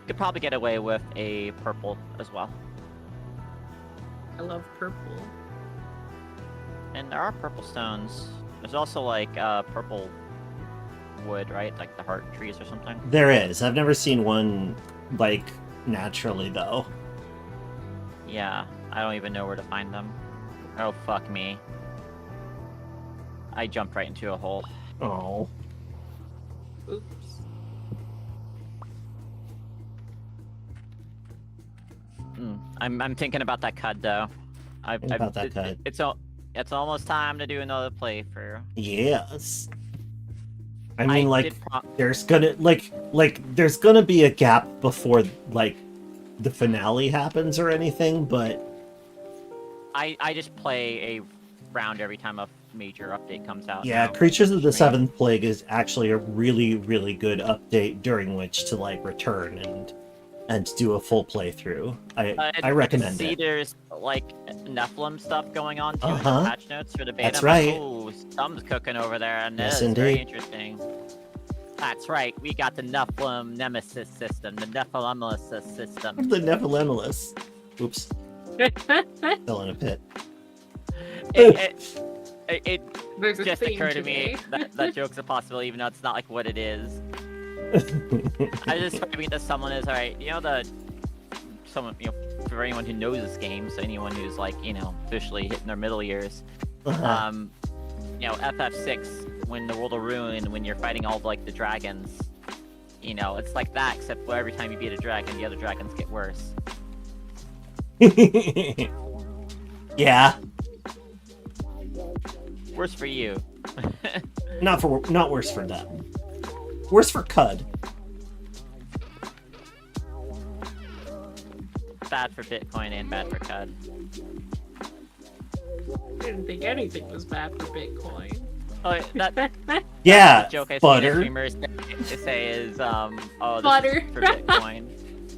Speaker 1: Could probably get away with a purple as well.
Speaker 2: I love purple.
Speaker 1: And there are purple stones. There's also like purple wood, right? Like the heart trees or something.
Speaker 3: There is. I've never seen one, like, naturally, though.
Speaker 1: Yeah, I don't even know where to find them. Oh, fuck me. I jumped right into a hole.
Speaker 3: Oh.
Speaker 2: Oops.
Speaker 1: I'm thinking about that cud, though.
Speaker 3: About that cud.
Speaker 1: It's almost time to do another playthrough.
Speaker 3: Yes. I mean,
Speaker 1: I
Speaker 3: like,
Speaker 1: did
Speaker 3: there's gonna, there's gonna be a gap before, like, the finale happens or anything, but...
Speaker 1: I just play a round every time a major update comes out.
Speaker 3: Yeah,
Speaker 1: now.
Speaker 3: Creatures of the
Speaker 1: I mean,
Speaker 3: Seventh Plague is actually a really, really good update during which to, like, return and do a full playthrough. I recommend
Speaker 1: see
Speaker 3: it.
Speaker 1: there's like Nephilim stuff going on too in
Speaker 3: Uh-huh.
Speaker 1: the patch notes for the beta.
Speaker 3: That's
Speaker 1: I'm like,
Speaker 3: right.
Speaker 1: ooh, something's cooking over there, and
Speaker 3: Yes,
Speaker 1: this is very
Speaker 3: indeed.
Speaker 1: interesting. That's right, we got the Nephilim Nemesis system, the Nephilimus system.
Speaker 3: The Nephilimus. Oops, fell in a pit.
Speaker 1: It
Speaker 2: There's a
Speaker 1: just
Speaker 2: theme
Speaker 1: occurred to me
Speaker 2: today.
Speaker 1: that joke's a possibility, even though it's not like what it is. I just describing to someone as, alright, someone, for anyone who knows this game, so anyone who's like, officially hitting their middle years,
Speaker 3: Uh-huh.
Speaker 1: FF6, when the World of Ruin, when you're fighting all like the dragons, it's like that, except for every time you beat a dragon, the other dragons get worse.
Speaker 3: Yeah,
Speaker 1: Worse for you.
Speaker 3: not worse for them. Worse for Cud.
Speaker 1: Bad for Bitcoin and bad for CUD.
Speaker 2: I didn't think anything was bad for Bitcoin.
Speaker 1: Oh, that
Speaker 3: Yeah,
Speaker 1: joke I see
Speaker 3: butter.
Speaker 1: streamers say is, oh, this
Speaker 2: Butter.
Speaker 1: is for Bitcoin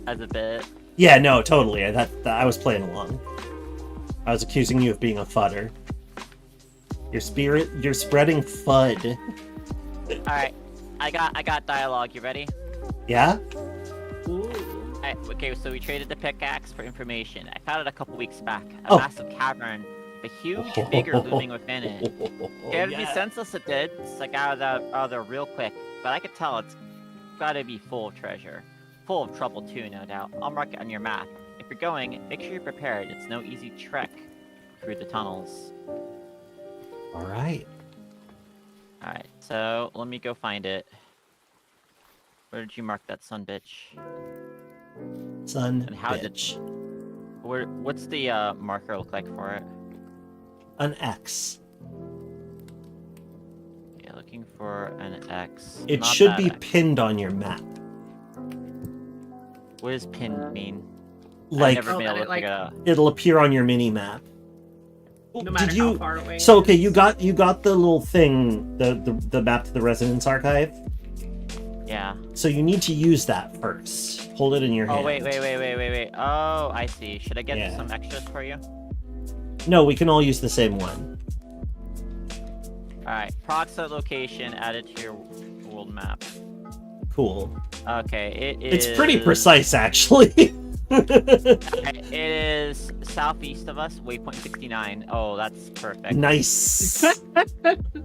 Speaker 1: as a bit.
Speaker 3: Yeah, no, totally. I was playing along. I was accusing you of being a fudder. You're spreading FUD.
Speaker 1: Alright, I got dialogue. You ready?
Speaker 3: Yeah?
Speaker 2: Ooh.
Speaker 1: Okay, so we traded the pickaxe for information. I found it a couple weeks back. A
Speaker 3: Oh.
Speaker 1: massive cavern the huge figure looming within it. Scared me
Speaker 3: Yeah.
Speaker 1: senseless it did. It's like out of there real quick, but I could tell it's gotta be full of treasure. Full of trouble too, no doubt. I'll mark it on your map. If you're going, make sure you're prepared. It's no easy trek through the tunnels.
Speaker 3: Alright.
Speaker 1: Alright, so let me go find it. Where did you mark that son bitch?
Speaker 3: Son,
Speaker 1: And how did-
Speaker 3: bitch.
Speaker 1: What's the marker look like for it?
Speaker 3: An X.
Speaker 1: Yeah, looking for an X.
Speaker 3: It
Speaker 1: Not
Speaker 3: should
Speaker 1: that
Speaker 3: be
Speaker 1: X.
Speaker 3: pinned on your map.
Speaker 1: What does pinned mean? I've
Speaker 3: Like,
Speaker 1: never been
Speaker 2: Oh,
Speaker 1: able
Speaker 2: that
Speaker 1: to
Speaker 2: it,
Speaker 1: figure it out.
Speaker 3: it'll appear on your mini map.
Speaker 2: No matter
Speaker 3: Did you?
Speaker 2: how far away.
Speaker 3: So
Speaker 2: it
Speaker 3: okay,
Speaker 2: is.
Speaker 3: you got the little thing, the map to the Resonance Archive.
Speaker 1: Yeah.
Speaker 3: So you need to use that first. Hold it in your hand.
Speaker 1: Oh, wait. Oh, I see. Should I get
Speaker 3: Yeah.
Speaker 1: some extras for you?
Speaker 3: No, we can all use the same one.
Speaker 1: Alright, proximate location added to your world map.
Speaker 3: Cool.
Speaker 1: Okay, it is...
Speaker 3: It's pretty precise, actually.
Speaker 1: Okay, it is southeast of us, waypoint 69. Oh, that's perfect.
Speaker 3: Nice.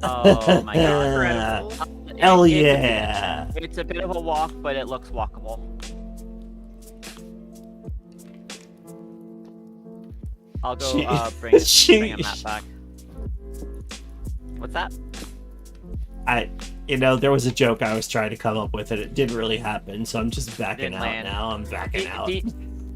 Speaker 1: Oh my god.
Speaker 2: Incredible.
Speaker 3: Hell
Speaker 1: It's a bit-
Speaker 3: yeah.
Speaker 1: It's a bit of a walk, but it looks walkable. I'll go bring a map back. What's that?
Speaker 3: There was a joke I was trying to come up with and it didn't really happen, so I'm just backing
Speaker 1: Didn't
Speaker 3: out
Speaker 1: land.
Speaker 3: now. I'm backing out.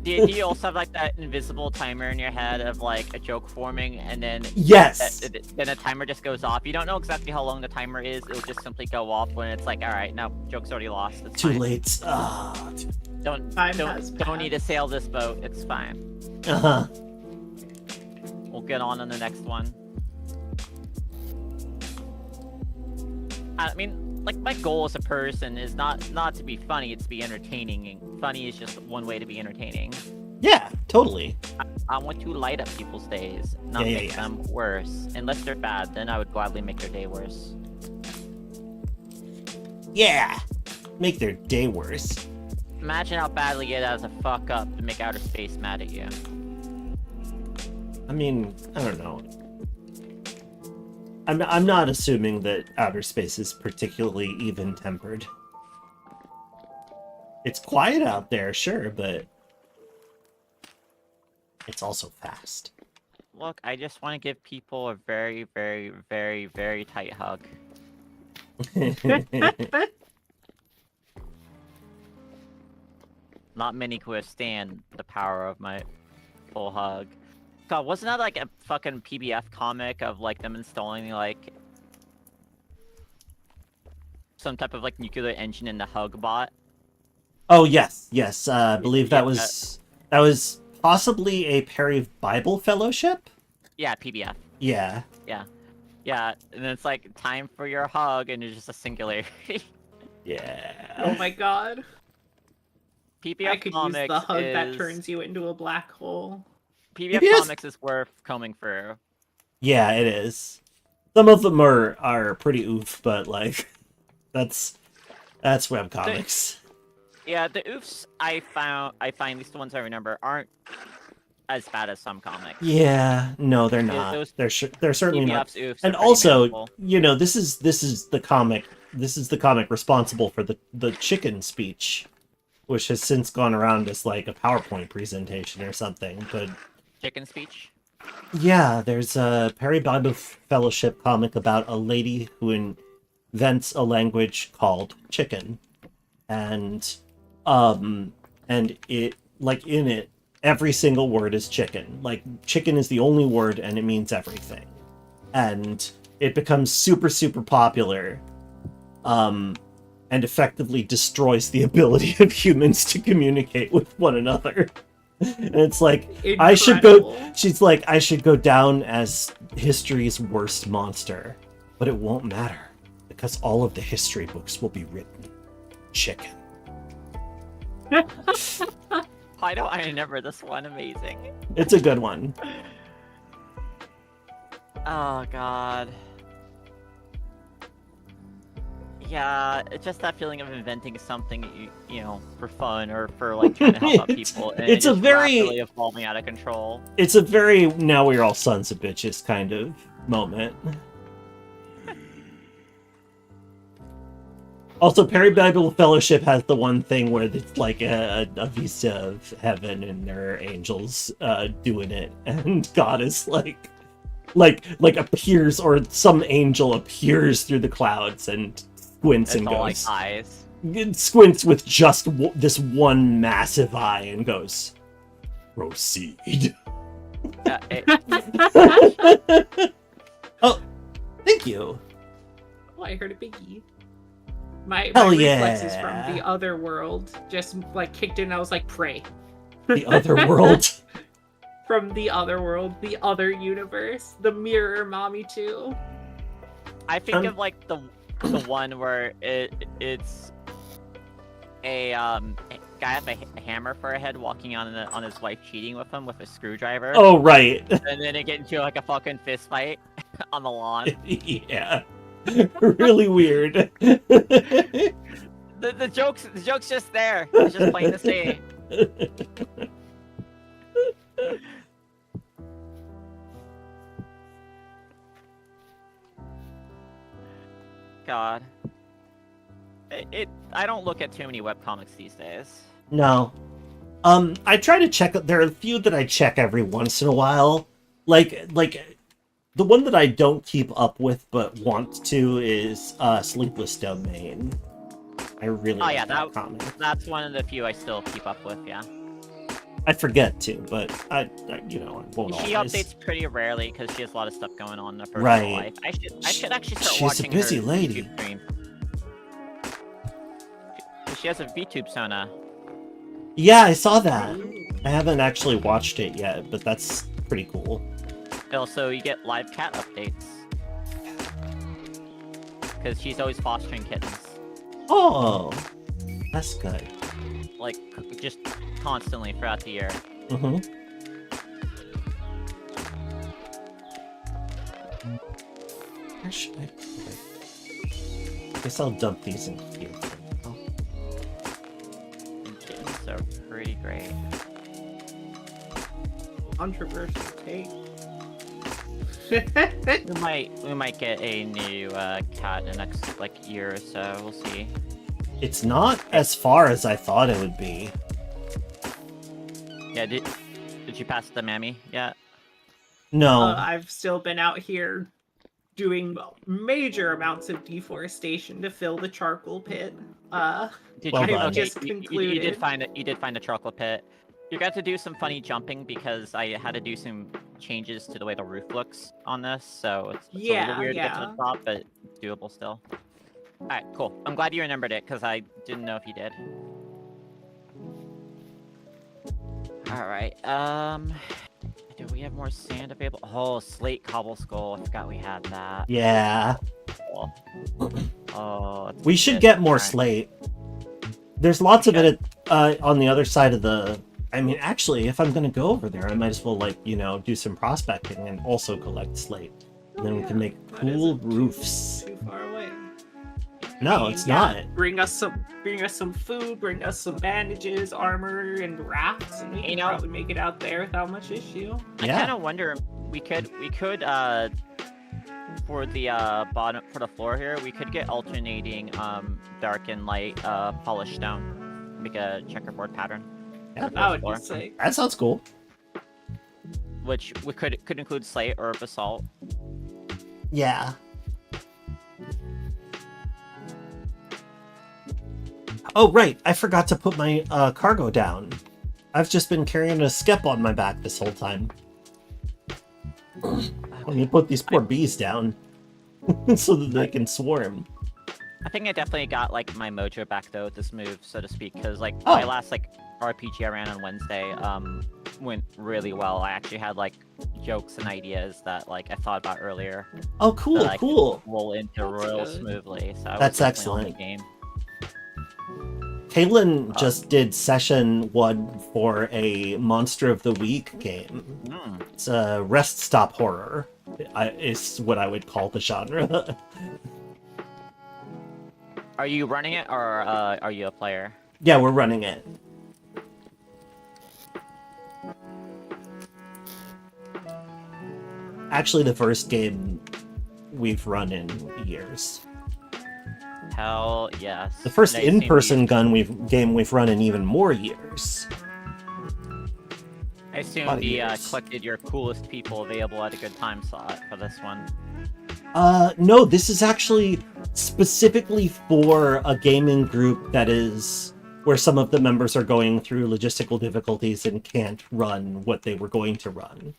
Speaker 1: Do you also have like that invisible timer in your head of like a joke forming and then
Speaker 3: Yes.
Speaker 1: then a timer just goes off? You don't know exactly how long the timer is. It'll just simply go off when it's like, all right, now joke's already lost. It's
Speaker 3: Too
Speaker 1: fine.
Speaker 3: late. Ah.
Speaker 1: Don't
Speaker 2: Time has
Speaker 1: don't need to sail this boat. It's fine.
Speaker 3: Uh-huh.
Speaker 1: We'll get on the next one. I mean, like my goal as a person is not to be funny. It's to be entertaining. And funny is just one way to be entertaining.
Speaker 3: Yeah, totally.
Speaker 1: I want to light up people's days, not
Speaker 3: Yeah,
Speaker 1: make them worse. Unless they're bad, then I would gladly make their day worse.
Speaker 3: Yeah. Make their day worse.
Speaker 1: Imagine how badly it has to fuck up to make outer space mad at you.
Speaker 3: I mean, I don't know. I'm not assuming that outer space is particularly even-tempered. It's quiet out there, sure, but it's also fast.
Speaker 1: Look, I just want to give people a very, very, very, very tight hug. Not many could withstand the power of my full hug. God, wasn't that like a fucking PBF comic of like them installing like some type of like nuclear engine in the hug bot?
Speaker 3: Oh yes, I believe that
Speaker 1: Yeah,
Speaker 3: was possibly a Perry Bible Fellowship.
Speaker 1: Yeah, PBF.
Speaker 3: Yeah.
Speaker 1: Yeah, and then it's like time for your hug, and it's just a singularity.
Speaker 3: Yeah.
Speaker 2: Oh my god.
Speaker 1: PBF
Speaker 2: I could use
Speaker 1: comics
Speaker 2: the hug that
Speaker 1: is-
Speaker 2: turns you into a black hole.
Speaker 1: PBF
Speaker 3: PBS
Speaker 1: comics is worth combing through.
Speaker 3: Yeah, it is. Some of them are pretty oof, but like that's webcomics.
Speaker 1: Yeah, the oofs I find, at least the ones I remember, aren't as bad as some comics.
Speaker 3: Yeah, no, they're not.
Speaker 1: those
Speaker 3: They're certainly not.
Speaker 1: PBF's oofs
Speaker 3: And
Speaker 1: are pretty
Speaker 3: also,
Speaker 1: manageable.
Speaker 3: this is the comic responsible for the chicken speech, which has since gone around as like a PowerPoint presentation or something. But
Speaker 1: Chicken speech?
Speaker 3: yeah, there's a Perry Bible Fellowship comic about a lady who invents a language called chicken, and it, like, in it, every single word is chicken. Like, chicken is the only word, and it means everything. And it becomes super, super popular, and effectively destroys the ability of humans to communicate with one another. And it's like,
Speaker 2: Incredible.
Speaker 3: she's like, I should go down as history's worst monster. But it won't matter, because all of the history books will be written chicken.
Speaker 1: Why don't I remember this one? Amazing.
Speaker 3: It's a good one.
Speaker 1: Oh god. Yeah, it's just that feeling of inventing something, you know, for fun or for like trying to help out people, and
Speaker 3: It's
Speaker 1: it
Speaker 3: a
Speaker 1: just
Speaker 3: very-
Speaker 1: rapidly evolving out of control.
Speaker 3: It's a very now we're all sons of bitches kind of moment. Also, Perry Bible Fellowship has the one thing where it's like a vista of heaven and there are angels doing it, and God is like appears, or some angel appears through the clouds and squints
Speaker 1: It's
Speaker 3: and
Speaker 1: all like
Speaker 3: goes,
Speaker 1: eyes.
Speaker 3: squints with just this one massive eye and goes, proceed. Oh, thank you.
Speaker 2: Oh, I heard a biggie. My
Speaker 3: Hell
Speaker 2: reflexes
Speaker 3: yeah.
Speaker 2: from the other world just like kicked in. And I was like, pray.
Speaker 3: The other world.
Speaker 2: From the other world, the other universe, the mirror Mamitu.
Speaker 1: I think of like the one where it's a guy with a hammer for a head walking on his wife cheating with him with a screwdriver.
Speaker 3: Oh, right.
Speaker 1: And then it get into like a fucking fist fight on the lawn.
Speaker 3: Yeah. Really weird.
Speaker 1: The joke's just there. It's just plain to see. God. I don't look at too many webcomics these days.
Speaker 3: No. I try to check. There are a few that I check every once in a while. Like the one that I don't keep up with but want to is Sleepless Domain. I really like that comic.
Speaker 1: That's one of the few I still keep up with, yeah.
Speaker 3: I forget to, but I won't
Speaker 1: She
Speaker 3: always.
Speaker 1: updates pretty rarely because she has a lot of stuff going on in her personal
Speaker 3: Right.
Speaker 1: life. I should actually start
Speaker 3: She's
Speaker 1: watching
Speaker 3: a busy
Speaker 1: her
Speaker 3: lady.
Speaker 1: YouTube stream. She has a VTube Sona.
Speaker 3: Yeah, I saw that. I haven't actually watched it yet, but that's pretty cool.
Speaker 1: Also, you get live cat updates. Because she's always fostering kittens.
Speaker 3: Oh, that's good.
Speaker 1: Like, just constantly throughout the year.
Speaker 3: Mm-hmm. Where should I put it? Guess I'll dump these in here. Oh.
Speaker 1: And kittens are pretty great.
Speaker 2: Controversial take.
Speaker 1: We might get a new cat in the next like year or so. We'll see.
Speaker 3: It's not as far as I thought it would be.
Speaker 1: Yeah, did you pass the mammy yet?
Speaker 3: No.
Speaker 2: I've still been out here doing major amounts of deforestation to fill the charcoal pit.
Speaker 1: Did
Speaker 3: Well
Speaker 1: you
Speaker 3: done.
Speaker 2: just
Speaker 1: you
Speaker 2: concluded.
Speaker 1: did find it? You did find a charcoal pit. You got to do some funny jumping because I had to do some changes to the way the roof looks on this, so it's a little weird to get to the top, but doable still. Alright, cool. I'm glad you remembered it, because I didn't know if you did. Alright, do we have more sand available? Oh, slate cobble skull. I forgot we had that.
Speaker 3: Yeah.
Speaker 1: Cool. Oh,
Speaker 3: We should get more
Speaker 1: Alright.
Speaker 3: slate. There's lots of it on the other side of the... I mean, actually, if I'm gonna go over there, I might as well, like, do some prospecting and also collect slate. And then we can make
Speaker 2: That
Speaker 3: cool
Speaker 2: isn't
Speaker 3: roofs.
Speaker 2: Too far away.
Speaker 3: No, it's not.
Speaker 2: Bring us some food, bring us some bandages, armor, and rafts, and we can probably make it out there without much issue.
Speaker 1: I kind of wonder, we could for the bottom, for the floor here, we could get alternating dark and light polished stone, make a checkerboard pattern.
Speaker 3: Yeah,
Speaker 2: That would be sick.
Speaker 3: that sounds cool.
Speaker 1: Which we could include slate or basalt.
Speaker 3: Yeah. Oh, right. I forgot to put my cargo down. I've just been carrying a skep on my back this whole time. Let me put these poor bees down so that they can swarm.
Speaker 1: I think I definitely got like my mojo back though with this move, so to speak, because like my last like RPG I ran on Wednesday went really well. I actually had like jokes and ideas that like I thought about earlier.
Speaker 3: Oh, cool,
Speaker 1: that I
Speaker 3: cool.
Speaker 1: could roll into real
Speaker 2: good.
Speaker 1: smoothly. So I was
Speaker 3: That's
Speaker 1: definitely on the
Speaker 3: excellent.
Speaker 1: game.
Speaker 3: Caitlin just did session 1 for a Monster of the Week game.
Speaker 1: Mm.
Speaker 3: It's a rest stop horror, is what I would call the genre.
Speaker 1: Are you running it, or are you a player?
Speaker 3: Yeah, we're running it. Actually, the first game we've run in years.
Speaker 1: Hell yes.
Speaker 3: The first
Speaker 1: And I assume
Speaker 3: in-person
Speaker 1: you-
Speaker 3: game we've run in even more years.
Speaker 1: I assume
Speaker 3: lot of
Speaker 1: we
Speaker 3: years.
Speaker 1: collected your coolest people available at a good time slot for this one.
Speaker 3: No, this is actually specifically for a gaming group that is where some of the members are going through logistical difficulties and can't run what they were going to run.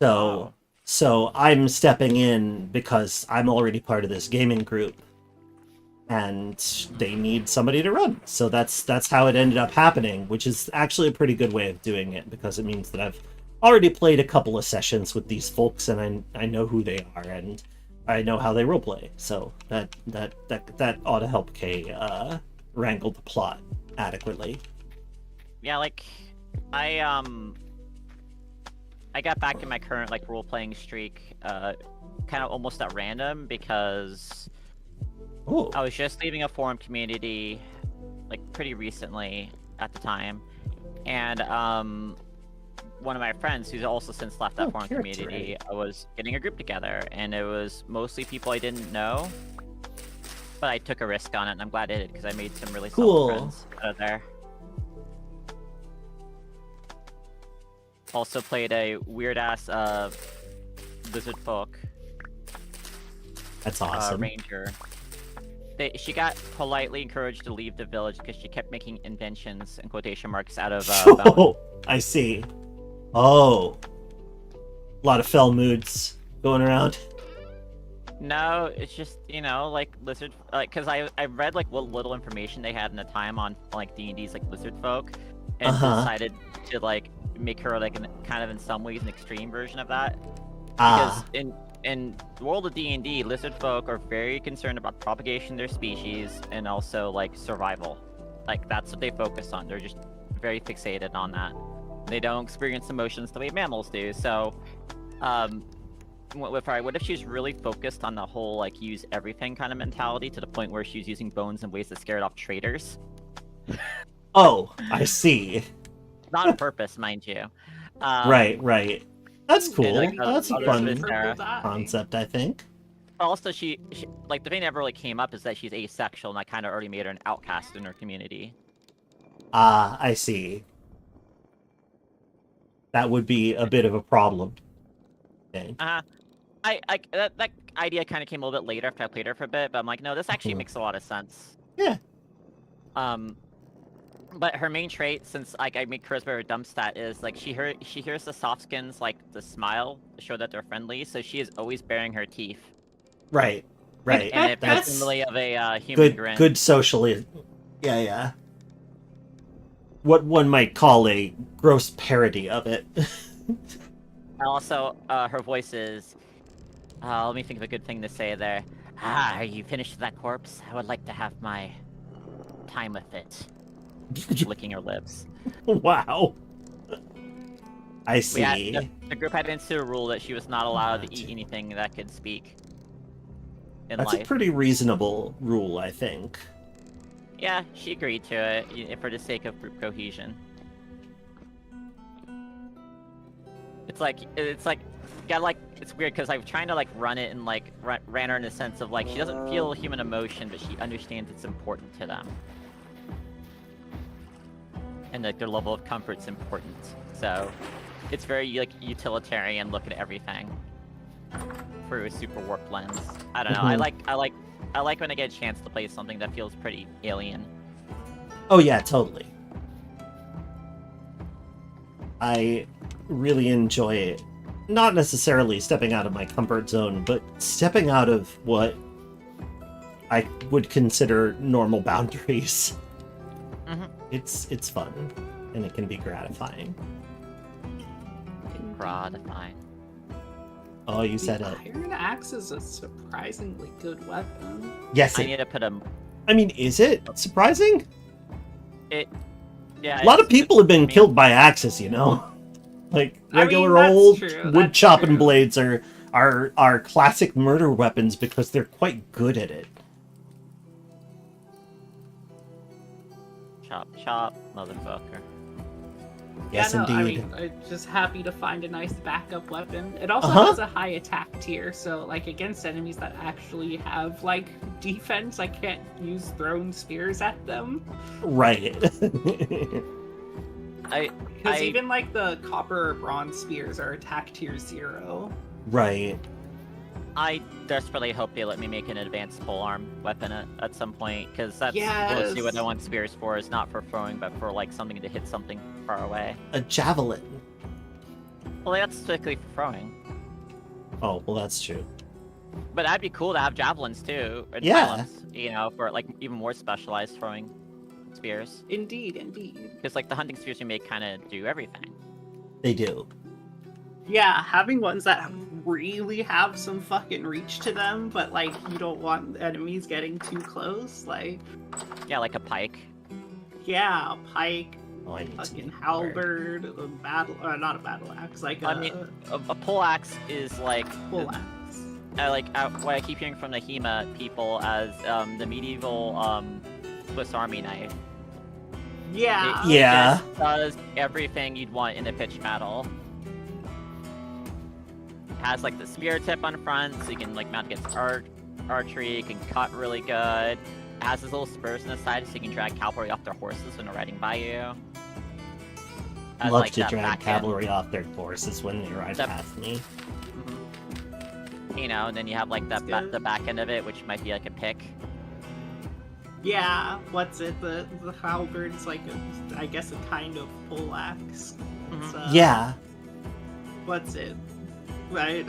Speaker 1: Oh.
Speaker 3: So I'm stepping in because I'm already part of this gaming group, and they need somebody to run. So that's how it ended up happening, which is actually a pretty good way of doing it because it means that I've already played a couple of sessions with these folks, and I know who they are, and I know how they roleplay. So that ought to help Kay wrangle the plot adequately.
Speaker 1: Yeah, like I got back in my current like role-playing streak kind of almost at random because
Speaker 3: Oh,
Speaker 1: I was just leaving a forum community like pretty recently at the time, and one of my friends who's also since left that forum
Speaker 3: character,
Speaker 1: community was getting a group together, and it was mostly people I didn't know, but I took a risk on it, and I'm glad I did because I made some really
Speaker 3: Cool.
Speaker 1: solid friends out of there. Also played a weird ass lizard folk
Speaker 3: that's awesome.
Speaker 1: ranger. She got politely encouraged to leave the village because she kept making inventions in quotation marks out of bone.
Speaker 3: Oh, I see. Oh, a lot of fell moods going around.
Speaker 1: No, it's just, you know, like lizard, like, cause I read like what little information they had in the time on like D&D's like lizard folk, and decided to like make her like kind of in some ways an extreme version of that. Because in the world of D&D, lizard folk are very concerned about propagation of their species and also like survival. Like that's what they focus on. They're just very fixated on that. They don't experience emotions the way mammals do. So, what if she's really focused on the whole like use everything kind of mentality to the point where she's using bones in ways that scared off traitors?
Speaker 3: Oh, I see.
Speaker 1: Not on purpose, mind you.
Speaker 3: Right. That's cool.
Speaker 1: like,
Speaker 3: That's a
Speaker 1: others
Speaker 3: fun
Speaker 1: with Sarah.
Speaker 3: concept, I think.
Speaker 1: Also, she like the thing that never really came up is that she's asexual, and I kind of already made her an outcast in her community.
Speaker 3: Ah, I see. That would be a bit of a problem. Okay.
Speaker 1: That idea kind of came a little bit later after I played her for a bit, but I'm like, no, this actually makes a lot of sense.
Speaker 3: Yeah.
Speaker 1: But her main trait, since like I make charisma her dumb stat, is like she hears the soft skins like the smile to show that they're friendly, so she is always baring her teeth.
Speaker 3: Right.
Speaker 1: And it
Speaker 3: That's
Speaker 1: puts really of a human grin.
Speaker 3: good socially. Yeah. What one might call a gross parody of it.
Speaker 1: And also, her voice is. Let me think of a good thing to say there. Ah, are you finished with that corpse? I would like to have my time with it. Licking her lips.
Speaker 3: Wow. I see.
Speaker 1: The group had instituted a rule that she was not allowed to eat anything that could speak in
Speaker 3: That's
Speaker 1: life.
Speaker 3: a pretty reasonable rule, I think.
Speaker 1: Yeah, she agreed to it for the sake of group cohesion. It's weird because I'm trying to like run it and like ran her in the sense of like she doesn't feel human emotion, but she understands it's important to them. And like their level of comfort's important. So it's very like utilitarian look at everything through a super warped lens. I don't know. I like when I get a chance to play something that feels pretty alien.
Speaker 3: Oh yeah, totally. I really enjoy it. Not necessarily stepping out of my comfort zone, but stepping out of what I would consider normal boundaries.
Speaker 1: Mm-hmm.
Speaker 3: It's fun, and it can be gratifying.
Speaker 1: Gratifying.
Speaker 3: Oh, you said it.
Speaker 2: Iron axe is a surprisingly good weapon.
Speaker 3: Yes,
Speaker 1: I need to put a.
Speaker 3: I mean, is it surprising?
Speaker 1: Yeah.
Speaker 3: A lot of people have been killed by axes, you know? Like, regular
Speaker 2: that's
Speaker 3: old
Speaker 2: true,
Speaker 3: wood
Speaker 2: that's
Speaker 3: chopping
Speaker 2: true.
Speaker 3: blades are classic murder weapons because they're quite good at it.
Speaker 1: chop, chop, motherfucker.
Speaker 3: Yes,
Speaker 2: yeah, no,
Speaker 3: indeed.
Speaker 2: I mean, I'm just happy to find a nice backup weapon. It also
Speaker 3: Uh-huh.
Speaker 2: has a high attack tier, so like against enemies that actually have like defense, I can't use thrown spears at them.
Speaker 3: Right.
Speaker 2: Because even like the copper or bronze spears are attack tier 0.
Speaker 3: Right.
Speaker 1: I desperately hope they let me make an advanced polearm weapon at some point, because that's mostly what I
Speaker 2: Yes.
Speaker 1: want spears for. Is not for throwing, but for like something to hit something far away.
Speaker 3: A javelin.
Speaker 1: Well, that's strictly for throwing.
Speaker 3: Oh, well, that's true.
Speaker 1: But that'd be cool to have javelins too. And
Speaker 3: Yeah.
Speaker 1: pylons, you know, for like even more specialized throwing spears.
Speaker 2: Indeed, indeed.
Speaker 1: Because like the hunting spears you make kind of do everything.
Speaker 3: They do.
Speaker 2: Yeah, having ones that really have some fucking reach to them, but like you don't want enemies getting too close. Like,
Speaker 1: Yeah, like a pike.
Speaker 2: yeah, a pike,
Speaker 3: Oh, I need to
Speaker 2: fucking
Speaker 3: be prepared.
Speaker 2: halberd, a battle, not a battle axe, like
Speaker 1: I mean, a pole axe is like
Speaker 2: full axe.
Speaker 1: what I keep hearing from the Hema people as the medieval Swiss Army knife.
Speaker 2: Yeah.
Speaker 3: Yeah.
Speaker 1: It does everything you'd want in a pitched battle. It has like the spear tip on front, so you can like mount against archery. You can cut really good. It has this little spurs on the side, so you can drag cavalry off their horses when they're riding by you. Has,
Speaker 3: Love
Speaker 1: like,
Speaker 3: to
Speaker 1: that
Speaker 3: drag
Speaker 1: back end.
Speaker 3: cavalry off their horses when they ride
Speaker 1: That-
Speaker 3: past me.
Speaker 1: You know, and then you have like
Speaker 2: That's
Speaker 1: the
Speaker 2: good.
Speaker 1: back end of it, which might be like a pick.
Speaker 2: Yeah, what's it? The halberd's like I guess a kind of pole axe. It's,
Speaker 3: Yeah.
Speaker 2: What's it? Right?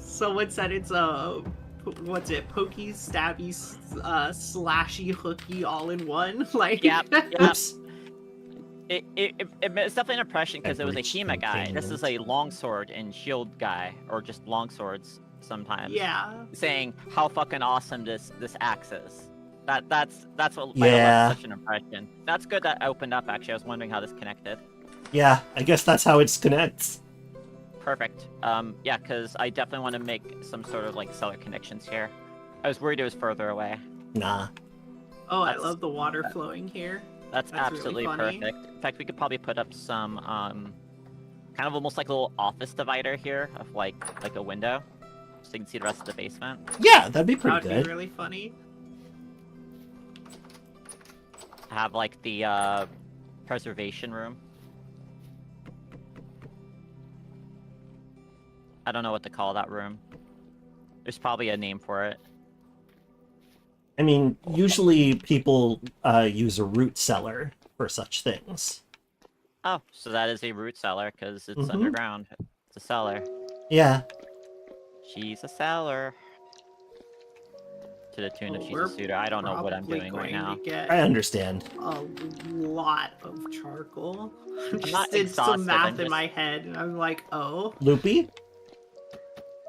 Speaker 2: Someone said it's what's it? Pokey, stabby, slashy, hooky, all in one. Like,
Speaker 1: Yep, yep.
Speaker 3: Oops.
Speaker 1: It's definitely an impression because it was a
Speaker 3: Average
Speaker 1: Hema guy. This is a
Speaker 3: containment.
Speaker 1: longsword and shield guy, or just longswords sometimes.
Speaker 2: yeah.
Speaker 1: Saying how fucking awesome this axe is. That's what
Speaker 3: Yeah.
Speaker 1: left such an impression. That's good that opened up. Actually, I was wondering how this connected.
Speaker 3: Yeah, I guess that's how it connects.
Speaker 1: Perfect. Yeah, because I definitely want to make some sort of like cellar connections here. I was worried it was further away.
Speaker 3: Nah.
Speaker 2: Oh, I
Speaker 1: That's-
Speaker 2: love the water flowing here.
Speaker 1: That's
Speaker 2: That's really
Speaker 1: absolutely
Speaker 2: funny.
Speaker 1: perfect. In fact, we could probably put up some kind of almost like a little office divider here of like a window, so you can see the rest of the basement.
Speaker 3: Yeah, that'd be pretty
Speaker 2: That'd
Speaker 3: good.
Speaker 2: be really funny.
Speaker 1: Have like the preservation room. I don't know what to call that room. There's probably a name for it.
Speaker 3: I mean, usually people use a root cellar for such things.
Speaker 1: Oh, so that is a root cellar because it's
Speaker 3: Mhm.
Speaker 1: underground. It's a cellar.
Speaker 3: Yeah.
Speaker 1: She's a cellar. To the tune of
Speaker 2: Oh,
Speaker 1: she's
Speaker 2: we're
Speaker 1: a suitor. I don't know what I'm
Speaker 2: probably
Speaker 1: doing right
Speaker 2: going
Speaker 1: now.
Speaker 2: to get
Speaker 3: I understand.
Speaker 2: a lot of charcoal. I
Speaker 1: I'm
Speaker 2: just
Speaker 1: not
Speaker 2: did
Speaker 1: exhausted,
Speaker 2: some math
Speaker 1: I'm
Speaker 2: in
Speaker 1: just-
Speaker 2: my head, and I'm like, oh.
Speaker 3: Loopy?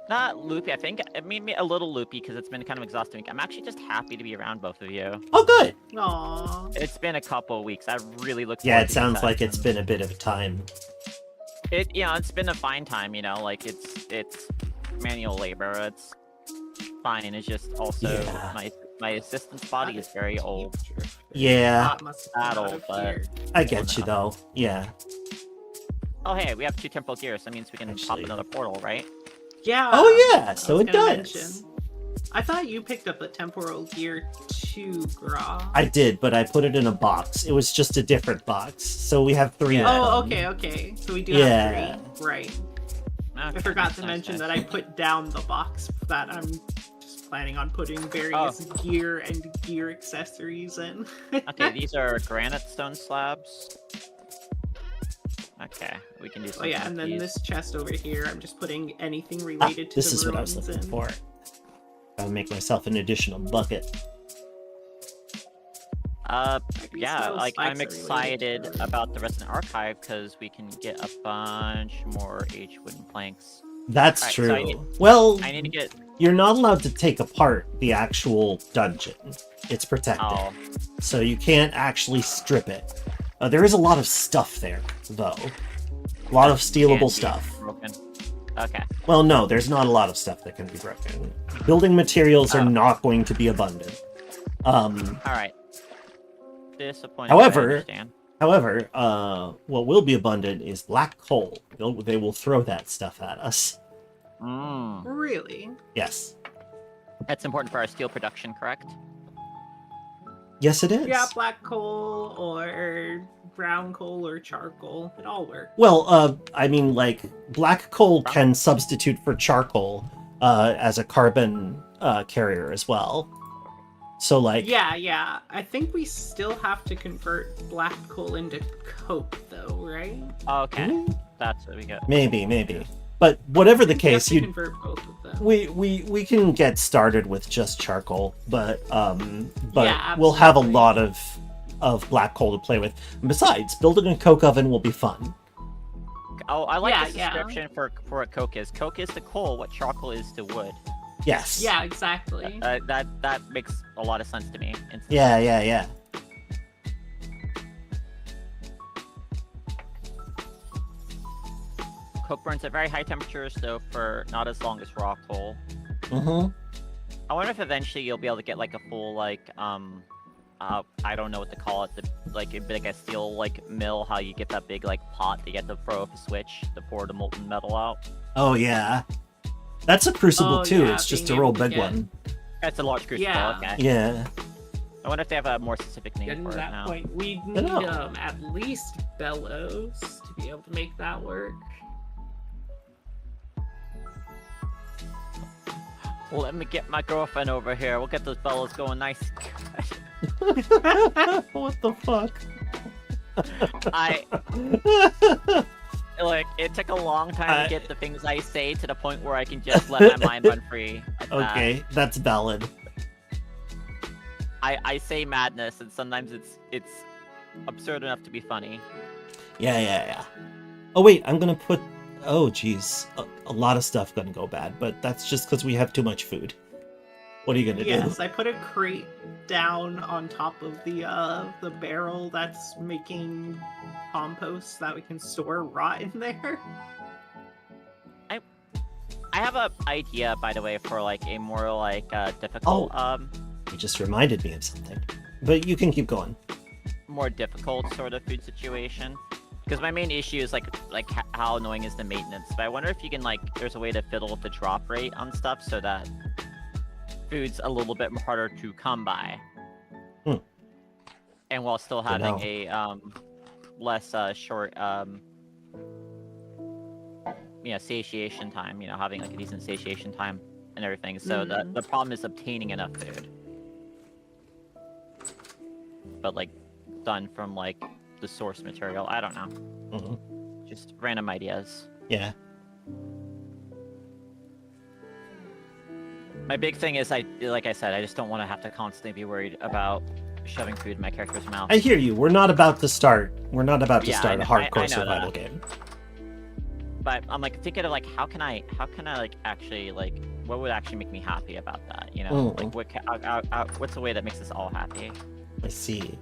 Speaker 1: Not loopy. I think it made me a little loopy because it's been kind of exhausting. I'm actually just happy to be around both of you.
Speaker 3: Oh, good.
Speaker 2: Aw.
Speaker 1: It's been a couple of weeks. I really look.
Speaker 3: Yeah,
Speaker 1: forward
Speaker 3: it
Speaker 1: to
Speaker 3: sounds
Speaker 1: these
Speaker 3: like it's
Speaker 1: sessions.
Speaker 3: been a bit of a time.
Speaker 1: It's been a fine time. You know, like it's manual labor. It's fine. It's just also
Speaker 3: Yeah.
Speaker 1: my assistant's body is very old.
Speaker 3: Yeah,
Speaker 2: That must have
Speaker 1: Not
Speaker 2: come out
Speaker 1: old,
Speaker 2: of
Speaker 1: but-
Speaker 2: here.
Speaker 3: I get you though. Yeah.
Speaker 1: Oh hey, we have 2 temporal gears. That means we can pop
Speaker 3: Actually-
Speaker 1: another portal, right?
Speaker 2: Yeah.
Speaker 3: Oh yeah,
Speaker 2: I
Speaker 3: so
Speaker 2: was
Speaker 3: it
Speaker 2: gonna
Speaker 3: does.
Speaker 2: mention. I thought you picked up a temporal gear too, Gra.
Speaker 3: I did, but I put it in a box. It was just a different box. So we have 3
Speaker 1: Yeah.
Speaker 2: Oh,
Speaker 3: of them.
Speaker 2: okay. So we do
Speaker 3: Yeah.
Speaker 2: have 3. Right. I
Speaker 1: Okay,
Speaker 2: forgot to
Speaker 1: nice,
Speaker 2: mention
Speaker 1: nice.
Speaker 2: that I put down the box that I'm just planning on putting various gear and gear accessories in.
Speaker 1: Okay, these are granite stone slabs. Okay, we can do
Speaker 2: Oh
Speaker 1: something
Speaker 2: yeah, and
Speaker 1: with
Speaker 2: then
Speaker 1: these.
Speaker 2: this chest over here, I'm just putting anything
Speaker 3: Ah,
Speaker 2: related to
Speaker 3: this
Speaker 2: the
Speaker 3: is what I was
Speaker 2: ruins
Speaker 3: looking
Speaker 2: in.
Speaker 3: for. I'll make myself an additional bucket.
Speaker 2: These
Speaker 1: Yeah,
Speaker 2: metal
Speaker 1: like I'm
Speaker 2: spikes are related
Speaker 1: excited
Speaker 2: to-
Speaker 1: about the Resident Archive because we can get a bunch more H wooden planks.
Speaker 3: That's
Speaker 1: Alright,
Speaker 3: true.
Speaker 1: so I need-
Speaker 3: Well,
Speaker 1: I need to get.
Speaker 3: you're not allowed to take apart the actual dungeon. It's protected.
Speaker 1: Oh,
Speaker 3: So you can't actually strip it. There is a lot of stuff there, though. A lot of
Speaker 1: can't
Speaker 3: stealable
Speaker 1: be
Speaker 3: stuff.
Speaker 1: broken. Okay.
Speaker 3: Well, no, there's not a lot of stuff that can be broken. Building materials are
Speaker 1: Oh.
Speaker 3: not going to be abundant.
Speaker 1: All right. disappointing. but I
Speaker 3: However,
Speaker 1: understand.
Speaker 3: what will be abundant is black coal. They will throw that stuff at us.
Speaker 1: Mm.
Speaker 2: Really?
Speaker 3: Yes.
Speaker 1: That's important for our steel production, correct?
Speaker 3: Yes, it is.
Speaker 2: Yeah, black coal or brown coal or charcoal. It all works.
Speaker 3: Well, I mean, like, black coal can substitute for charcoal as a carbon carrier as well. So, like...
Speaker 2: Yeah. I think we still have to convert black coal into coke, though, right?
Speaker 1: Okay,
Speaker 3: Hmm?
Speaker 1: that's what we get.
Speaker 3: Maybe. But whatever the
Speaker 2: We have
Speaker 3: case,
Speaker 2: to convert both of them.
Speaker 3: we can get started with just charcoal, but
Speaker 2: Yeah,
Speaker 3: we'll have a
Speaker 2: absolutely.
Speaker 3: lot of black coal to play with. And besides, building a coke oven will be fun.
Speaker 1: Oh, I like
Speaker 2: Yeah,
Speaker 1: this
Speaker 2: yeah.
Speaker 1: description for what coke is. Coke is to coal what charcoal is to wood.
Speaker 3: Yes.
Speaker 2: Yeah, exactly.
Speaker 1: That makes a lot of sense to me. instantly.
Speaker 3: Yeah.
Speaker 1: Coke burns at very high temperatures, though, for not as long as raw coal.
Speaker 3: Mm-hmm.
Speaker 1: I wonder if eventually you'll be able to get like a full like I don't know what to call it, like a steel like mill. How you get that big like pot that you get to throw off a switch to pour the molten metal out.
Speaker 3: Oh yeah. That's a crucible
Speaker 2: Oh,
Speaker 3: too.
Speaker 2: yeah,
Speaker 3: It's just a
Speaker 2: being
Speaker 3: real
Speaker 2: able to
Speaker 3: big
Speaker 2: get-
Speaker 3: one.
Speaker 1: That's a large crucible.
Speaker 2: Yeah.
Speaker 1: Okay.
Speaker 3: Yeah.
Speaker 1: I wonder if they have a more specific name
Speaker 2: Getting
Speaker 1: for
Speaker 2: to
Speaker 1: it
Speaker 2: that
Speaker 1: now.
Speaker 2: point, we'd
Speaker 3: I
Speaker 2: need
Speaker 3: don't know.
Speaker 2: at least bellows to be able to make that work.
Speaker 1: Well, let me get my girlfriend over here. We'll get those bellows going nice.
Speaker 3: What the fuck?
Speaker 1: I like it took a long time
Speaker 3: I-
Speaker 1: to get the things I say to the point where I can just let my mind run free. Like that.
Speaker 3: Okay, that's valid.
Speaker 1: I say madness, and sometimes it's absurd enough to be funny.
Speaker 3: Yeah. Oh wait, I'm gonna put... Oh jeez, a lot of stuff gonna go bad, but that's just because we have too much food. What are you gonna
Speaker 2: Yes, I put a crate down on top of the barrel that's making compost so that we can store rot in there.
Speaker 1: I have a idea, by the way, for like a more like difficult
Speaker 3: do? You just reminded me of something. But you can keep going.
Speaker 1: more difficult sort of food situation. Because my main issue is like how annoying is the maintenance. But I wonder if you can like there's a way to fiddle with the drop rate on stuff so that food's a little bit harder to come by.
Speaker 3: Hmm.
Speaker 1: And while still
Speaker 3: Don't
Speaker 1: having
Speaker 3: know.
Speaker 1: a less short satiation time, having like a decent satiation time and everything. So the problem is obtaining enough food. But like done from like the source material. I don't know.
Speaker 3: Mhm.
Speaker 1: Just random ideas.
Speaker 3: Yeah.
Speaker 1: My big thing is like I said, I just don't want to have to constantly be worried about shoving food in my character's mouth.
Speaker 3: I hear you. We're not about to start a
Speaker 1: Yeah, I
Speaker 3: hardcore
Speaker 1: know
Speaker 3: survival
Speaker 1: that.
Speaker 3: game.
Speaker 1: But I'm like thinking of like how can I like actually like what would actually make me happy about that?
Speaker 3: Mm.
Speaker 1: Like what's the way that makes us all happy?
Speaker 3: I see.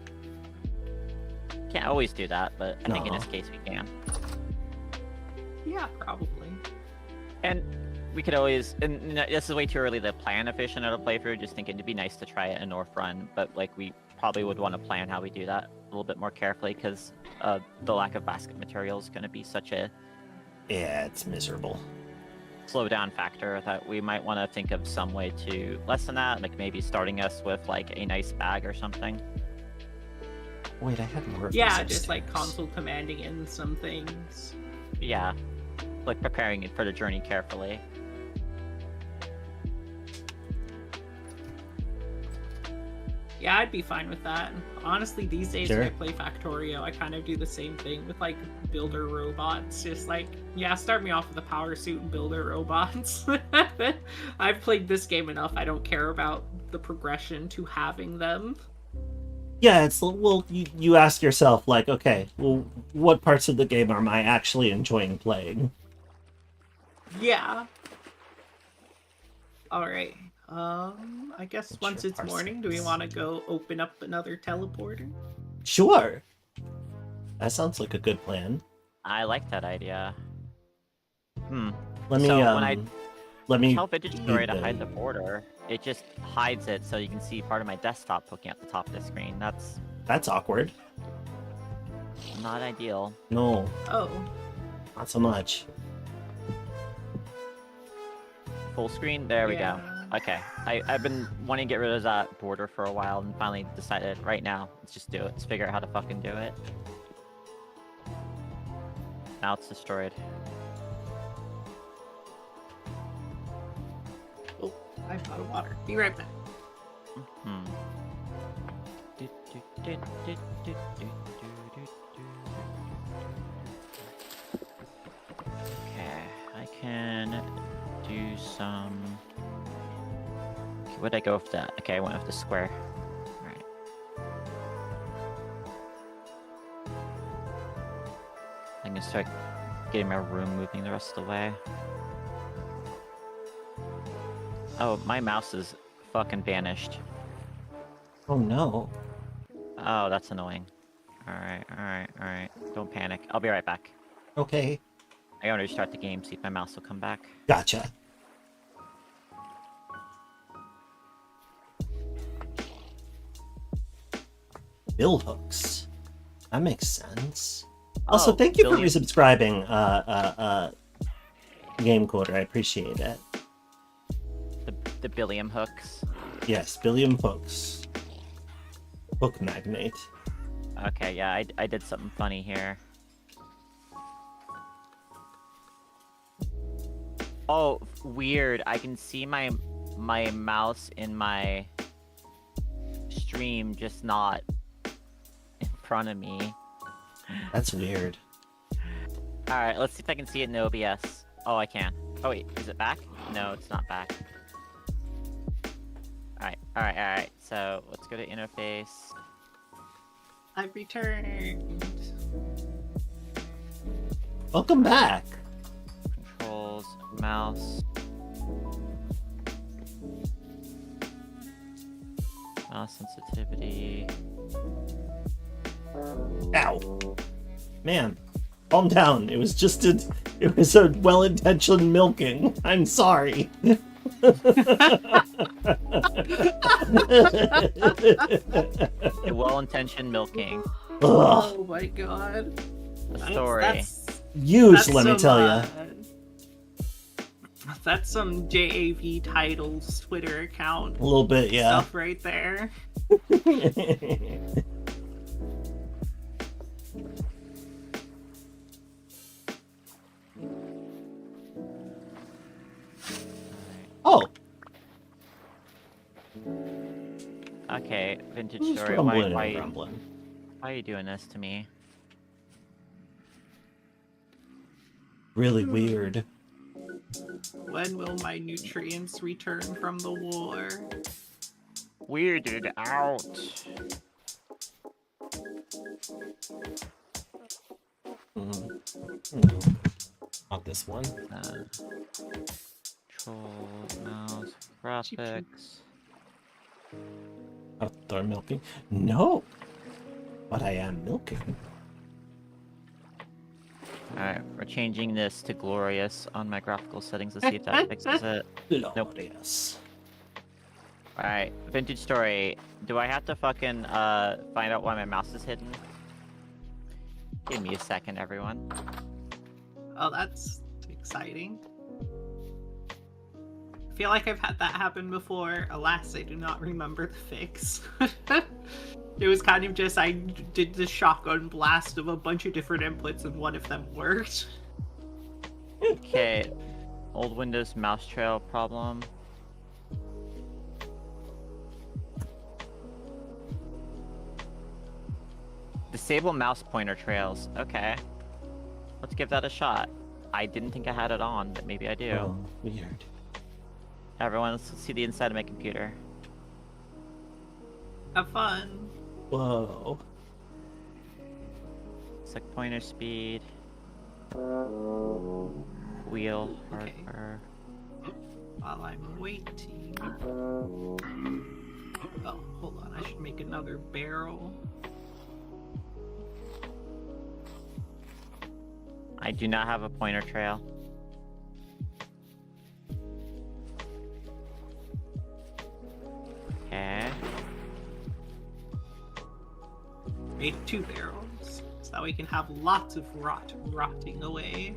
Speaker 1: Can't always do that, but I think in
Speaker 3: No.
Speaker 1: this case we can.
Speaker 2: Yeah, probably.
Speaker 1: And we could always, and this is way too early to plan a fish and a playthrough, just thinking it'd be nice to try it in North Run, but like we probably would want to plan how we do that a little bit more carefully because the lack of basket material is going to be such a
Speaker 3: Yeah, it's miserable.
Speaker 1: slow down factor that we might want to think of some way to lessen that, like maybe starting us with like a nice bag or something.
Speaker 3: Wait, I had more of
Speaker 2: Yeah,
Speaker 3: these
Speaker 2: just like
Speaker 3: upstairs.
Speaker 2: console commanding in some things.
Speaker 1: Yeah, like preparing it for the journey carefully.
Speaker 2: Yeah, I'd be fine with that. Honestly, these days
Speaker 3: Sure.
Speaker 2: when I play Factorio, I kind of do the same thing with like builder robots. Just like, yeah, start me off with a power suit and builder robots. I've played this game enough. I don't care about the progression to having them.
Speaker 3: Yeah, it's well, you ask yourself like, okay, well, what parts of the game am I actually enjoying playing?
Speaker 2: Yeah. All right. I guess
Speaker 3: What's
Speaker 2: once
Speaker 3: your
Speaker 2: it's morning, do we
Speaker 3: parsecs?
Speaker 2: want to go open up another teleporter?
Speaker 3: Sure. That sounds like a good plan.
Speaker 1: I like that idea.
Speaker 3: Let me
Speaker 1: So when I
Speaker 3: let me
Speaker 1: tell Vintage Story to
Speaker 3: the-
Speaker 1: hide the border, it just hides it so you can see part of my desktop poking at the top of the screen. That's
Speaker 3: That's awkward.
Speaker 1: Not ideal.
Speaker 3: No,
Speaker 2: Oh.
Speaker 3: not so much.
Speaker 1: Full screen? There we go.
Speaker 2: Yeah.
Speaker 1: Okay. I've been wanting to get rid of that border for a while and finally decided right now, let's just do it. Let's figure out how to fucking do it. Now it's destroyed.
Speaker 2: Oh, I'm out of water. Be right back.
Speaker 1: Hmm. Okay, I can do some. Okay, where'd I go with that? Okay, I went with the square. Alright. I'm gonna start getting my room moving the rest of the way. Oh, my mouse is fucking vanished.
Speaker 3: Oh no.
Speaker 1: Oh, that's annoying. Alright. Don't panic. I'll be right back.
Speaker 3: Okay.
Speaker 1: I gotta restart the game, see if my mouse will come back.
Speaker 3: Gotcha. Bill hooks. That makes sense. Also,
Speaker 1: Oh,
Speaker 3: thank you for
Speaker 1: billion-
Speaker 3: resubscribing, Game Coder. I appreciate it.
Speaker 1: The Billiam hooks.
Speaker 3: Yes, Billiam Hooks. Hook magnate.
Speaker 1: Okay, yeah, I did something funny here. Oh, weird. I can see my mouse in my stream, just not in front of me.
Speaker 3: That's weird.
Speaker 1: Alright, let's see if I can see it in OBS. Oh, I can. Oh wait, is it back? No, it's not back. Alright. So, let's go to interface.
Speaker 2: I've returned.
Speaker 3: Welcome back.
Speaker 1: Controls, mouse. Mouse sensitivity.
Speaker 3: Ow. Man, calm down. It was a well-intentioned milking. I'm sorry.
Speaker 1: A well-intentioned milking.
Speaker 3: Ugh.
Speaker 2: Oh my god.
Speaker 1: The story.
Speaker 3: Huge, let me tell you.
Speaker 2: That's some JAV titles Twitter account
Speaker 3: A little bit, yeah.
Speaker 2: stuff right there.
Speaker 3: Oh,
Speaker 1: Okay, vintage
Speaker 3: who's
Speaker 1: story.
Speaker 3: rumbling
Speaker 1: Why
Speaker 3: and rumbling?
Speaker 1: are you doing this to me?
Speaker 3: Really weird.
Speaker 2: When will my nutrients return from the war?
Speaker 1: Weirded out.
Speaker 3: Not this one.
Speaker 1: Control, mouse, graphics.
Speaker 3: Outdoor milking? No. But I am milking.
Speaker 1: Alright, we're changing this to glorious on my graphical settings to see if that fixes it. Nope.
Speaker 3: Glorious.
Speaker 1: Alright, vintage story. Do I have to fucking find out why my mouse is hidden? Give me a second, everyone.
Speaker 2: Oh, that's exciting. I feel like I've had that happen before. Alas, I do not remember the fix. It was kind of just I did the shotgun blast of a bunch of different inputs and one of them worked.
Speaker 1: Okay, old Windows mouse trail problem. Disable mouse pointer trails. Okay. Let's give that a shot. I didn't think I had it on, but maybe I do.
Speaker 3: Oh, weird.
Speaker 1: Everyone, let's see the inside of my computer.
Speaker 2: Have fun.
Speaker 3: Whoa.
Speaker 1: Select pointer speed. Wheel
Speaker 2: Okay.
Speaker 1: hardware.
Speaker 2: While I'm waiting. Oh, hold on. I should make another barrel.
Speaker 1: I do not have a pointer trail. Okay.
Speaker 2: made 2 barrels, so that we can have lots of rotting away.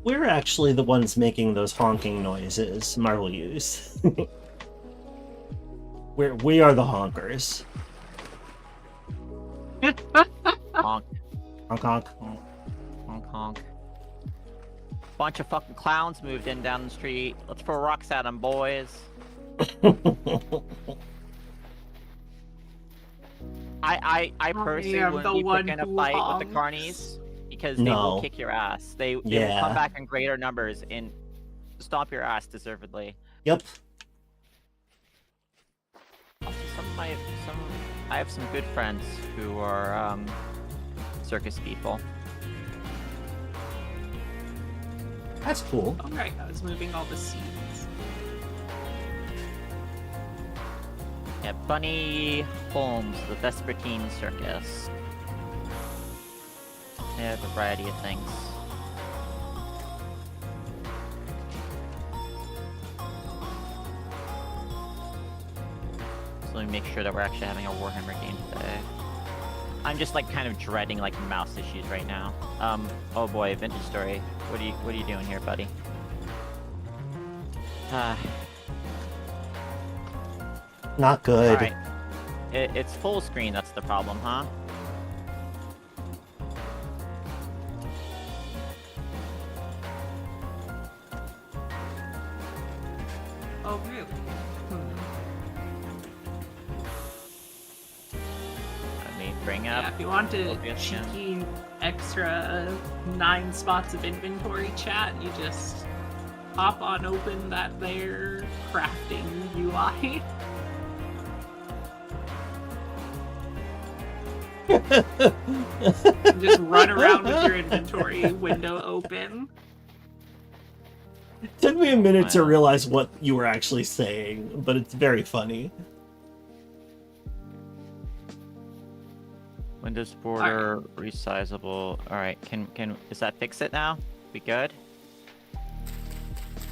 Speaker 3: We're actually the ones making those honking noises Marvel use. We are the honkers.
Speaker 1: Honk,
Speaker 3: Honk honk.
Speaker 1: honk, honk. Bunch of fucking clowns moved in down the street. Let's throw rocks at them, boys. I personally
Speaker 2: am
Speaker 1: wouldn't
Speaker 2: the
Speaker 1: be
Speaker 2: one
Speaker 1: picking a
Speaker 2: who
Speaker 1: fight with the
Speaker 2: honks.
Speaker 1: carnies because they
Speaker 3: No.
Speaker 1: will kick your ass. They will
Speaker 3: Yeah.
Speaker 1: come back in greater numbers and stomp your ass deservedly.
Speaker 3: Yep.
Speaker 1: Also, I have some good friends who are circus people.
Speaker 3: That's cool.
Speaker 2: Alright, I was moving all the seeds.
Speaker 1: Yeah, Bunny Holmes, the Vespertine Circus. They have a variety of things. So let me make sure that we're actually having a Warhammer game today. I'm just like kind of dreading like mouse issues right now. Oh boy, Vintage Story. What are you doing here, buddy?
Speaker 3: Not good.
Speaker 1: Alright. It's full screen, that's the problem, huh?
Speaker 2: Oh, really?
Speaker 1: Let me bring up.
Speaker 2: Yeah, if you want a
Speaker 1: Obvious, yeah.
Speaker 2: cheeky extra 9 spots of inventory chat, you just hop on open that there crafting UI. And just run around with your inventory window open.
Speaker 3: It took me a minute to
Speaker 1: Wow.
Speaker 3: realize what you were actually saying, but it's very funny.
Speaker 1: Windows border resizable. Alright, does that fix it now? We good?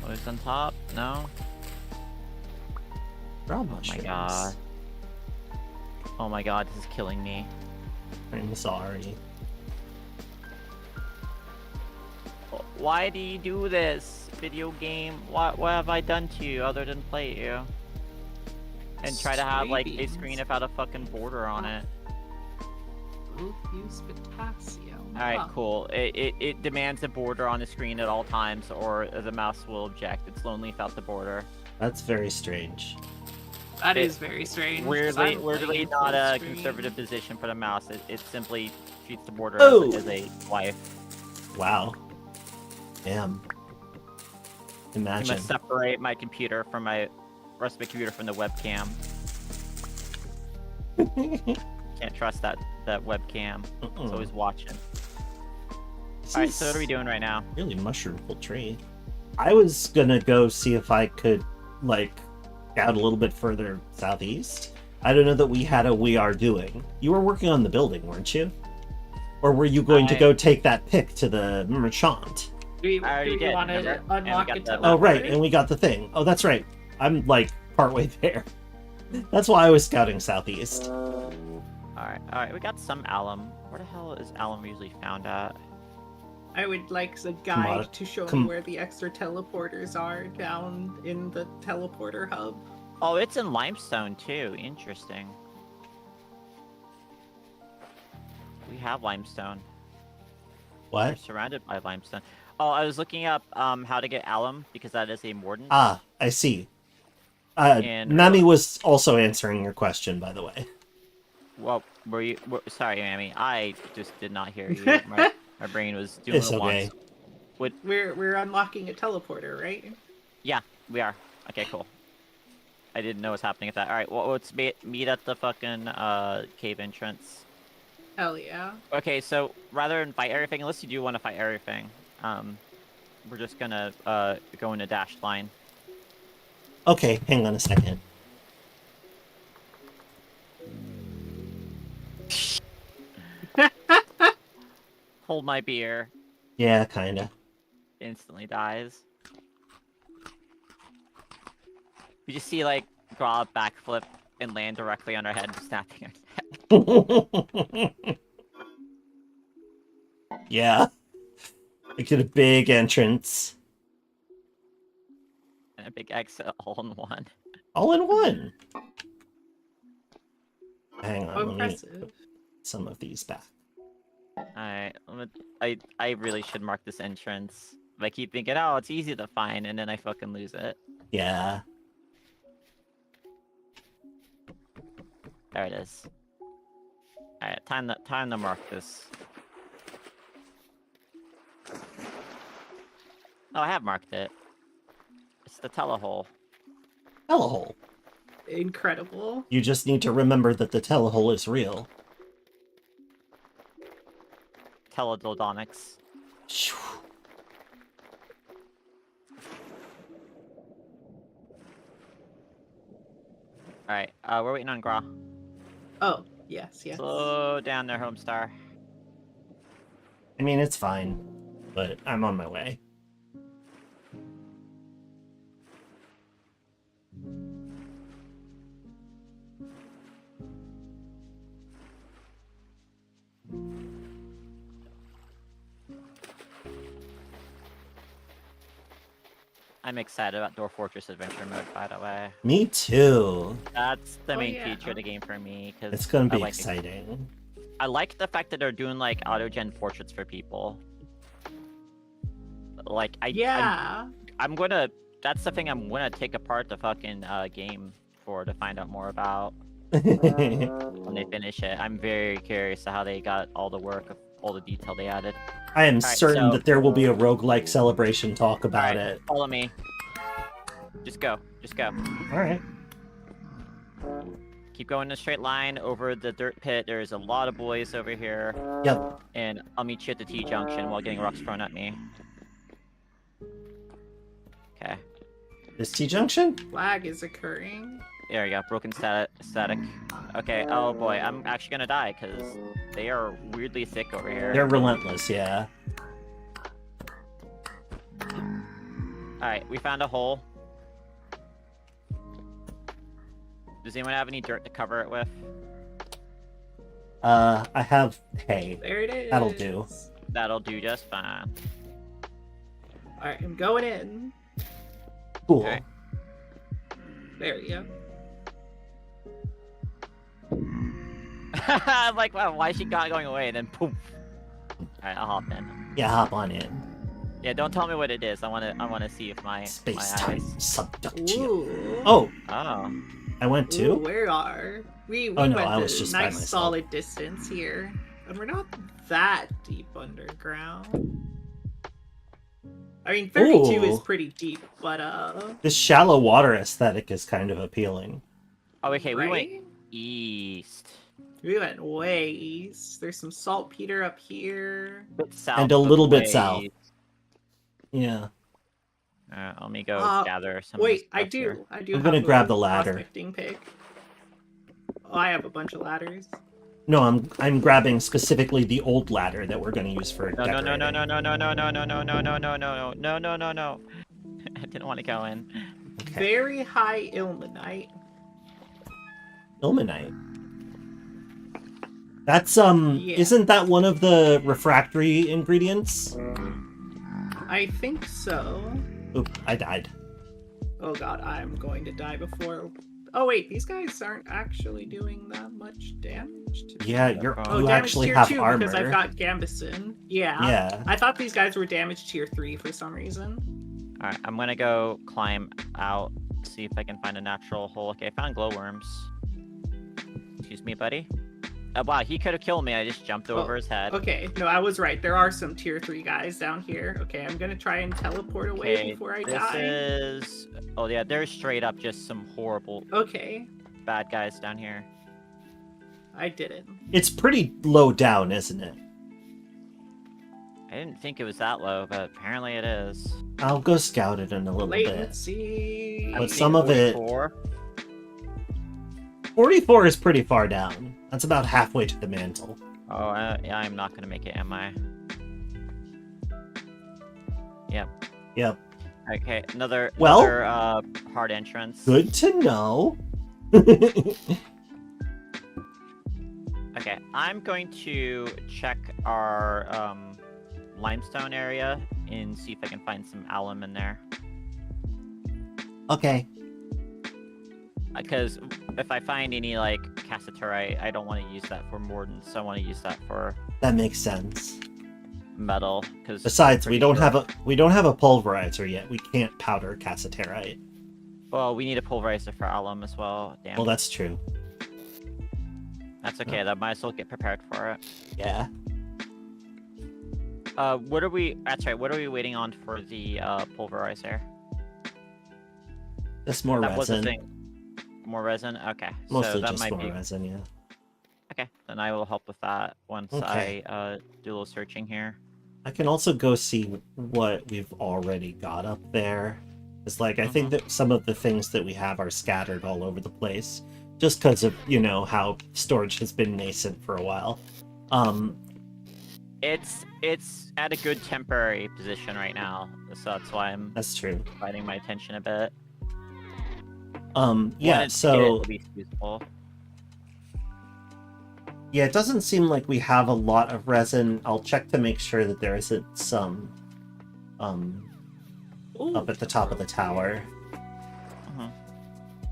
Speaker 1: Always on top? No?
Speaker 3: Oh
Speaker 1: my god. Oh my god, this is killing me.
Speaker 3: I'm sorry.
Speaker 1: Why do you do this, video game? What have I done to you other than play you? And try to have like a
Speaker 2: Soybeans.
Speaker 1: screen without a fucking border on it.
Speaker 2: Both use potassium.
Speaker 1: Alright,
Speaker 2: Huh.
Speaker 1: cool. It demands a border on the screen at all times, or the mouse will object. It's lonely without the border.
Speaker 3: That's very strange.
Speaker 2: That
Speaker 1: It-
Speaker 2: is very strange.
Speaker 1: Weirdly,
Speaker 2: I'm
Speaker 1: weirdly
Speaker 2: playing
Speaker 1: not
Speaker 2: full
Speaker 1: a
Speaker 2: screen.
Speaker 1: conservative position for the mouse. It simply treats the border
Speaker 3: Oh!
Speaker 1: as a wife.
Speaker 3: Wow. Damn.
Speaker 1: You
Speaker 3: Imagine.
Speaker 1: must separate my computer from my rest of my computer from the webcam. Can't trust that webcam. It's always watching.
Speaker 3: This
Speaker 1: Alright,
Speaker 3: is
Speaker 1: so what are we doing right now?
Speaker 3: really mushroomful tree. I was gonna go see if I could, like, out a little bit further southeast. I don't know that we had a we are doing. You were working on the building, weren't you? Or were you going to
Speaker 1: I-
Speaker 3: go take that pick to the merchant?
Speaker 2: Do you,
Speaker 1: I already
Speaker 2: do you
Speaker 1: did,
Speaker 2: want to
Speaker 1: remember? And we
Speaker 2: unlock
Speaker 1: got
Speaker 2: it?
Speaker 1: that
Speaker 3: Oh, right, and we got the thing. Oh, that's right. I'm, like, partway there. That's why I was scouting southeast.
Speaker 1: Alright, we got some alum. Where the hell is alum usually found at?
Speaker 2: I would like a guide
Speaker 3: Commodi-
Speaker 2: to show
Speaker 3: com-
Speaker 2: me where the extra teleporters are down in the teleporter hub.
Speaker 1: Oh, it's in limestone too. Interesting. We have limestone. We're
Speaker 3: What?
Speaker 1: surrounded by limestone. Oh, I was looking up how to get alum because that is a mordant.
Speaker 3: Ah, I see.
Speaker 1: And-
Speaker 3: Mami was also answering your question, by the way.
Speaker 1: Well, sorry, Mammy. I just did not hear you. My brain was doing
Speaker 3: It's
Speaker 1: it
Speaker 3: okay.
Speaker 1: once.
Speaker 2: We're unlocking a teleporter, right?
Speaker 1: Yeah, we are. Okay, cool. I didn't know what's happening with that. All right, well, let's meet at the fucking cave entrance.
Speaker 2: Hell yeah.
Speaker 1: Okay, so rather than fight everything, unless you do want to fight everything, we're just gonna go in a dashed line.
Speaker 3: Okay, hang on a second.
Speaker 1: Hold my beer.
Speaker 3: Yeah, kinda.
Speaker 1: Instantly dies. You just see like Grahu backflip and land directly on our head, snapping our head.
Speaker 3: Yeah. Make it a big entrance.
Speaker 1: And a big exit all in one.
Speaker 3: All in one. Hang on, let me
Speaker 2: Impressive.
Speaker 3: put some of these back.
Speaker 1: Alright, I really should mark this entrance. I keep thinking, oh, it's easy to find, and then I fucking lose it.
Speaker 3: Yeah.
Speaker 1: There it is. Alright, time to mark this. Oh, I have marked it. It's the telehole.
Speaker 3: Telehole.
Speaker 2: Incredible.
Speaker 3: You just need to remember that the telehole is real.
Speaker 1: Teledildonics.
Speaker 3: Shoo.
Speaker 1: Alright, we're waiting on Gra.
Speaker 2: Oh, yes.
Speaker 1: Slow down there, Homestar.
Speaker 3: I mean, it's fine, but I'm on my way.
Speaker 1: I'm excited about Dwarf Fortress Adventure Mode, by the way.
Speaker 3: Me too.
Speaker 1: That's the
Speaker 2: Oh,
Speaker 1: main
Speaker 2: yeah.
Speaker 1: feature of the game for me. Cause
Speaker 3: It's gonna be
Speaker 1: I like
Speaker 3: exciting.
Speaker 1: I like the fact that they're doing like auto-gen portraits for people. Like
Speaker 2: Yeah.
Speaker 1: I'm gonna. That's the thing I'm gonna take apart the fucking game for to find out more about when they finish it. I'm very curious to how they got all the work of all the detail they added.
Speaker 3: I am
Speaker 1: Alright,
Speaker 3: certain
Speaker 1: so-
Speaker 3: that there will be a roguelike celebration talk about
Speaker 1: Alright,
Speaker 3: it.
Speaker 1: follow me. Just go. Just go.
Speaker 3: Alright.
Speaker 1: Keep going in a straight line over the dirt pit. There's a lot of boys over here.
Speaker 3: Yep.
Speaker 1: And I'll meet you at the T-junction while getting rocks thrown at me. Okay.
Speaker 3: This T-junction?
Speaker 2: Lag is occurring.
Speaker 1: There we go. Broken static. Okay. Oh boy. I'm actually gonna die because they are weirdly thick over here.
Speaker 3: They're relentless, yeah.
Speaker 1: Alright. We found a hole. Does anyone have any dirt to cover it with?
Speaker 3: I have hay.
Speaker 2: There it is.
Speaker 3: That'll do.
Speaker 1: That'll do just fine.
Speaker 2: Alright, I'm going in.
Speaker 3: Cool.
Speaker 1: Okay.
Speaker 2: There you go.
Speaker 1: I'm like, wow, why is she going away? And then poof. Alright, I'll hop in.
Speaker 3: Yeah, hop on in.
Speaker 1: Yeah, don't tell me what it is. I wanna see if my
Speaker 3: Space-time
Speaker 1: eyes.
Speaker 3: subduction.
Speaker 2: Ooh.
Speaker 3: Oh,
Speaker 1: Oh.
Speaker 3: I went
Speaker 2: Ooh,
Speaker 3: too?
Speaker 2: where are we? We
Speaker 3: Oh, no,
Speaker 2: went
Speaker 3: I was
Speaker 2: a
Speaker 3: just by
Speaker 2: nice
Speaker 3: myself.
Speaker 2: solid distance here, and we're not that deep underground. I mean, 32 is
Speaker 3: Ooh.
Speaker 2: pretty deep, but
Speaker 3: This shallow water aesthetic is kind of appealing.
Speaker 1: Oh, okay, we went
Speaker 2: right?
Speaker 1: east.
Speaker 2: We went way east. There's some saltpeter up here.
Speaker 1: Bit south.
Speaker 3: And a
Speaker 1: but
Speaker 3: little bit
Speaker 1: way
Speaker 3: south.
Speaker 1: east.
Speaker 3: Yeah.
Speaker 1: Let me go gather some.
Speaker 2: Wait,
Speaker 1: of
Speaker 2: I
Speaker 1: this stuff here.
Speaker 2: do. I do.
Speaker 3: I'm gonna
Speaker 2: have
Speaker 3: grab
Speaker 2: a
Speaker 3: the ladder.
Speaker 2: prospecting pick. Oh, I have a bunch of ladders.
Speaker 3: No, I'm grabbing specifically the old ladder that we're gonna use for
Speaker 1: No, no, no, no,
Speaker 3: decorating.
Speaker 1: no, no, no, no, no, no, no, no, no, no, no, no, no, no. I didn't want to go in.
Speaker 3: Okay.
Speaker 2: Very high ilmenite.
Speaker 3: Ilmenite. That's
Speaker 2: Yeah.
Speaker 3: isn't that one of the refractory ingredients?
Speaker 2: I think so.
Speaker 3: Oop, I died.
Speaker 2: Oh god, I'm going to die before. Oh wait, these guys aren't actually doing that much damage to me.
Speaker 3: Yeah,
Speaker 1: Oh,
Speaker 3: you
Speaker 2: damage
Speaker 3: actually
Speaker 2: tier
Speaker 3: have
Speaker 2: 2
Speaker 3: armor.
Speaker 2: because I've got Gambison. Yeah.
Speaker 3: Yeah.
Speaker 2: I thought these guys were damage tier 3 for some reason.
Speaker 1: All right, I'm gonna go climb out, see if I can find a natural hole. Okay, I found glowworms. Excuse me, buddy. Wow, he could have killed me. I just jumped over his head.
Speaker 2: Okay, no, I was right. There are some tier 3 guys down here. Okay, I'm gonna try and teleport away
Speaker 1: Okay,
Speaker 2: before I
Speaker 1: this
Speaker 2: die.
Speaker 1: is. Oh yeah, there's straight up just some horrible
Speaker 2: Okay,
Speaker 1: bad guys down here.
Speaker 2: I did it.
Speaker 3: It's pretty low down, isn't it?
Speaker 1: I didn't think it was that low, but apparently it is.
Speaker 3: I'll go scout it in a little bit.
Speaker 2: Latency.
Speaker 3: But some of it-
Speaker 1: 44.
Speaker 3: 44 is pretty far down. That's about halfway to the mantle.
Speaker 1: Oh, yeah, I'm not gonna make it, am I? Yep.
Speaker 3: Yep.
Speaker 1: Okay, another
Speaker 3: Well-
Speaker 1: hard entrance.
Speaker 3: Good to know.
Speaker 1: Okay, I'm going to check our limestone area and see if I can find some alum in there.
Speaker 3: Okay.
Speaker 1: Because if I find any like cassiterite, I don't want to use that for mordant, so I want to use that for
Speaker 3: That makes sense.
Speaker 1: metal. Because
Speaker 3: Besides, we don't have a pulverizer yet. We can't powder cassiterite.
Speaker 1: Well, we need a pulverizer for alum as well. Damn.
Speaker 3: Well, that's true.
Speaker 1: That's okay. That might as well get prepared for it.
Speaker 3: Yeah.
Speaker 1: What are we? That's right. What are we waiting on for the pulverizer?
Speaker 3: Just more
Speaker 1: That was the
Speaker 3: resin.
Speaker 1: thing. More resin. Okay.
Speaker 3: Mostly
Speaker 1: so that
Speaker 3: just
Speaker 1: might
Speaker 3: more
Speaker 1: be
Speaker 3: resin, yeah.
Speaker 1: okay. Then I will help with that once
Speaker 3: Okay.
Speaker 1: I do a little searching here.
Speaker 3: I can also go see what we've already got up there. It's like, I think that some of the things that we have are scattered all over the place. Just because of, you know, how storage has been nascent for a while.
Speaker 1: It's at a good temporary position right now, so that's why I'm
Speaker 3: That's true.
Speaker 1: dividing my attention a bit.
Speaker 3: Yeah,
Speaker 1: Wanted to get it
Speaker 3: so...
Speaker 1: at least useful.
Speaker 3: Yeah, it doesn't seem like we have a lot of resin. I'll check to make sure that there isn't some
Speaker 2: Ooh.
Speaker 3: up at the top of the tower.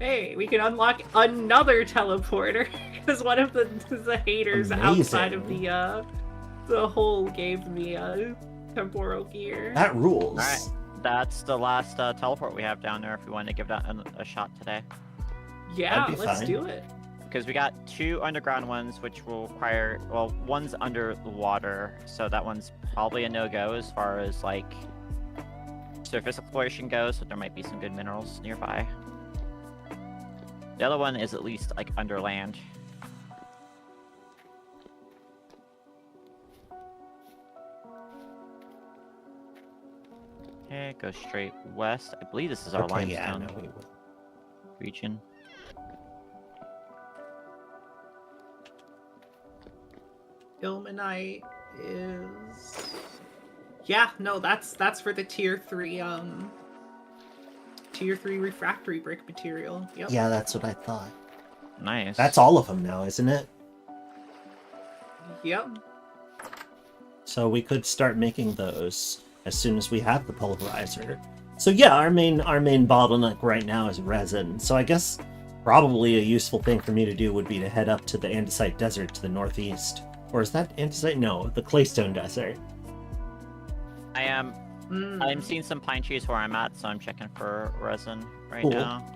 Speaker 2: Hey, we can unlock another teleporter because one of the haters outside of the hole gave me a temporal gear.
Speaker 3: That rules.
Speaker 1: All right, that's the last teleport we have down there. If we want to give that a shot today,
Speaker 2: Yeah,
Speaker 3: That'd be
Speaker 2: let's
Speaker 3: fine.
Speaker 2: do it.
Speaker 1: because we got 2 underground ones, which will require one's under the water, so that one's probably a no-go as far as like surface exploration goes. But there might be some good minerals nearby. The other one is at least like under land. Okay, go straight west. I believe this is our
Speaker 3: Okay, yeah,
Speaker 1: limestone
Speaker 3: no, we will.
Speaker 1: region.
Speaker 2: Ilmenite is. Yeah, no, that's for the tier 3 refractory brick material. Yep.
Speaker 3: Yeah, that's what I thought.
Speaker 1: Nice.
Speaker 3: That's all of them now, isn't it?
Speaker 2: Yep.
Speaker 3: So we could start making those as soon as we have the pulverizer. So yeah, our main bottleneck right now is resin. So I guess probably a useful thing for me to do would be to head up to the andesite desert to the northeast. Or is that andesite? No, the claystone desert.
Speaker 1: I am. I'm seeing some pine trees where I'm at, so I'm checking for resin right
Speaker 3: Cool.
Speaker 1: now.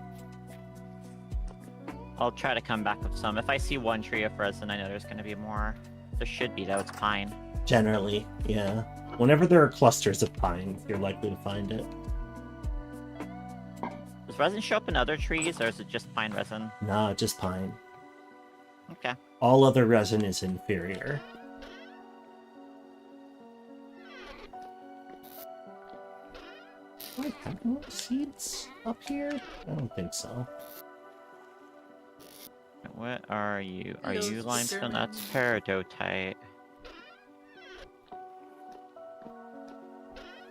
Speaker 1: I'll try to come back with some. If I see one tree of resin, I know there's going to be more. There should be, though. It's pine.
Speaker 3: Generally, yeah. Whenever there are clusters of pine, you're likely to find it.
Speaker 1: Does resin show up in other trees, or is it just pine resin?
Speaker 3: Nah, just pine.
Speaker 1: Okay.
Speaker 3: All other resin is inferior. Do I have more seeds up here? I don't think so.
Speaker 1: What are you? Are
Speaker 2: Those
Speaker 1: you limestone?
Speaker 2: are-
Speaker 1: That's peridotite.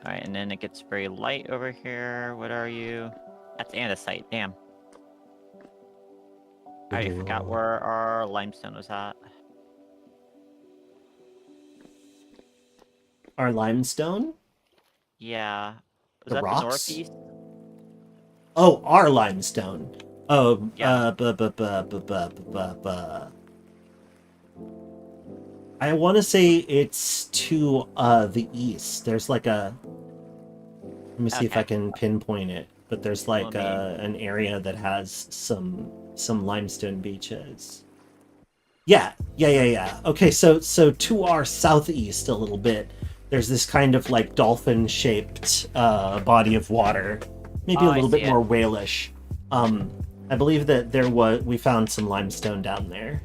Speaker 1: Alright, and then it gets very light over here. What are you? That's andesite, damn. I already forgot where our limestone was at.
Speaker 3: Our limestone?
Speaker 1: Yeah. Was
Speaker 3: The
Speaker 1: that
Speaker 3: rocks?
Speaker 1: the northeast?
Speaker 3: Oh, our limestone. Oh,
Speaker 1: Yeah.
Speaker 3: I want to say it's to the east. There's like a. Let me see if
Speaker 1: Okay.
Speaker 3: I can pinpoint it. But there's like
Speaker 1: Let me-
Speaker 3: an area that has some limestone beaches. Yeah. Okay, so to our southeast a little bit, there's this kind of like dolphin-shaped body of water, maybe
Speaker 1: Oh,
Speaker 3: a
Speaker 1: I
Speaker 3: little
Speaker 1: see
Speaker 3: bit
Speaker 1: it.
Speaker 3: more whalish. I believe that we found some limestone down there.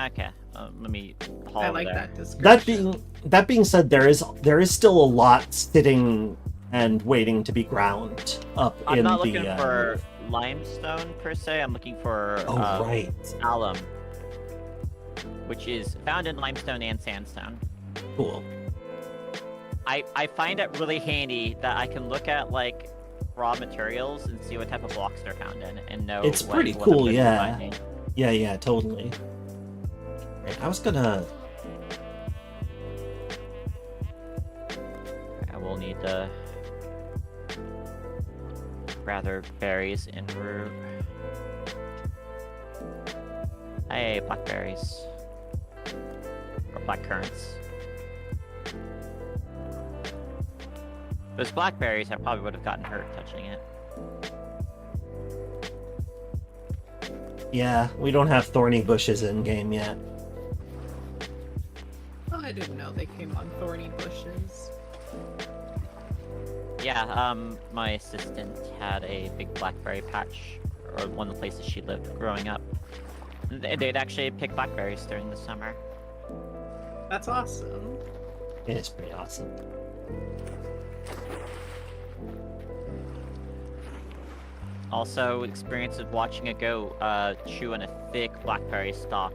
Speaker 1: Okay. Let me haul
Speaker 2: I
Speaker 1: over
Speaker 2: like
Speaker 1: there.
Speaker 2: that description.
Speaker 3: That being said, there is still a lot sitting and waiting to be ground up
Speaker 1: I'm
Speaker 3: in
Speaker 1: not
Speaker 3: the.
Speaker 1: looking for limestone per se. I'm looking for
Speaker 3: Oh right.
Speaker 1: alum, which is found in limestone and sandstone.
Speaker 3: Cool.
Speaker 1: I find it really handy that I can look at like raw materials and see what type of blocks they're found in and know.
Speaker 3: It's
Speaker 1: what-
Speaker 3: pretty
Speaker 1: what
Speaker 3: cool,
Speaker 1: I'm gonna be
Speaker 3: yeah.
Speaker 1: finding.
Speaker 3: Yeah, totally. Right, I was gonna.
Speaker 1: need to gather berries en route. Hey, blackberries. Or black currants. If it was blackberries, I probably would have gotten hurt touching it.
Speaker 3: Yeah, we don't have thorny bushes in game yet.
Speaker 2: Oh, I didn't know they came on thorny bushes.
Speaker 1: Yeah, my assistant had a big blackberry patch, or one of the places she lived growing up. They'd actually pick blackberries during the summer.
Speaker 2: That's awesome.
Speaker 3: It is pretty awesome.
Speaker 1: Also, experience of watching a goat chew on a thick blackberry stalk,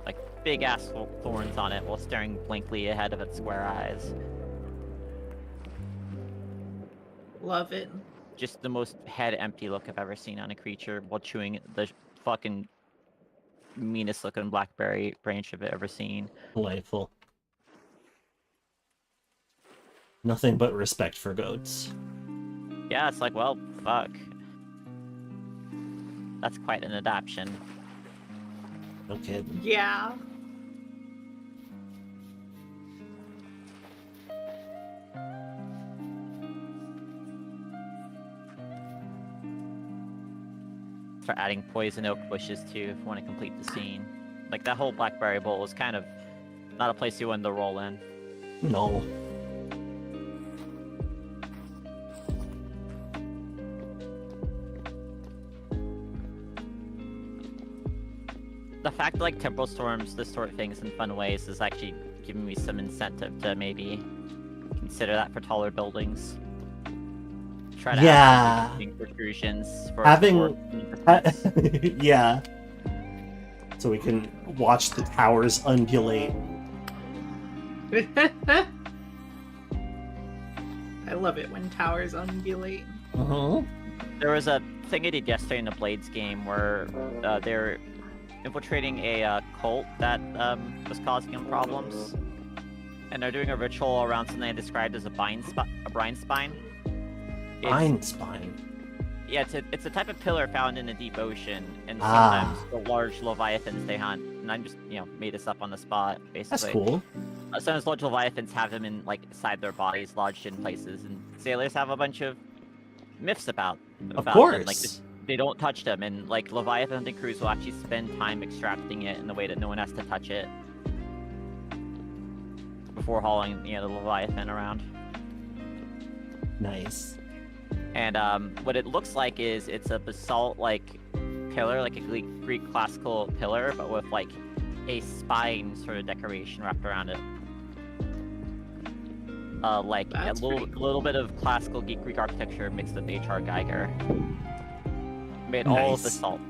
Speaker 1: like big ass thorns on it, while staring blankly ahead of its square eyes.
Speaker 2: Love it.
Speaker 1: Just the most head empty look I've ever seen on a creature while chewing the fucking meanest looking blackberry branch I've ever seen.
Speaker 3: Delightful. Nothing but respect for goats.
Speaker 1: Yeah, it's like, well, fuck. That's quite an adaptation.
Speaker 3: No kidding.
Speaker 2: Yeah.
Speaker 1: Start adding poison oak bushes too if you want to complete the scene. Like that whole blackberry bowl is kind of not a place you want to roll in.
Speaker 3: No.
Speaker 1: The fact that like temporal storms distort things in fun ways is actually giving me some incentive to maybe consider that for taller buildings. Try to
Speaker 3: Yeah.
Speaker 1: have interesting protrusions for
Speaker 3: Having-
Speaker 1: for-
Speaker 3: Yeah. So we can watch the towers undulate.
Speaker 2: I love it when towers undulate.
Speaker 3: Uh-huh.
Speaker 1: There was a thing I did yesterday in the Blades game where they're infiltrating a cult that was causing them problems, and they're doing a ritual around something I described as a brine spine.
Speaker 3: Bind spine.
Speaker 1: Yeah, it's a type of pillar found in the deep ocean, and
Speaker 3: Ah.
Speaker 1: sometimes the large leviathans they hunt. And I just made this up on the spot, basically.
Speaker 3: That's cool.
Speaker 1: Sometimes large leviathans have them in like inside their bodies, lodged in places, and sailors have a bunch of myths about
Speaker 3: Of
Speaker 1: them.
Speaker 3: course.
Speaker 1: Like they don't touch them, and like leviathan hunting crews will actually spend time extracting it in the way that no one has to touch it before hauling the leviathan around.
Speaker 3: Nice.
Speaker 1: And what it looks like is it's a basalt like pillar, like a Greek classical pillar, but with like a spine sort of decoration wrapped around it. Like
Speaker 2: That's
Speaker 1: a
Speaker 2: pretty cool.
Speaker 1: little bit of classical Greek architecture mixed with H.R. Geiger. Made all of
Speaker 3: Nice.
Speaker 1: basalt.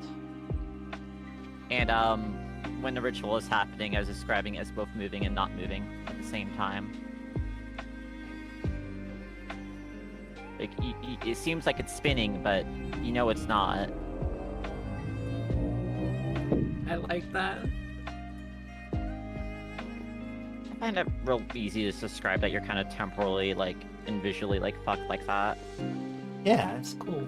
Speaker 1: And when the ritual is happening, I was describing it as both moving and not moving at the same time. Like, it seems like it's spinning, but you know it's not.
Speaker 2: I like that.
Speaker 1: I find it real easy to describe that you're kind of temporally, like, and visually, like, fucked like that.
Speaker 3: Yeah, it's cool.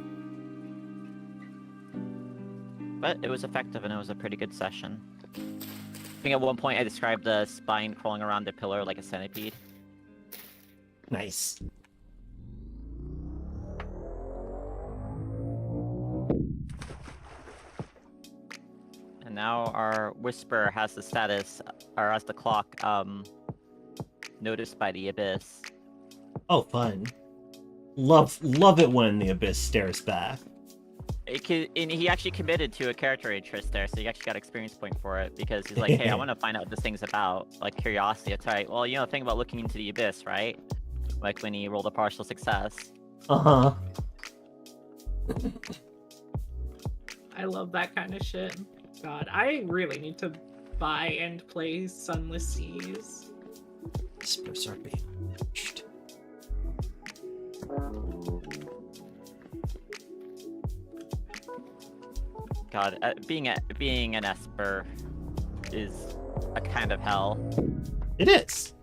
Speaker 1: But it was effective, and it was a pretty good session. I think at one point I described the spine crawling around the pillar like a centipede.
Speaker 3: Nice.
Speaker 1: And now our Whisper has the status, or has the clock, noticed by the Abyss.
Speaker 3: Oh, fun. Love it when the Abyss stares back.
Speaker 1: And he actually committed to a character interest there, so he actually got experience point for it, because he's like, hey, I want to find out what this thing's about. Like, curiosity. It's right. Well, the thing about looking into the Abyss, right? Like, when he rolled a partial success.
Speaker 3: Uh-huh.
Speaker 2: I love that kind of shit. God, I really need to buy and play Sunless Seas.
Speaker 3: Spurs are being pushed.
Speaker 1: God, being an Esper is a kind of hell.
Speaker 3: It is.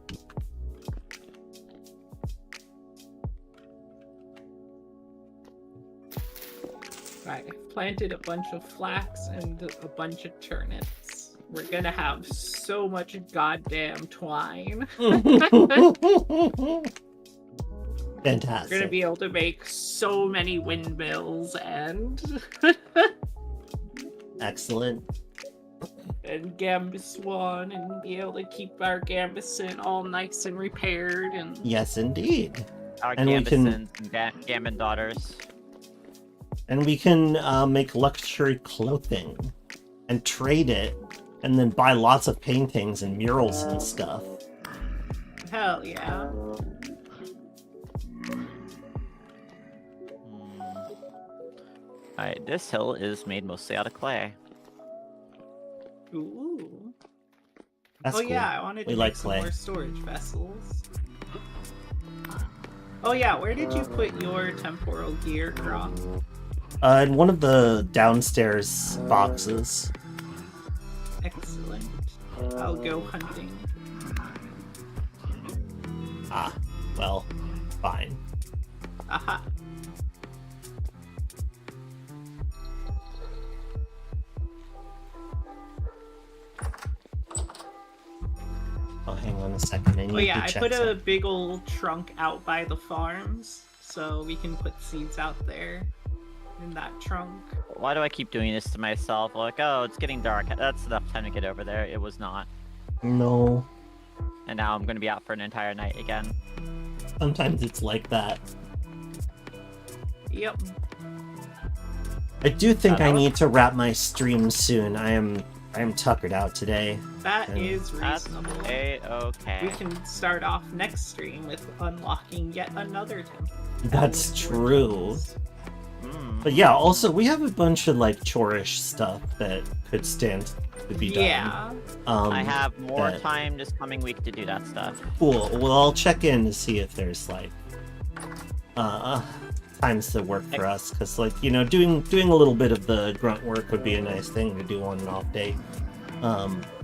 Speaker 2: I've planted a bunch of flax and a bunch of turnips. We're gonna have so much goddamn twine.
Speaker 3: Fantastic.
Speaker 2: We're gonna be able to make so many windmills and
Speaker 3: Excellent.
Speaker 2: and Gambus Swan and be able to keep our Gambuson all nice and repaired and
Speaker 3: Yes, indeed.
Speaker 1: Our
Speaker 3: And we can-
Speaker 1: Gambisons and Gambin daughters.
Speaker 3: And we can make luxury clothing and trade it, and then buy lots of paintings and murals and stuff.
Speaker 2: hell yeah.
Speaker 1: Alright, this hill is made mostly out of clay.
Speaker 2: Ooh.
Speaker 3: That's
Speaker 2: Oh
Speaker 3: cool.
Speaker 2: yeah, I wanted
Speaker 3: We
Speaker 2: to
Speaker 3: like
Speaker 2: make some
Speaker 3: clay.
Speaker 2: more storage vessels. Oh yeah, where did you put your temporal gear, Grom?
Speaker 3: In one of the downstairs boxes.
Speaker 2: Excellent. I'll go hunting.
Speaker 3: Ah, well, fine.
Speaker 2: Aha.
Speaker 3: Oh, hang on a second. I need
Speaker 2: Oh yeah,
Speaker 3: to
Speaker 2: I
Speaker 3: check
Speaker 2: put a
Speaker 3: something.
Speaker 2: big old trunk out by the farms, so we can put seeds out there in that trunk.
Speaker 1: Why do I keep doing this to myself? Like, oh, it's getting dark. That's enough time to get over there. It was not.
Speaker 3: No.
Speaker 1: And now I'm gonna be out for an entire night again.
Speaker 3: Sometimes it's like that.
Speaker 2: Yep.
Speaker 3: I do think
Speaker 1: that
Speaker 3: I
Speaker 1: was-
Speaker 3: need to wrap my stream soon. I am tuckered out today.
Speaker 2: That
Speaker 3: And
Speaker 2: is
Speaker 1: That's
Speaker 2: reasonable. We
Speaker 1: A-okay.
Speaker 2: can start off next stream with unlocking yet another temple.
Speaker 3: That's true.
Speaker 1: Mm.
Speaker 3: But yeah, also we have a bunch of like chorish stuff that could stand to be done.
Speaker 2: Yeah.
Speaker 1: I have more
Speaker 3: that-
Speaker 1: time this coming week to do that stuff.
Speaker 3: Cool. Well, I'll check in to see if there's like times that work for us, because like, you know, doing a little bit of the grunt work would be a nice thing to do on an off day,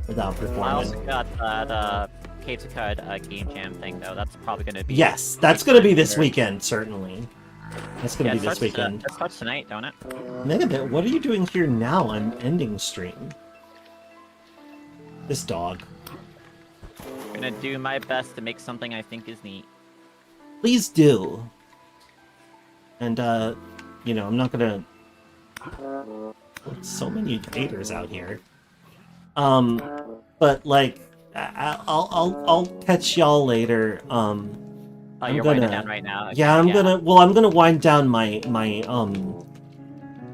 Speaker 3: without
Speaker 1: I
Speaker 3: performing.
Speaker 1: also got that Cave to Cud game jam thing though. That's probably gonna be.
Speaker 3: Yes, that's gonna be this weekend, certainly. That's gonna
Speaker 1: Yeah,
Speaker 3: be
Speaker 1: it
Speaker 3: this
Speaker 1: starts,
Speaker 3: weekend.
Speaker 1: it starts tonight, don't it?
Speaker 3: Megabit, what are you doing here now? I'm ending stream. This dog.
Speaker 1: I'm gonna do my best to make something I think is neat.
Speaker 3: Please do. And you know, I'm not gonna. So many haters out here. But like, I'll catch y'all later.
Speaker 1: Oh,
Speaker 3: I'm
Speaker 1: you're winding
Speaker 3: gonna-
Speaker 1: down right now.
Speaker 3: Yeah, I'm gonna wind down my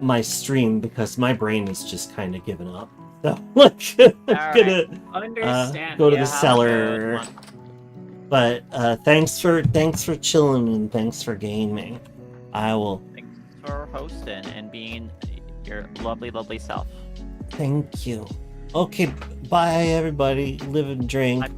Speaker 3: my stream because my brain is just kind of giving up. So like, I'm
Speaker 1: Alright.
Speaker 3: gonna
Speaker 2: Understand.
Speaker 3: go to
Speaker 1: Yeah,
Speaker 3: the
Speaker 1: have a
Speaker 3: cellar.
Speaker 1: good one.
Speaker 3: But thanks for chilling and thanks for gaming. I will.
Speaker 1: Thanks for hosting and being your lovely, lovely self.
Speaker 3: Thank you. Okay, bye everybody. Live and drink.
Speaker 1: Bye.
Speaker 3: Bye.